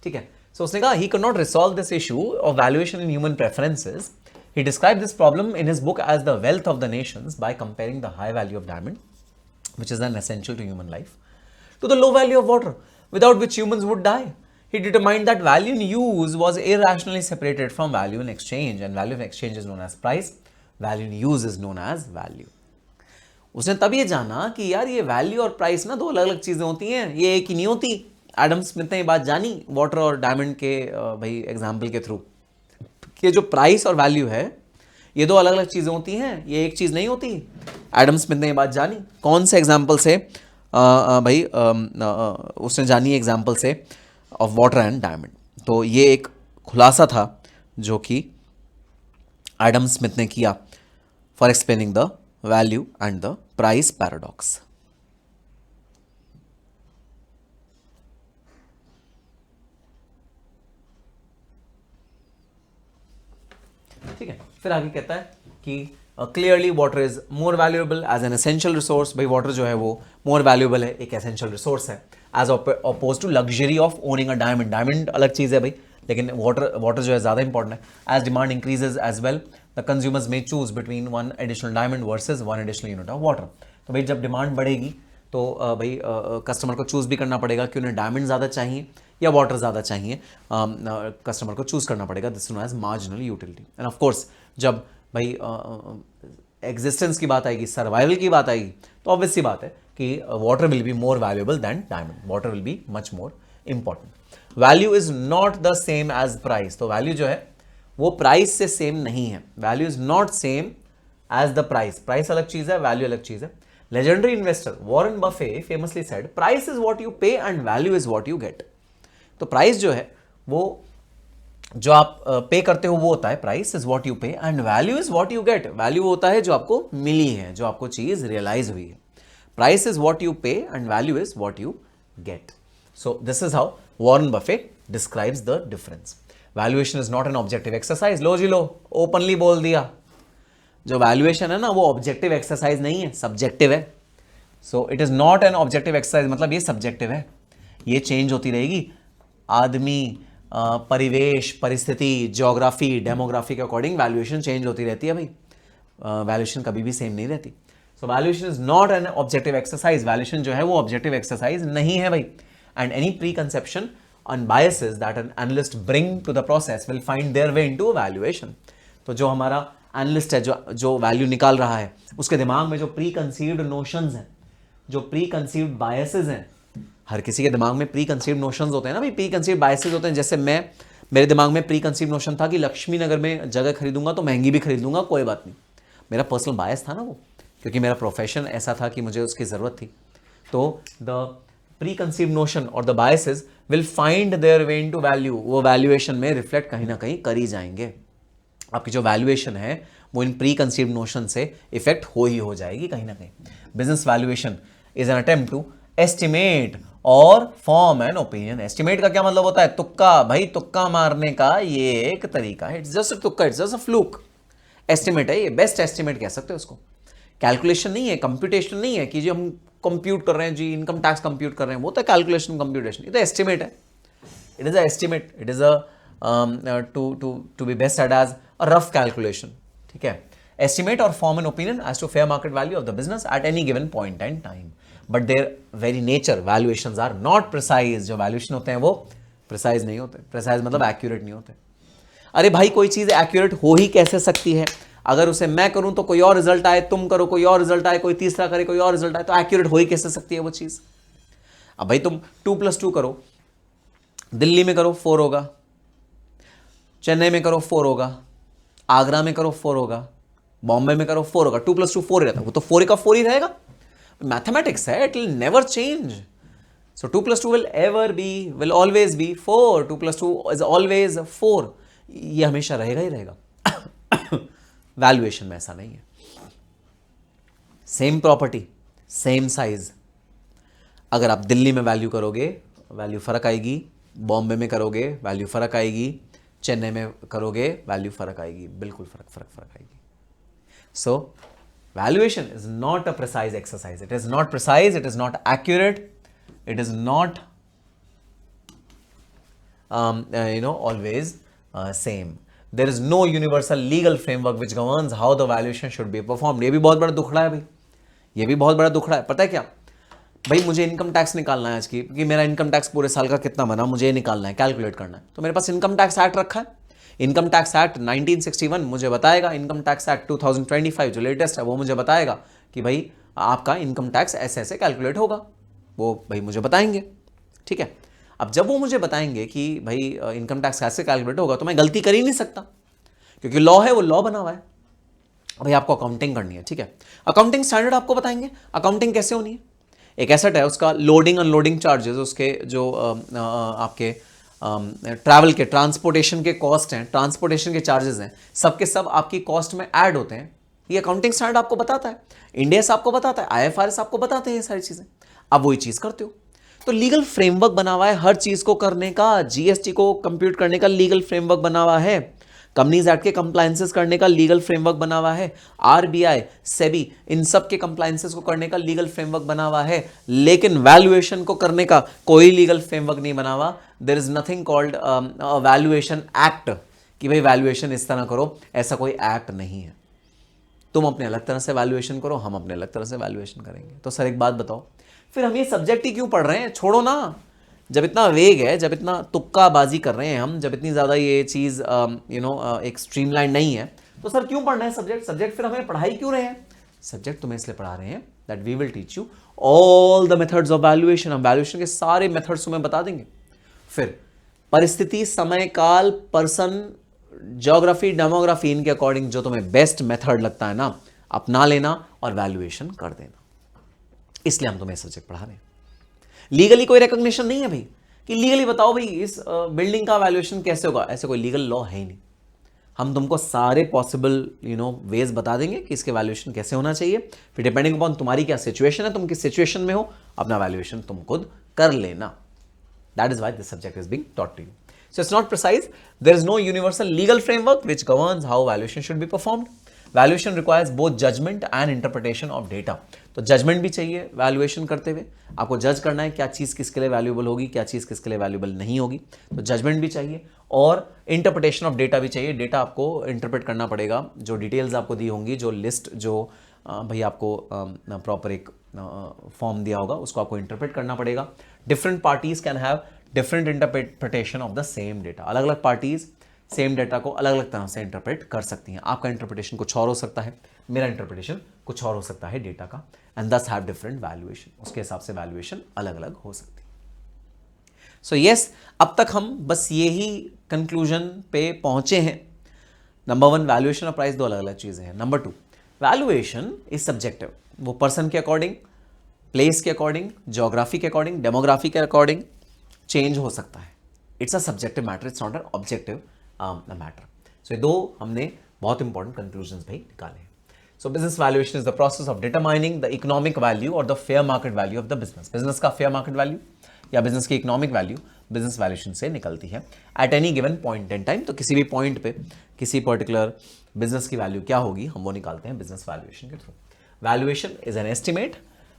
ठीक है। सो उसने कहा he can not resolve this issue of valuation in human preferences. He describe this problem in his book as the wealth of the nations by comparing the high value of diamond, which is an essential to human life, to the low value of water, without which humans would die. He determined that value in use was irrationally separated from value in exchange, and value in exchange is known as price, value in use is known as value. उसने तब ये जाना कि यार ये value और price ना दो अलग अलग चीजें होती हैं, ये एक ही नहीं होती। एडम स्मिथ ने ये बात जानी वाटर और डायमंड के भाई एग्जाम्पल के थ्रू, कि जो प्राइस और वैल्यू है ये दो अलग अलग चीजें होती हैं, ये एक चीज नहीं होती। एडम स्मिथ ने ये बात जानी कौन से एग्जाम्पल से भाई उसने जानी एग्जाम्पल से ऑफ वाटर एंड डायमंड। तो ये एक खुलासा था जो कि एडम स्मिथ ने किया for explaining the value and the price paradox. ठीक है, फिर आगे कहता है कि clearly water is more valuable as an essential resource. भाई वाटर जो है वो मोर वैल्यूएबल है, एक एसेंशियल रिसोर्स है, as oppose to luxury of owning a diamond. Diamond अलग चीज़ है भाई, लेकिन वाटर जो है ज़्यादा इंपॉर्टेंट है। As demand increases as well, the consumers may choose between one additional diamond versus one additional unit of water. तो भाई जब डिमांड बढ़ेगी तो भाई कस्टमर को चूज़ भी करना पड़ेगा कि उन्हें डायमंड ज़्यादा चाहिए या वाटर ज़्यादा चाहिए, कस्टमर को चूज़ करना पड़ेगा। This known as marginal utility. And of course जब भाई एग्जिस्टेंस की बात आएगी, सर्वाइवल की बात आएगी, तो ऑब्वियस सी बात है कि water will be more valuable than diamond, water will be much more important. Value is not the same as price. तो वैल्यू जो है वो प्राइस से सेम नहीं है, value is not same as the price. Price अलग चीज है, वैल्यू अलग चीज है। Legendary investor Warren Buffett famously said price is what you pay and value is what you get. तो प्राइस जो है वो जो आप पे करते हो वो होता है, price is what you pay and value is what you gate. Value होता है जो आपको मिली है, जो आपको चीज रियलाइज हुई है। Price is what you pay and value is what you get. So this is how Warren Buffett describes the difference. Valuation is not an objective exercise. लो जी लो, ओपनली बोल दिया। जो वैल्यूएशन है ना वो ऑब्जेक्टिव एक्सरसाइज नहीं है, सब्जेक्टिव है। So it is not an objective exercise, मतलब ये सब्जेक्टिव है, ये चेंज होती रहेगी। आदमी, परिवेश, परिस्थिति, ज्योग्राफी, डेमोग्राफी के अकॉर्डिंग वैल्यूएशन चेंज होती रहती है भाई। वैल्यूएशन कभी भी सेम नहीं रहती. So valuation is not an objective exercise. Valuation जो है वो ऑब्जेक्टिव एक्सरसाइज नहीं है भाई. And any preconception and biases that an analyst bring to the process will find their way into evaluation. तो जो हमारा एनालिस्ट है, जो वैल्यू निकाल रहा है, उसके दिमाग में जो प्री कंसीव्ड नोशंस हैं, जो प्री कंसीव्ड बायसेस हैं, हर किसी के दिमाग में प्री कंसीव्ड नोशंस होते हैं ना भाई, प्री कंसीव्ड बायसेस होते हैं. जैसे मेरे दिमाग में प्री कंसीव्ड नोशन था कि लक्ष्मी नगर में जगह खरीदूंगा तो महंगी भी खरीद लूंगा, कोई बात नहीं. मेरा पर्सनल बायस था ना वो, क्योंकि मेरा प्रोफेशन ऐसा था कि मुझे उसकी ज़रूरत थी. तो द प्री कंसीव्ड नोशन और the biases will find their way into value. वो वैल्यूएशन में रिफ्लेक्ट कहीं ना कहीं कर ही जाएंगे. आपकी जो वैल्यूएशन है वो इन प्री कंसीव्ड नोशन से इफेक्ट हो जाएगी कहीं ना कहीं. Business valuation is an attempt to estimate और फॉर्म एन ओपिनियन. एस्टिमेट का क्या मतलब होता है? तुक्का. भाई तुक्का मारने का ये एक तरीका है. इट्स जस्ट अ तुक्का, it's just a fluke. Estimate है ये, बेस्ट एस्टिमेट कह सकते हो उसको. कैलकुलेशन नहीं है, कंप्यूटेशन नहीं है कि जो हम कंप्यूट कर रहे हैं जी, इनकम टैक्स कंप्यूट कर रहे हैं, वो तो कैलकुलेशन कंप्यूटेशन. ये तो एस्टिमेट है. It is a estimate. It is a to be best at as a rough calculation. ठीक है. एस्टिमेट और form an opinion as to fair market value of the business at any given point and time. But their very nature valuations are not precise. जो valuation होते हैं वो precise नहीं होते. Precise मतलब एक्यूरेट नहीं होते. अरे भाई कोई चीज एक्यूरेट हो ही कैसे सकती है? अगर उसे मैं करूं तो कोई और रिजल्ट आए, तुम करो कोई और रिजल्ट आए, कोई तीसरा करे कोई और रिजल्ट आए, तो एक्यूरेट हो ही कैसे सकती है वो चीज? अब भाई तुम 2+2 करो, दिल्ली में करो 4 होगा, चेन्नई में करो 4 होगा, आगरा में करो 4 होगा, बॉम्बे में करो 4 होगा. 2+2 4 ही रहता है. वो तो 4 का 4 ही रहेगा. मैथमेटिक्स है, it will never change. So 2+2 will always be 4. 2+2 is always 4. ये हमेशा रहेगा ही रहेगा. वैल्यूएशन में ऐसा नहीं है. सेम प्रॉपर्टी, सेम साइज, अगर आप दिल्ली में वैल्यू करोगे वैल्यू फर्क आएगी, बॉम्बे में करोगे वैल्यू फर्क आएगी, चेन्नई में करोगे वैल्यू फर्क आएगी. बिल्कुल फर्क आएगी. So valuation is not a precise exercise. It is not precise, it is not accurate, it is not always same. There is no universal legal framework which governs how the valuation should be performed. ये भी बहुत बड़ा दुखड़ा है भाई. ये भी बहुत बड़ा दुखड़ा है. पता है क्या भाई, मुझे इनकम टैक्स निकालना है आज की, कि मेरा इनकम टैक्स पूरे साल का कितना बना, मुझे निकालना है, कैलकुलेट करना है. तो मेरे पास इनकम टैक्स एक्ट रखा है. इनकम टैक्स एक्ट 1961 मुझे बताएगा. इनकम टैक्स एक्ट 2025 जो लेटेस्ट है वो मुझे बताएगा कि भाई आपका इनकम टैक्स ऐसे ऐसे कैलकुलेट होगा. वो भाई मुझे बताएंगे. ठीक है. अब जब वो मुझे बताएंगे कि भाई इनकम टैक्स कैसे कैलकुलेट होगा, तो मैं गलती कर ही नहीं सकता, क्योंकि लॉ है, वो लॉ बना हुआ है. भाई आपको अकाउंटिंग करनी है. ठीक है. अकाउंटिंग स्टैंडर्ड आपको बताएंगे. अकाउंटिंग कैसे होनी है? एक एसेट है, उसका लोडिंग अनलोडिंग चार्जेस, उसके जो आपके ट्रैवल के ट्रांसपोर्टेशन के कॉस्ट हैं, ट्रांसपोर्टेशन के चार्जेस हैं, सबके सब आपकी कॉस्ट में ऐड होते हैं. ये अकाउंटिंग स्टैंडर्ड आपको बताता है. इंडियस आपको बताता है, IFRS आपको बताते हैं ये सारी चीजें. आप वही चीज करते हो. तो लीगल फ्रेमवर्क बना हुआ है हर चीज को करने का. GST को कंप्यूट करने का लीगल फ्रेमवर्क बना हुआ है. कंपनीज एक्ट के कंप्लायंसेस करने का लीगल फ्रेमवर्क बना हुआ है. RBI, SEBI, इन सब के कंप्लायंसेस को करने का लीगल फ्रेमवर्क बना हुआ है. लेकिन वैल्यूएशन को करने का कोई लीगल फ्रेमवर्क नहीं बना हुआ. There is nothing called valuation act कि भाई वैल्यूएशन इस तरह करो. ऐसा कोई एक्ट नहीं है. तुम अपने अलग तरह से वैल्यूएशन करो, हम अपने अलग तरह से वैल्यूएशन करेंगे. तो सर एक बात बताओ, फिर हम ये सब्जेक्ट ही क्यों पढ़ रहे हैं? छोड़ो ना. जब इतना वेग है, जब इतना तुक्काबाजी कर रहे हैं हम, जब इतनी ज़्यादा ये चीज़ एक स्ट्रीमलाइन नहीं है, तो सर क्यों पढ़ना है सब्जेक्ट फिर हमें पढ़ाई क्यों रहे हैं? सब्जेक्ट तुम्हें इसलिए पढ़ा रहे हैं that we will teach you all the methods of valuation. हम वैल्यूएशन के सारे मेथड्स तुम्हें बता देंगे. फिर परिस्थिति, समय, काल, पर्सन, ज्योग्राफी, डेमोग्राफी, इनके अकॉर्डिंग जो तुम्हें बेस्ट मेथड लगता है ना, अपना लेना और वैल्यूएशन कर देना. इसलिए हम तुम्हें सब्जेक्ट पढ़ा रहे हैं. लीगली कोई रिकॉग्निशन नहीं है भाई कि लीगली बताओ भाई इस बिल्डिंग का वैल्यूएशन कैसे होगा. ऐसे कोई लीगल लॉ है ही नहीं. हम तुमको सारे पॉसिबल वेज बता देंगे कि इसके वैल्यूएशन कैसे होना चाहिए. फिर डिपेंडिंग अपॉन तुम्हारी क्या सिचुएशन है, तुम किस सिचुएशन में हो, अपना वैल्यूएशन तुम खुद कर लेना. That is why this subject is being taught to you. So it's not precise. There is no universal legal framework which governs how valuation should be performed. Valuation requires both judgement and interpretation of data. तो judgement भी चाहिए valuation करते हुए, आपको जज करना है क्या चीज़ किसके लिए वैल्यूएबल होगी, क्या चीज़ किसके लिए वैल्यूएबल नहीं होगी, तो जजमेंट भी चाहिए और इंटरप्रिटेशन ऑफ डेटा भी चाहिए। डेटा आपको इंटरप्रेट करना पड़ेगा, जो डिटेल्स आपको दी होंगी, जो लिस्ट जो भाई आपको प्रॉपर एक फॉर्म दिया होगा उसको आपको इंटरप्रेट करना पड़ेगा। Different parties can have different interpretation of the same data. अलग अलग पार्टीज सेम डेटा को अलग अलग तरह से इंटरप्रेट कर सकती हैं। आपका इंटरप्रिटेशन कुछ और हो सकता है, मेरा इंटरप्रिटेशन कुछ और हो सकता है डेटा का, एंड दस हैव डिफरेंट वैल्यूएशन। उसके हिसाब से वैल्यूएशन अलग अलग हो सकती है। सो यस, अब तक हम बस यही कंक्लूजन पे पहुंचे हैं। नंबर 1, वैल्यूएशन और प्राइस दो अलग अलग चीजें हैं। Number 2, valuation is subjective. वो पर्सन के अकॉर्डिंग, प्लेस के अकॉर्डिंग, ज्योग्राफी के अकॉर्डिंग, डेमोग्राफी के अकॉर्डिंग चेंज हो सकता है। It's a subjective matter, it's not an objective matter. So ये दो हमने बहुत इंपॉर्टेंट कंक्लूजन भाई निकाले हैं। So business valuation is the process of determining the economic value और the fair market value of the business. Business का fair market value या बिजनेस की इकोनॉमिक वैल्यू बिजनेस वैल्यूएशन से निकलती है eight any given point in time. तो किसी भी पॉइंट पे किसी पर्टिकुलर बिजनेस की वैल्यू क्या होगी हम वो निकालते हैं बिजनेस वैल्यूएशन के through. Valuation is an estimate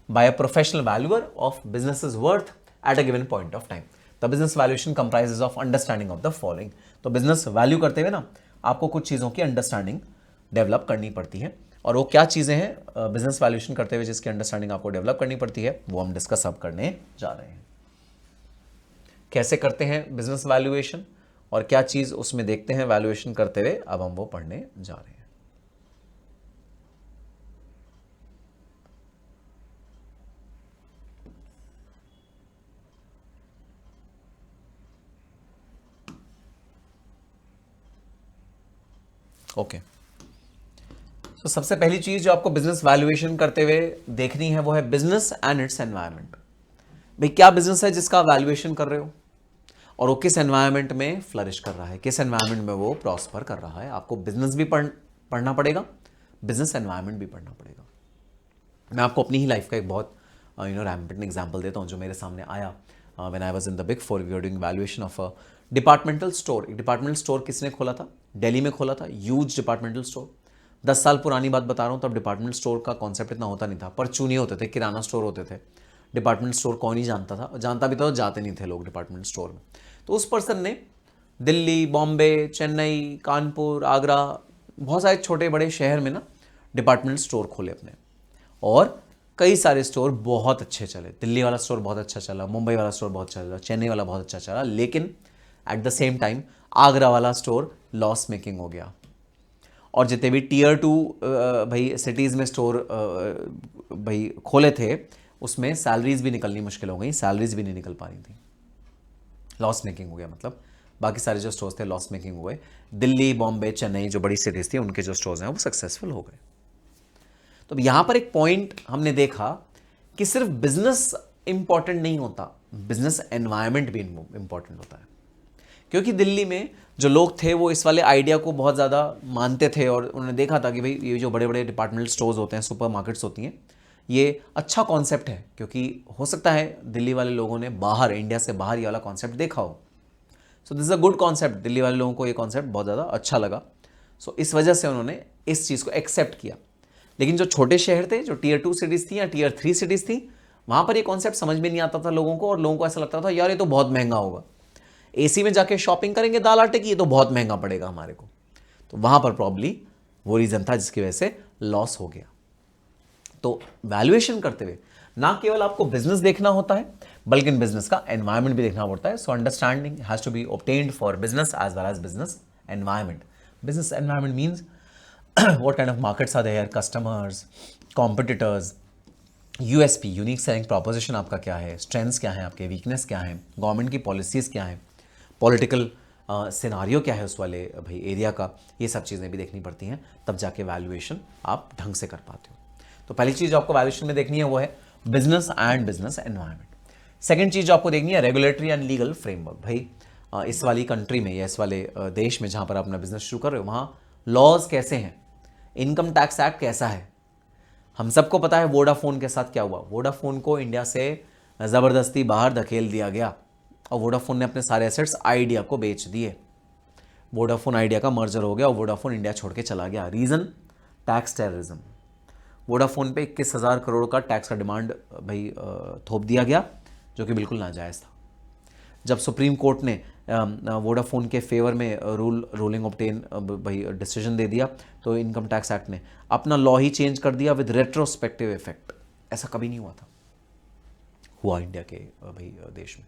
by a professional valuer of business worth at a given point of time. The business valuation comprises of understanding of the following. तो business value करते हुए ना आपको कुछ चीज़ों की understanding develop करनी पड़ती है, और वो क्या चीज़ें हैं बिजनेस वैल्यूएशन करते हुए जिसकी अंडरस्टैंडिंग आपको डेवलप करनी पड़ती है वो हम डिस्कस अब करने जा रहे हैं। कैसे करते हैं बिजनेस वैल्यूएशन और क्या चीज़ उसमें देखते हैं वैल्यूएशन करते हुए, अब हम वो पढ़ने जा रहे हैं। ओके, तो सबसे पहली चीज जो आपको बिजनेस वैल्यूएशन करते हुए देखनी है वो है बिजनेस एंड इट्स एनवायरनमेंट। भाई क्या बिजनेस है जिसका वैल्यूएशन कर रहे हो और वो किस एनवायरनमेंट में फ्लरिश कर रहा है, किस एनवायरनमेंट में वो प्रॉस्पर कर रहा है। आपको बिजनेस भी पढ़ना पड़ेगा, बिजनेस एनवायरनमेंट भी पढ़ना पड़ेगा। मैं आपको अपनी ही लाइफ का एक बहुत रैम्पेंट एग्जांपल देता हूँ जो मेरे सामने आया when I was in the Big Four. We are doing valuation of a departmental store. एक डिपार्टमेंटल स्टोर किसने खोला था? दिल्ली में खोला था, ह्यूज डिपार्टमेंटल स्टोर। 10 साल पुरानी बात बता रहा हूँ, तब डिपार्टमेंटल स्टोर का कॉन्सेप्ट इतना होता नहीं था, परचूनी होते थे, किराना स्टोर होते थे। डिपार्टमेंट स्टोर कौन ही जानता था, जानता भी था तो जाते नहीं थे लोग डिपार्टमेंट स्टोर में। तो उस पर्सन ने दिल्ली, बॉम्बे, चेन्नई, कानपुर, आगरा, बहुत सारे छोटे बड़े शहर में ना डिपार्टमेंट स्टोर खोले अपने, और कई सारे स्टोर बहुत अच्छे चले। दिल्ली वाला स्टोर बहुत अच्छा चला, मुंबई वाला स्टोर बहुत अच्छा चला, चेन्नई वाला बहुत अच्छा चला, लेकिन at the same time Agra वाला स्टोर लॉस मेकिंग हो गया। और जितने भी टीयर 2 भाई सिटीज़ में स्टोर भाई खोले थे उसमें सैलरीज भी निकलनी मुश्किल हो गई, सैलरीज भी नहीं निकल पा रही थी, लॉस मेकिंग हो गया। मतलब बाकी सारे जो स्टोर्स थे लॉस मेकिंग हो गए। दिल्ली, बॉम्बे, चेन्नई जो बड़ी सिटीज़ थी उनके जो स्टोर्स हैं वो सक्सेसफुल हो गए। तो यहाँ पर एक पॉइंट हमने देखा कि सिर्फ बिजनेस इंपॉर्टेंट नहीं होता, बिजनेस एनवायरनमेंट भी इंपॉर्टेंट होता है। क्योंकि दिल्ली में जो लोग थे वो इस वाले आइडिया को बहुत ज़्यादा मानते थे, और उन्होंने देखा था कि भाई ये जो बड़े बड़े डिपार्टमेंटल स्टोर्स होते हैं, सुपर मार्केट्स होती हैं, ये अच्छा कॉन्सेप्ट है। क्योंकि हो सकता है दिल्ली वाले लोगों ने बाहर, इंडिया से बाहर ये वाला कॉन्सेप्ट देखा हो। So this is a good concept. Delhi वाले लोगों को ये कॉन्सेप्ट बहुत ज़्यादा अच्छा लगा। सो इस वजह से उन्होंने इस चीज़ को एक्सेप्ट किया। लेकिन जो छोटे शहर थे, जो टीयर 2 सिटीज़ थी या टीयर 3 सिटीज़ थी, वहाँ पर ये कॉन्सेप्ट समझ में नहीं आता था लोगों को, और लोगों को ऐसा लगता था यार ये तो बहुत महंगा होगा, एसी में जाके शॉपिंग करेंगे दाल आटे की, ये तो बहुत महंगा पड़ेगा हमारे को। तो वहाँ पर प्रॉब्ली वो रीज़न था जिसकी वजह से लॉस हो गया। तो वैल्यूएशन करते हुए ना केवल आपको बिजनेस देखना होता है बल्कि बिजनेस का एनवायरनमेंट भी देखना पड़ता है। So understanding has to be obtained for business as well as business environment. Business environment means what kind of markets are there, customers, competitors, USP, unique selling proposition आपका क्या है, स्ट्रेंथ्स क्या है आपके, वीकनेस क्या है, गवर्नमेंट की policies क्या है, पॉलिटिकल सिनारियो क्या है उस वाले भाई एरिया का, ये सब चीज़ें भी देखनी पड़ती हैं, तब जाके वैल्यूएशन आप ढंग से कर पाते हो। तो पहली चीज़ आपको वैल्यूएशन में देखनी है वो है business and business environment. Second चीज़ जो आपको देखनी है रेगुलेटरी एंड लीगल फ्रेमवर्क। भाई इस वाली कंट्री में या इस वाले देश में जहाँ पर आप अपना बिजनेस शुरू कर रहे हो वहाँ लॉज कैसे हैं, इनकम टैक्स एक्ट कैसा है। हम सबको पता है वोडाफोन के साथ क्या हुआ। वोडाफोन को इंडिया से ज़बरदस्ती बाहर धकेल दिया गया और वोडाफोन ने अपने सारे एसेट्स आइडिया को बेच दिए। वोडाफोन आइडिया का मर्जर हो गया और वोडाफोन इंडिया छोड़ के चला गया। रीज़न टैक्स टेररिज्म, वोडाफोन पे 21,000 करोड़ का टैक्स का डिमांड भाई थोप दिया गया, जो कि बिल्कुल नाजायज़ था। जब सुप्रीम कोर्ट ने वोडाफोन के फेवर में रूलिंग ऑब्टेन भाई डिसीजन दे दिया, तो इनकम टैक्स एक्ट ने अपना लॉ ही चेंज कर दिया विद रेट्रोस्पेक्टिव इफेक्ट। ऐसा कभी नहीं हुआ था, हुआ इंडिया के भाई देश में।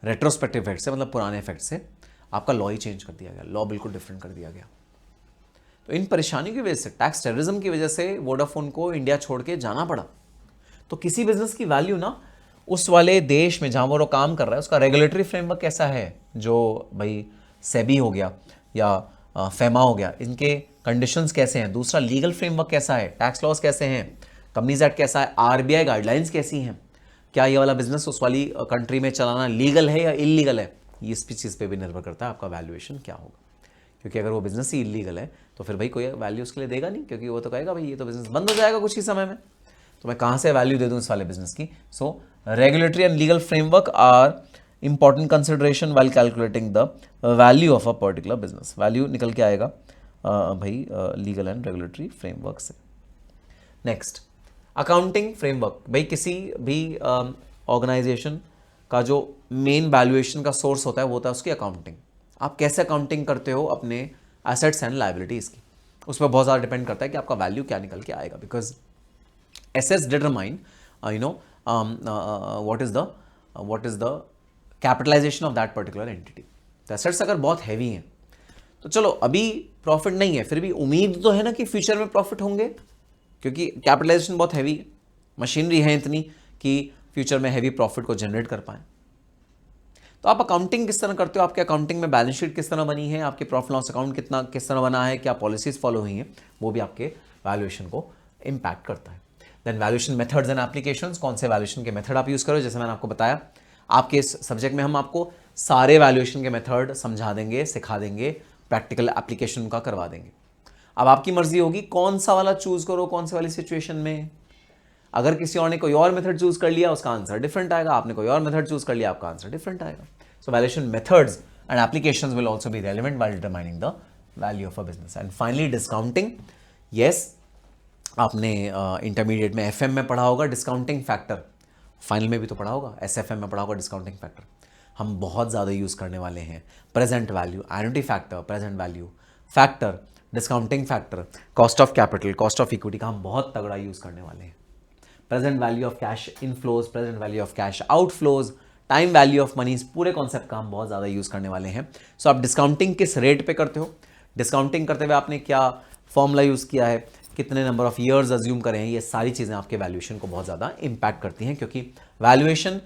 रेट्रोस्पेक्टिव इफेक्ट से मतलब पुराने इफेक्ट से आपका लॉ ही चेंज कर दिया गया, लॉ बिल्कुल डिफरेंट कर दिया गया। तो इन परेशानियों की वजह से, टैक्स टेररिज्म की वजह से वोडाफोन को इंडिया छोड़ के जाना पड़ा। तो किसी बिजनेस की वैल्यू ना उस वाले देश में जहां वो काम कर रहा है उसका रेगुलेटरी फ्रेमवर्क कैसा है, जो भाई सेबी हो गया या फेमा हो गया, इनके कंडीशंस कैसे हैं, दूसरा लीगल फ्रेमवर्क कैसा है, टैक्स लॉज कैसे हैं, कंपनीज एक्ट कैसा है, आरबीआई गाइडलाइंस कैसी हैं, क्या ये वाला बिजनेस उस वाली कंट्री में चलाना लीगल है या इलीगल है, ये इस चीज़ पे भी निर्भर करता है आपका वैल्यूएशन क्या होगा। क्योंकि अगर वो बिजनेस ही इलीगल है तो फिर भाई कोई वैल्यू उसके लिए देगा नहीं, क्योंकि वो तो कहेगा भाई ये तो बिजनेस बंद हो जाएगा कुछ ही समय में, तो मैं कहाँ से वैल्यू दे दूँ इस वाले बिजनेस की। So regulatory and legal framework are important consideration while calculating the value of a particular business. Value निकल के आएगा भाई लीगल एंड रेगुलेटरी फ्रेमवर्क से। Next, accounting framework. भाई किसी भी ऑर्गेनाइजेशन का जो मेन वैल्यूएशन का सोर्स होता है वो होता है उसकी अकाउंटिंग। आप कैसे अकाउंटिंग करते हो अपने एसेट्स एंड लायबिलिटीज़ की, उस पर बहुत ज़्यादा डिपेंड करता है कि आपका वैल्यू क्या निकल के आएगा। Because assets determine what is the capitalization of that particular entity। तो assets अगर बहुत हैवी हैं तो चलो अभी प्रॉफिट नहीं है, फिर भी उम्मीद तो है ना कि फ्यूचर में प्रॉफिट होंगे, क्योंकि कैपिटलाइजेशन बहुत हैवी है, मशीनरी है इतनी कि फ्यूचर में हैवी प्रॉफिट को जनरेट कर पाए। तो आप अकाउंटिंग किस तरह करते हो, आपके अकाउंटिंग में बैलेंस शीट किस तरह बनी है, आपके प्रॉफिट लॉस अकाउंट किस तरह बना है, क्या पॉलिसीज फॉलो हुई हैं, वो भी आपके वैल्यूएशन को इम्पैक्ट करता है। Then valuation methods and applications, कौन से वैल्यूएशन के मेथड आप यूज़ करो। जैसे मैंने आपको बताया, आपके इस सब्जेक्ट में हम आपको सारे वैल्यूएशन के मेथड समझा देंगे, सिखा देंगे, प्रैक्टिकल एप्लीकेशन उनका करवा देंगे। अब आपकी मर्जी होगी कौन सा वाला चूज़ करो, कौन से वाली सिचुएशन में। अगर किसी और ने कोई और मेथड चूज़ कर लिया उसका आंसर डिफरेंट आएगा, आपने कोई और मेथड चूज़ कर लिया आपका आंसर डिफरेंट आएगा। So valuation methods and applications will also be relevant while determining the value of a business. And finally discounting. Yes, आपने इंटरमीडिएट में एफएम में पढ़ा होगा डिस्काउंटिंग फैक्टर, फाइनल में भी तो पढ़ा होगा, एसएफएम में पढ़ा होगा डिस्काउंटिंग फैक्टर। हम बहुत ज़्यादा यूज़ करने वाले हैं present value, annuity factor, present value factor, discounting factor, cost of capital, cost of equity का हम बहुत तगड़ा यूज़ करने वाले हैं। Present value of cash inflows, present value of cash outflows, time value of money, पूरे कॉन्सेप्ट का हम बहुत ज़्यादा यूज़ करने वाले हैं। सो आप डिस्काउंटिंग किस रेट पे करते हो, डिस्काउंटिंग करते हुए आपने क्या फॉर्मूला यूज़ किया है, कितने नंबर ऑफ ईयर्स अज्यूम करें हैं, ये सारी चीज़ें आपके वैल्यूएशन को बहुत ज़्यादा इंपैक्ट करती हैं, क्योंकि valuation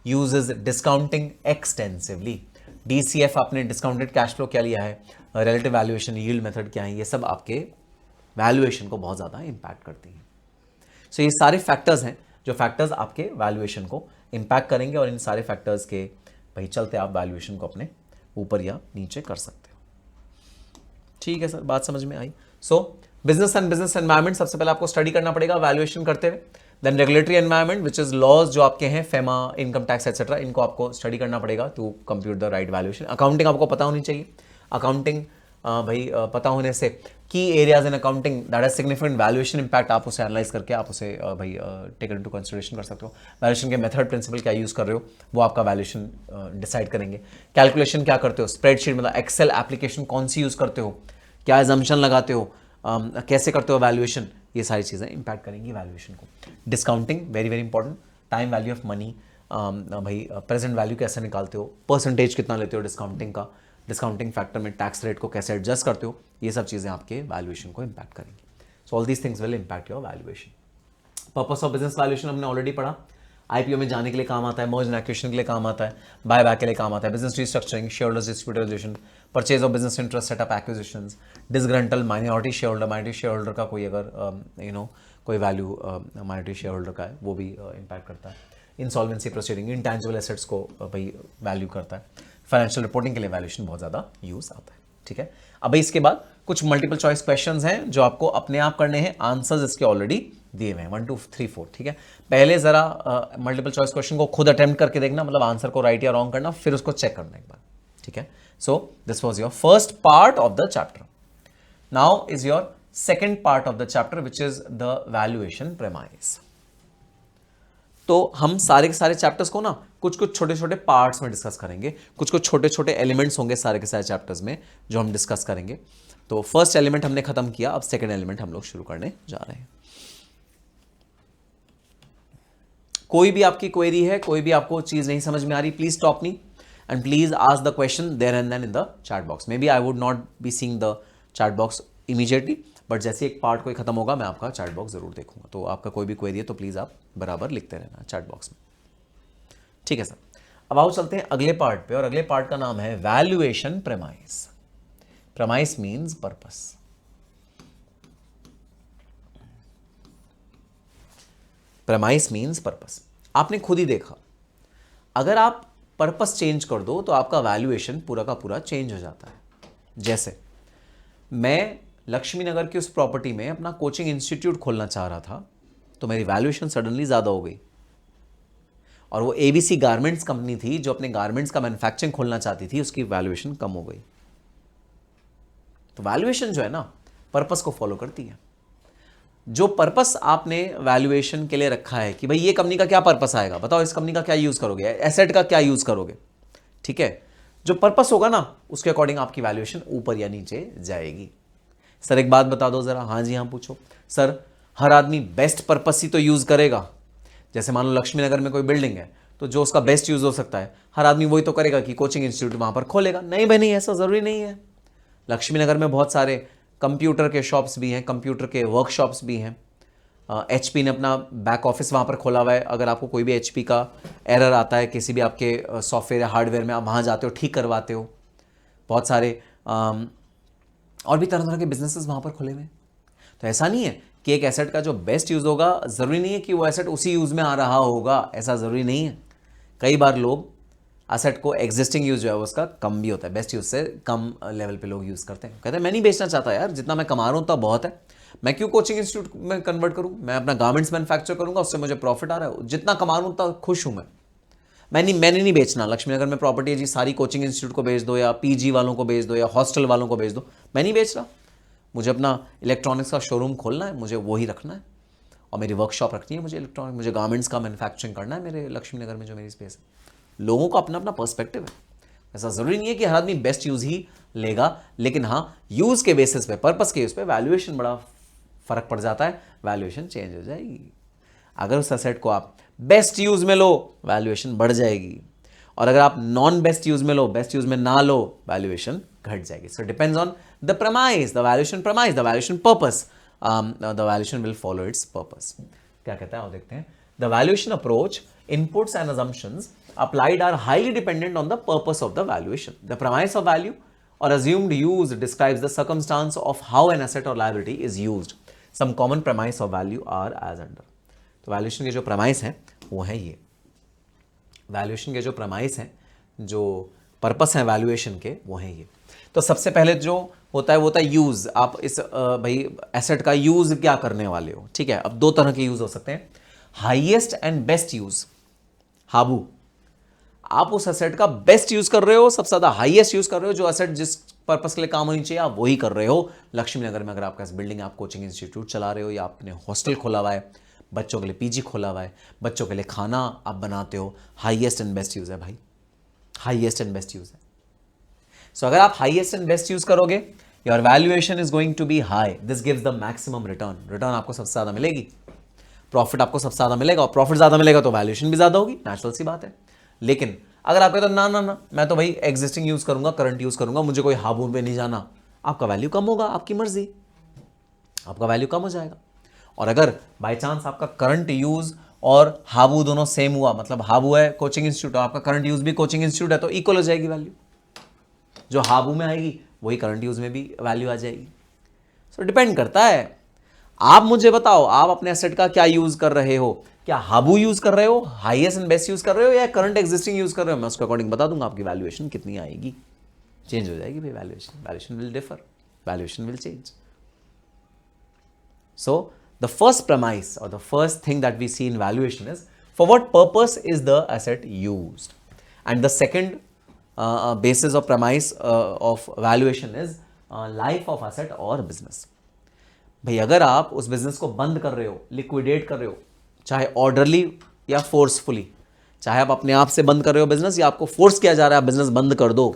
uses discounting extensively. DCF आपने डिस्काउंटेड कैश फ्लो क्या लिया है, रिलेटिव वैल्यूएशन, यील्ड मेथड क्या है, ये सब आपके वैल्यूएशन को बहुत ज़्यादा इंपैक्ट करती हैं। सो ये सारे फैक्टर्स हैं जो फैक्टर्स आपके वैल्यूएशन को इंपैक्ट करेंगे, और इन सारे फैक्टर्स के भाई चलते आप वैल्यूएशन को अपने ऊपर या नीचे कर सकते हो। ठीक है सर, बात समझ में आई। So business and business environment सबसे पहले आपको स्टडी करना पड़ेगा वैल्यूएशन करते हुए। Then regulatory environment which is laws जो आपके हैं, फेमा, इनकम टैक्स एटसेट्रा, इनको आपको स्टडी करना पड़ेगा to compute the right valuation. Accounting आपको पता होनी चाहिए। अकाउंटिंग भाई पता होने से की areas in accounting that has significant valuation impact, आप उसे एनालाइज करके आप उसे भाई टेक इनटू कंसिडरेशन कर सकते हो। वैल्यूएशन के मेथड प्रिंसिपल क्या यूज कर रहे हो वो आपका वैल्यूएशन डिसाइड करेंगे। कैलकुलेशन क्या करते हो, स्प्रेडशीट मतलब एक्सेल एप्लीकेशन कौन सी यूज करते हो, क्या एजम्पशन लगाते हो, कैसे करते हो वैल्यूएशन, ये सारी चीज़ें इंपैक्ट करेंगी वैल्यूएशन को। Discounting very very important, time value of money, भाई प्रेजेंट वैल्यू कैसे निकालते हो, परसेंटेज कितना लेते हो डिस्काउंटिंग का, डिस्काउंटिंग फैक्टर में टैक्स रेट को कैसे एडजस्ट करते हो, ये सब चीज़ें आपके वैल्यूएशन को इंपैक्ट करेंगी। So all these things will impact your valuation. Purpose of business valuation हमने ऑलरेडी पढ़ा, आईपीओ में जाने के लिए काम आता है, मर्ज एंड एक्विजिशन के लिए काम आता है, बाय बैक के लिए काम आता है, business restructuring, shareholders dispute resolution, purchase of business interest, setup acquisitions, disgruntled minority share holder का कोई अगर कोई वैल्यू माइनॉरिटी शेयर होल्डर का है वो भी इंपैक्ट करता है। इंसॉल्वेंसी प्रोसीडिंग, इंटैंजिबल एसेट्स को भाई वैल्यू करता है। फाइनेंशियल रिपोर्टिंग के लिए वैल्यूएशन बहुत ज़्यादा यूज आता है। ठीक है, अब इसके बाद कुछ मल्टीपल चॉइस क्वेश्चंस हैं जो आपको अपने आप करने हैं, आंसर्स इसके ऑलरेडी दिए हुए हैं 1 2 3 4। ठीक है, पहले जरा मल्टीपल चॉइस क्वेश्चन को खुद अटेम्प्ट करके देखना, मतलब आंसर को राइट या रॉन्ग करना, फिर उसको चेक करना एक बार। ठीक है, so this was your first part of the chapter. Now is your second part of the chapter which is the valuation premise. तो हम सारे के सारे चैप्टर्स को ना कुछ कुछ छोटे छोटे पार्ट्स में डिस्कस करेंगे, कुछ कुछ छोटे छोटे एलिमेंट्स होंगे सारे के सारे चैप्टर्स में जो हम डिस्कस करेंगे। तो फर्स्ट एलिमेंट हमने खत्म किया, अब सेकेंड एलिमेंट हम लोग शुरू करने जा रहे हैं। कोई भी आपकी क्वेरी है, कोई भी आपको चीज नहीं समझ में आ रही, please stop me and please ask the question there and then in the chat box. Maybe I would not be seeing the chat box immediately, but जैसे एक पार्ट कोई खत्म होगा मैं आपका चैट बॉक्स जरूर देखूंगा। तो आपका कोई भी क्वेरी है तो प्लीज आप बराबर लिखते रहना चैट बॉक्स में, ठीक है सर। अब आओ चलते हैं अगले पार्ट पे, और अगले पार्ट का नाम है valuation premise. Premise means purpose. Premise means purpose. आपने खुद ही देखा, अगर आप पर्पस चेंज कर दो तो आपका वैल्यूएशन पूरा का पूरा चेंज हो जाता है। जैसे मैं लक्ष्मी नगर की उस प्रॉपर्टी में अपना कोचिंग इंस्टीट्यूट खोलना चाह रहा था, तो मेरी वैल्यूएशन सडनली ज़्यादा हो गई। और वो एबीसी गारमेंट्स कंपनी थी जो अपने गारमेंट्स का मैन्युफैक्चरिंग खोलना चाहती थी, उसकी वैल्यूएशन कम हो गई। तो वैल्यूएशन जो है ना पर्पस को फॉलो करती है। जो पर्पस आपने वैल्यूएशन के लिए रखा है कि भाई ये कंपनी का क्या पर्पस आएगा, बताओ इस कंपनी का क्या यूज करोगे, एसेट का क्या यूज करोगे, ठीक है, जो पर्पस होगा ना उसके अकॉर्डिंग आपकी वैल्यूएशन ऊपर या नीचे जाएगी। सर एक बात बता दो जरा। हाँ जी हाँ पूछो। सर हर आदमी बेस्ट पर्पस ही तो यूज करेगा। जैसे मान लो लक्ष्मी नगर में कोई बिल्डिंग है तो जो उसका बेस्ट यूज हो सकता है हर आदमी वही तो करेगा कि कोचिंग इंस्टीट्यूट वहां पर खोलेगा। नहीं भाई नहीं, ऐसा जरूरी नहीं है। लक्ष्मी नगर में बहुत सारे कंप्यूटर के शॉप्स भी हैं, कंप्यूटर के वर्कशॉप्स भी हैं। HP ने अपना बैक ऑफिस वहाँ पर खोला हुआ है। अगर आपको कोई भी HP का एरर आता है किसी भी आपके सॉफ्टवेयर या हार्डवेयर में, आप वहाँ जाते हो, ठीक करवाते हो। बहुत सारे और भी तरह तरह के बिजनेसेस वहाँ पर खुले हुए हैं। तो ऐसा नहीं है कि एक एसेट का जो बेस्ट यूज़ होगा ज़रूरी नहीं है कि वो एसेट उसी यूज़ में आ रहा होगा, ऐसा ज़रूरी नहीं है। कई बार लोग एसेट को एग्जिस्टिंग यूज जो है उसका कम भी होता है, बेस्ट यूज से कम लेवल पे लोग यूज़ करते हैं। कहते हैं मैं नहीं बेचना चाहता यार, जितना मैं कमा रहा हूँ उतना बहुत है, मैं क्यों कोचिंग इंस्टीट्यूट में कन्वर्ट करूँ, मैं अपना गारमेंट्स मैन्युफैक्चर करूँगा, उससे मुझे प्रॉफिट आ रहा है, जितना कमा रहा हूँ उतना खुश हूँ मैंने नहीं बेचना। लक्ष्मी नगर में प्रॉपर्टी है जी, सारी कोचिंग इंस्टीट्यूट को बेच दो या PG वालों को बेच दो या हॉस्टल वालों को बेच दो, मैं नहीं बेच रहा। मुझे अपना इलेक्ट्रॉनिक्स का शोरूम खोलना है, मुझे वही रखना है, और मेरी वर्कशॉप रखनी है, मुझे इलेक्ट्रॉनिक, मुझे गारमेंट्स का मैन्युफैक्चरिंग करना है मेरे लक्ष्मी नगर में जो मेरी स्पेस है। लोगों का अपना अपना पर्सपेक्टिव है। ऐसा जरूरी नहीं है कि हर आदमी बेस्ट यूज ही लेगा, लेकिन हाँ यूज के बेसिस पे, पर्पस के यूज पे वैल्यूएशन बड़ा फर्क पड़ जाता है, वैल्यूएशन चेंज हो जाएगी। अगर उस एसेट को आप बेस्ट यूज में लो वैल्यूएशन बढ़ जाएगी, और अगर आप नॉन बेस्ट यूज में लो, बेस्ट यूज में ना लो, वैल्यूएशन घट जाएगी। So depends on the premise, the valuation premise, the valuation purpose, the valuation will follow its purpose. क्या कहता है वो देखते हैं। The valuation approach, inputs and assumptions applied are highly dependent on the purpose of the valuation. The premise of value or assumed use describes the circumstance of how an asset or liability is used. Some common premise of value are as under. तो valuation के जो premise हैं वो है ये। Valuation के जो premise हैं, जो पर्पस है वैल्यूएशन के, वो है ये। तो सबसे पहले जो होता है वो होता है यूज। आप इस भाई एसेट का यूज क्या करने वाले हो, ठीक है। अब दो तरह के यूज हो सकते हैं, हाईएस्ट एंड बेस्ट यूज। हाबू, आप उस एसेट का बेस्ट यूज कर रहे हो, सबसे ज्यादा हाईएस्ट यूज कर रहे हो, जो एसेट जिस पर्पस के लिए काम होनी चाहिए आप वही कर रहे हो। लक्ष्मी नगर में अगर आपका बिल्डिंग, आप कोचिंग इंस्टीट्यूट चला रहे हो, या आपने हॉस्टल खोला हुआ है, बच्चों के लिए PG खोला हुआ है, बच्चों के लिए खाना आप बनाते हो, हाईएस्ट एंड बेस्ट यूज है भाई, हाईएस्ट एंड बेस्ट यूज है। सो अगर आप हाईएस्ट एंड बेस्ट यूज करोगे, your valuation is going to be high, this gives the maximum return. Return आपको सबसे ज्यादा मिलेगी, प्रॉफिट आपको सबसे ज्यादा मिलेगा, और प्रॉफिट ज्यादा मिलेगा तो वैल्यूएशन भी ज्यादा होगी, नेचुरल सी बात है। लेकिन अगर आप कहते हो ना ना ना, मैं तो भाई एग्जिस्टिंग यूज करूंगा, करंट यूज करूंगा, मुझे कोई हाबू पे नहीं जाना, आपका वैल्यू कम होगा, आपकी मर्जी, आपका वैल्यू कम हो जाएगा। और अगर बाय चांस आपका करंट यूज और हाबू दोनों सेम हुआ, मतलब हाबू है कोचिंग इंस्टीट्यूट, आपका करंट यूज भी कोचिंग इंस्टीट्यूट है, तो इक्वल हो जाएगी वैल्यू। जो हाबू में आएगी वही करंट यूज में भी वैल्यू आ जाएगी। सो डिपेंड करता है। आप मुझे बताओ, आप अपने एसेट का क्या यूज कर रहे हो, क्या हाबू यूज कर रहे हो, हाईएस्ट एंड बेस्ट यूज कर रहे हो, या करंट एग्जिस्टिंग यूज कर रहे हो, मैं उसके अकॉर्डिंग बता दूंगा आपकी वैल्यूएशन कितनी आएगी। चेंज हो जाएगी भाई valuation will differ, valuation will change. So the first premise or the first thing that we see in valuation is for what purpose is the asset used, and the second basis of premise of valuation is life of asset or business. भाई अगर आप उस business को बंद कर रहे हो, liquidate कर रहे हो, चाहे ऑर्डरली या फोर्सफुली, चाहे आप अपने आप से बंद कर रहे हो बिजनेस या आपको फोर्स किया जा रहा है बिजनेस बंद कर दो,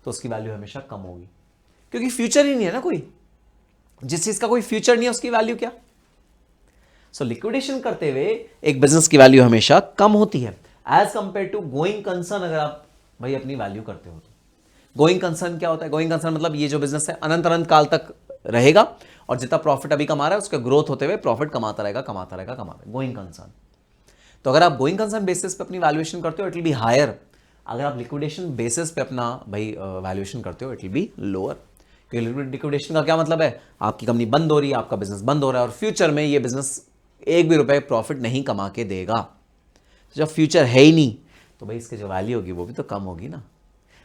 तो उसकी वैल्यू हमेशा कम होगी, क्योंकि फ्यूचर ही नहीं है ना कोई। जिस चीज का कोई फ्यूचर नहीं है उसकी वैल्यू क्या। सो लिक्विडेशन करते हुए एक बिजनेस की वैल्यू हमेशा कम होती है as compare to going concern. अगर आप भाई अपनी वैल्यू करते हो तो गोइंग कंसर्न क्या होता है? गोइंग कंसर्न मतलब ये जो बिजनेस है अनंत अनंत काल तक रहेगा और जितना प्रॉफिट अभी कमा रहा है उसका ग्रोथ होते हुए प्रॉफिट कमाता रहेगा, कमाता रहेगा, कमाता रहेगा। Going concern. तो अगर आप गोइंग कंसर्न बेसिस पे अपनी वैल्यूएशन करते हो इट विल बी हायर। अगर आप लिक्विडेशन बेसिस पे अपना भाई वैल्यूएशन करते हो इट विल बी लोअर। क्योंकि लिक्विडेशन का क्या मतलब है? आपकी कंपनी बंद हो रही है, आपका बिजनेस बंद हो रहा है और फ्यूचर में ये बिजनेस एक भी रुपए प्रॉफिट नहीं कमा के देगा। जब फ्यूचर है ही नहीं तो भाई इसकी जो वैल्यू होगी वो भी तो कम होगी ना।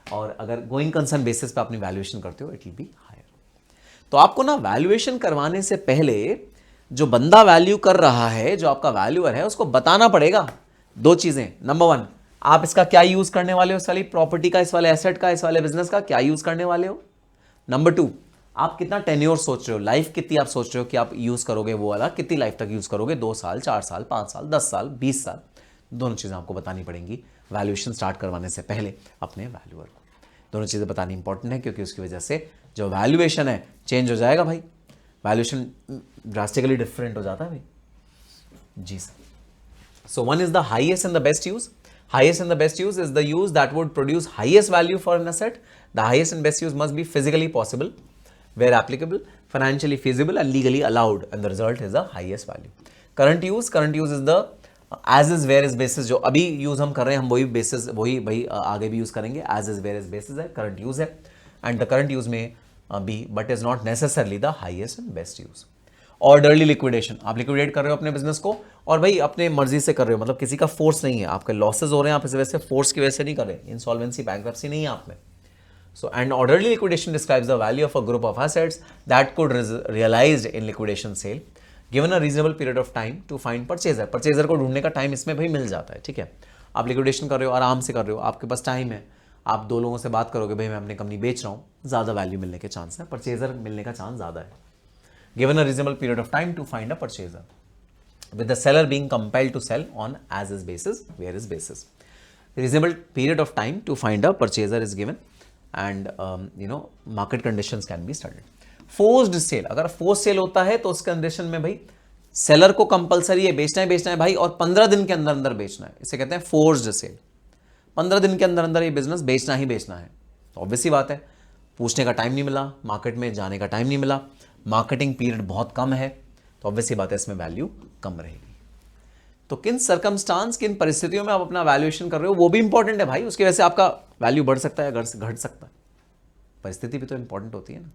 और अगर गोइंग कंसर्न बेसिस पे अपनी वैल्यूएशन करते हो इट विल बी हायर। तो आपको ना वैल्यूएशन करवाने से पहले जो बंदा वैल्यू कर रहा है, जो आपका वैल्यूअर है, उसको बताना पड़ेगा दो चीजें। नंबर वन, आप इसका क्या यूज करने वाले हो, इस वाली प्रॉपर्टी का, इस वाले एसेट का, इस वाले बिजनेस का क्या यूज करने वाले हो। नंबर टू, आप कितना टेन्योर सोच रहे हो, लाइफ कितनी आप सोच रहे हो कि आप यूज करोगे, वो वाला कितनी लाइफ तक यूज करोगे, 2 साल, 4 साल, 5 साल, 10 साल, 20 साल। दोनों चीजें आपको बतानी पड़ेंगी वैल्यूएशन स्टार्ट करवाने से पहले अपने वैल्यूअर को। दोनों चीजें बतानी इंपॉर्टेंट है क्योंकि उसकी वजह से जो वैल्यूएशन है चेंज हो जाएगा भाई। वैल्यूएशन ड्रास्टिकली डिफरेंट हो जाता है भाई। जी sir. So one is the highest and the best use. Highest and the best use is the use that would produce highest value for an asset. The highest and best use must be physically possible, where applicable, financially feasible and legally allowed, and the result is the highest value. Current use is the as is where is basis। जो अभी use हम कर रहे हैं हम वही basis, वही भाई आगे भी यूज करेंगे। as is where is basis है, करंट यूज है, एंड द करंट यूज में be but is not necessarily the highest and best use. Orderly liquidation, आप लिक्विडेट कर रहे हो अपने बिजनेस को और भाई अपने मर्जी से कर रहे हो, मतलब किसी का फोर्स नहीं है, आपके लॉसेज हो रहे हैं, आप इस वजह से फोर्स की वजह से नहीं कर रहे, इंसॉल्वेंसी बैंक्रप्सी नहीं है आप में। So, and orderly liquidation describes the value of a group of assets that could realized in liquidation sale given a reasonable period of time to find purchaser। Purchaser को ढूंढने का टाइम इसमें भाई मिल जाता है, ठीक है। आप लिक्विडेशन कर रहे हो, आराम से कर रहे हो, आपके पास टाइम है, आप 2 लोगों से बात करोगे भाई मैं अपनी कंपनी बेच रहा हूँ, ज़्यादा वैल्यू मिलने के चांस है, परचेजर मिलने का चांस ज़्यादा है। given a reasonable period of time to find a purchaser with the seller being compelled to sell on as is basis, where is basis। reasonable period of time to find a purchaser is given and market conditions can be studied। forced sale, अगर forced sale होता है तो उस condition में भाई seller को compulsory है बेचना है भाई और 15 दिन के अंदर अंदर बेचना है, इसे कहते हैं फोर्स्ड सेल। 15 दिन के अंदर अंदर ये बिजनेस बेचना ही बेचना है। तो ऑब्वियसली बात है, पूछने का टाइम नहीं मिला, मार्केट में जाने का टाइम नहीं मिला, मार्केटिंग पीरियड बहुत कम है, तो ऑब्वियसली बात है इसमें वैल्यू कम रहेगी। तो किन सर्कमस्टांस, किन परिस्थितियों में आप अपना वैल्यूएशन कर रहे हो वो भी इंपॉर्टेंट है भाई, उसकी वजह से आपका वैल्यू बढ़ सकता है, घट सकता है। परिस्थिति भी तो इंपॉर्टेंट होती है ना।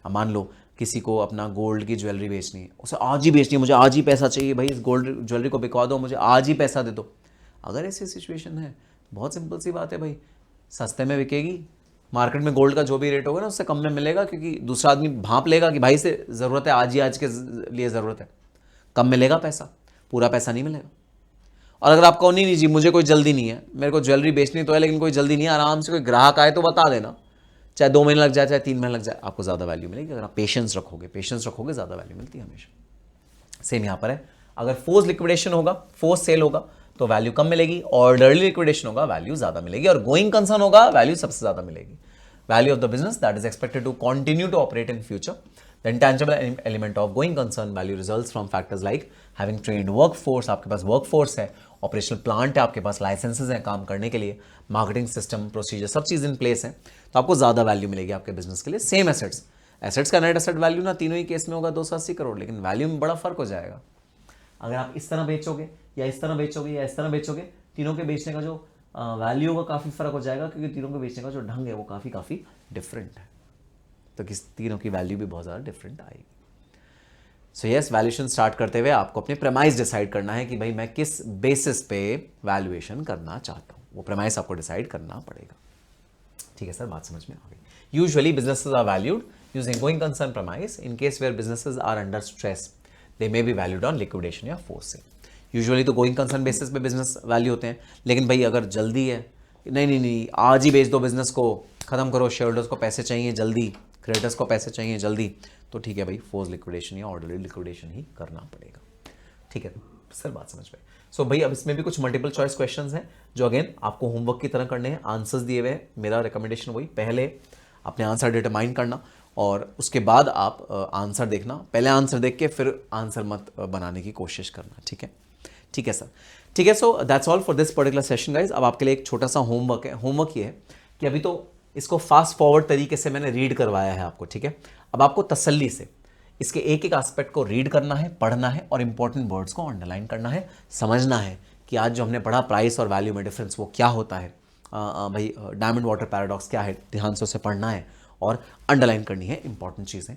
अब मान लो किसी को अपना गोल्ड की ज्वेलरी बेचनी है, उसे आज ही बेचनी है, मुझे आज ही पैसा चाहिए भाई, इस गोल्ड ज्वेलरी को बिकवा दो, मुझे आज ही पैसा दे दो। अगर ऐसी सिचुएशन है, बहुत सिंपल सी बात है भाई, सस्ते में बिकेगी, मार्केट में गोल्ड का जो भी रेट होगा ना उससे कम में मिलेगा, क्योंकि दूसरा आदमी भांप लेगा कि भाई से ज़रूरत है, आज ही आज के लिए ज़रूरत है, कम मिलेगा पैसा, पूरा पैसा नहीं मिलेगा। और अगर आपको नहीं जी मुझे कोई जल्दी नहीं है, मेरे को ज्वेलरी बेचनी तो है लेकिन कोई जल्दी नहीं है, आराम से कोई ग्राहक आए तो बता देना, चाहे 2 महीने लग जाए चाहे 3 महीने लग जाए, आपको ज़्यादा वैल्यू मिलेगी। अगर आप पेशेंस रखोगे ज़्यादा वैल्यू मिलती है हमेशा। सेम यहाँ पर है, अगर फोर्स लिक्विडेशन होगा, फोर्स सेल होगा तो वैल्यू कम मिलेगी, ऑर्डरली लिक्विडेशन होगा वैल्यू ज़्यादा मिलेगी, और गोइंग कंसर्न होगा वैल्यू सबसे ज़्यादा मिलेगी। Value of the business that is expected to continue to operate in future. The intangible element of going concern value results from factors like having trained work force, आपके पास work force है, operational plant है, आपके पास licences हैं काम करने के लिए, मार्केटिंग सिस्टम प्रोसीजर सब चीज़ इन प्लेस है, तो आपको ज़्यादा वैल्यू मिलेगी आपके बिजनेस के लिए। सेम एसेट्स का नेट एसेट वैल्यू ना तीनों ही केस में होगा 280 करोड़, लेकिन वैल्यू में बड़ा फर्क हो जाएगा। अगर आप इस तरह बेचोगे या इस तरह बेचोगे या इस तरह बेचोगे, तीनों के बेचने का जो वैल्यू का काफ़ी फर्क हो जाएगा, क्योंकि तीनों के बेचने का जो ढंग है वो काफ़ी डिफरेंट है, तो किस तीनों की वैल्यू भी बहुत ज़्यादा डिफरेंट आएगी। सो यस, वैल्यूएशन स्टार्ट करते हुए आपको अपने प्रेमाइस डिसाइड करना है कि भाई मैं किस बेसिस पे वैल्यूएशन करना चाहता हूँ, वो प्रेमाइस आपको डिसाइड करना पड़ेगा। ठीक है सर, बात समझ में आ गई। Usually businesses are valued using going concern premise. In case where businesses are under stress they may be valued on liquidation या फोर्स सेल। यूजुअली तो गोइंग कंसर्न बेसिस पे बिजनेस वैल्यू होते हैं, लेकिन भाई अगर जल्दी है, नहीं आज ही बेच दो बिजनेस को, खत्म करो, शेयरहोल्डर्स को पैसे चाहिए जल्दी, क्रेडिटर्स को पैसे चाहिए जल्दी, तो ठीक है भाई, फोर्स लिक्विडेशन या ऑर्डरली लिक्विडेशन ही करना पड़ेगा। ठीक है सर, बात समझ में। सो भाई अब इसमें भी कुछ मल्टीपल चॉइस क्वेश्चंस हैं जो अगेन आपको होमवर्क की तरह करने हैं, आंसर्स दिए हुए हैं। मेरा रिकमेंडेशन वही, पहले अपने आंसर डिटरमाइन करना और उसके बाद आप आंसर देखना, पहले आंसर देख के फिर आंसर मत बनाने की कोशिश करना। ठीक है, ठीक है सर, ठीक है। So that's all for this particular session guys. अब आपके लिए एक छोटा सा होमवर्क है। होमवर्क ये है कि अभी तो इसको फास्ट फॉरवर्ड तरीके से मैंने रीड करवाया है आपको, ठीक है। अब आपको तसल्ली से इसके एक एक एस्पेक्ट को रीड करना है, पढ़ना है और इंपॉर्टेंट वर्ड्स को अंडरलाइन करना है, समझना है कि आज जो हमने पढ़ा प्राइस और वैल्यू में डिफरेंस वो क्या होता है, भाई डायमंड वाटर पैराडॉक्स क्या है, ध्यान से उसे पढ़ना है और अंडरलाइन करनी है इंपॉर्टेंट चीज़ें,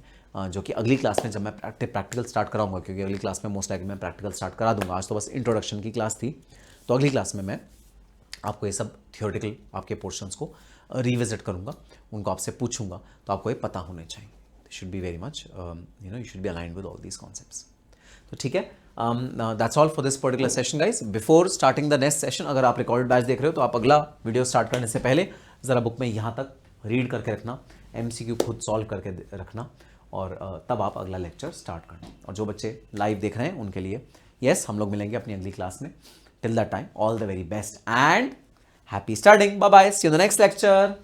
जो कि अगली क्लास में जब मैं प्रैक्टिकल स्टार्ट कराऊंगा, क्योंकि अगली क्लास में मोस्ट लाइकली मैं प्रैक्टिकल स्टार्ट करा दूंगा। आज तो बस इंट्रोडक्शन की क्लास थी, तो अगली क्लास में मैं आपको ये सब थियोरेटिकल आपके पोर्शंस को रिविजिट करूंगा, उनको आपसे पूछूंगा, तो आपको ये पता होने चाहिए। Should be very much you should be aligned with all these concepts. तो ठीक है, that's all for this particular session guys. Before starting the next session, अगर आप रिकॉर्डेड बैच देख रहे हो तो आप अगला वीडियो स्टार्ट करने से पहले ज़रा बुक में यहाँ तक रीड करके रखना, MCQ खुद सॉल्व करके रखना और तब आप अगला लेक्चर स्टार्ट करना। और जो बच्चे लाइव देख रहे हैं उनके लिए यस, हम लोग मिलेंगे अपनी अगली क्लास में। Till that time, all the very best and happy studying. Bye bye, see you in the next lecture.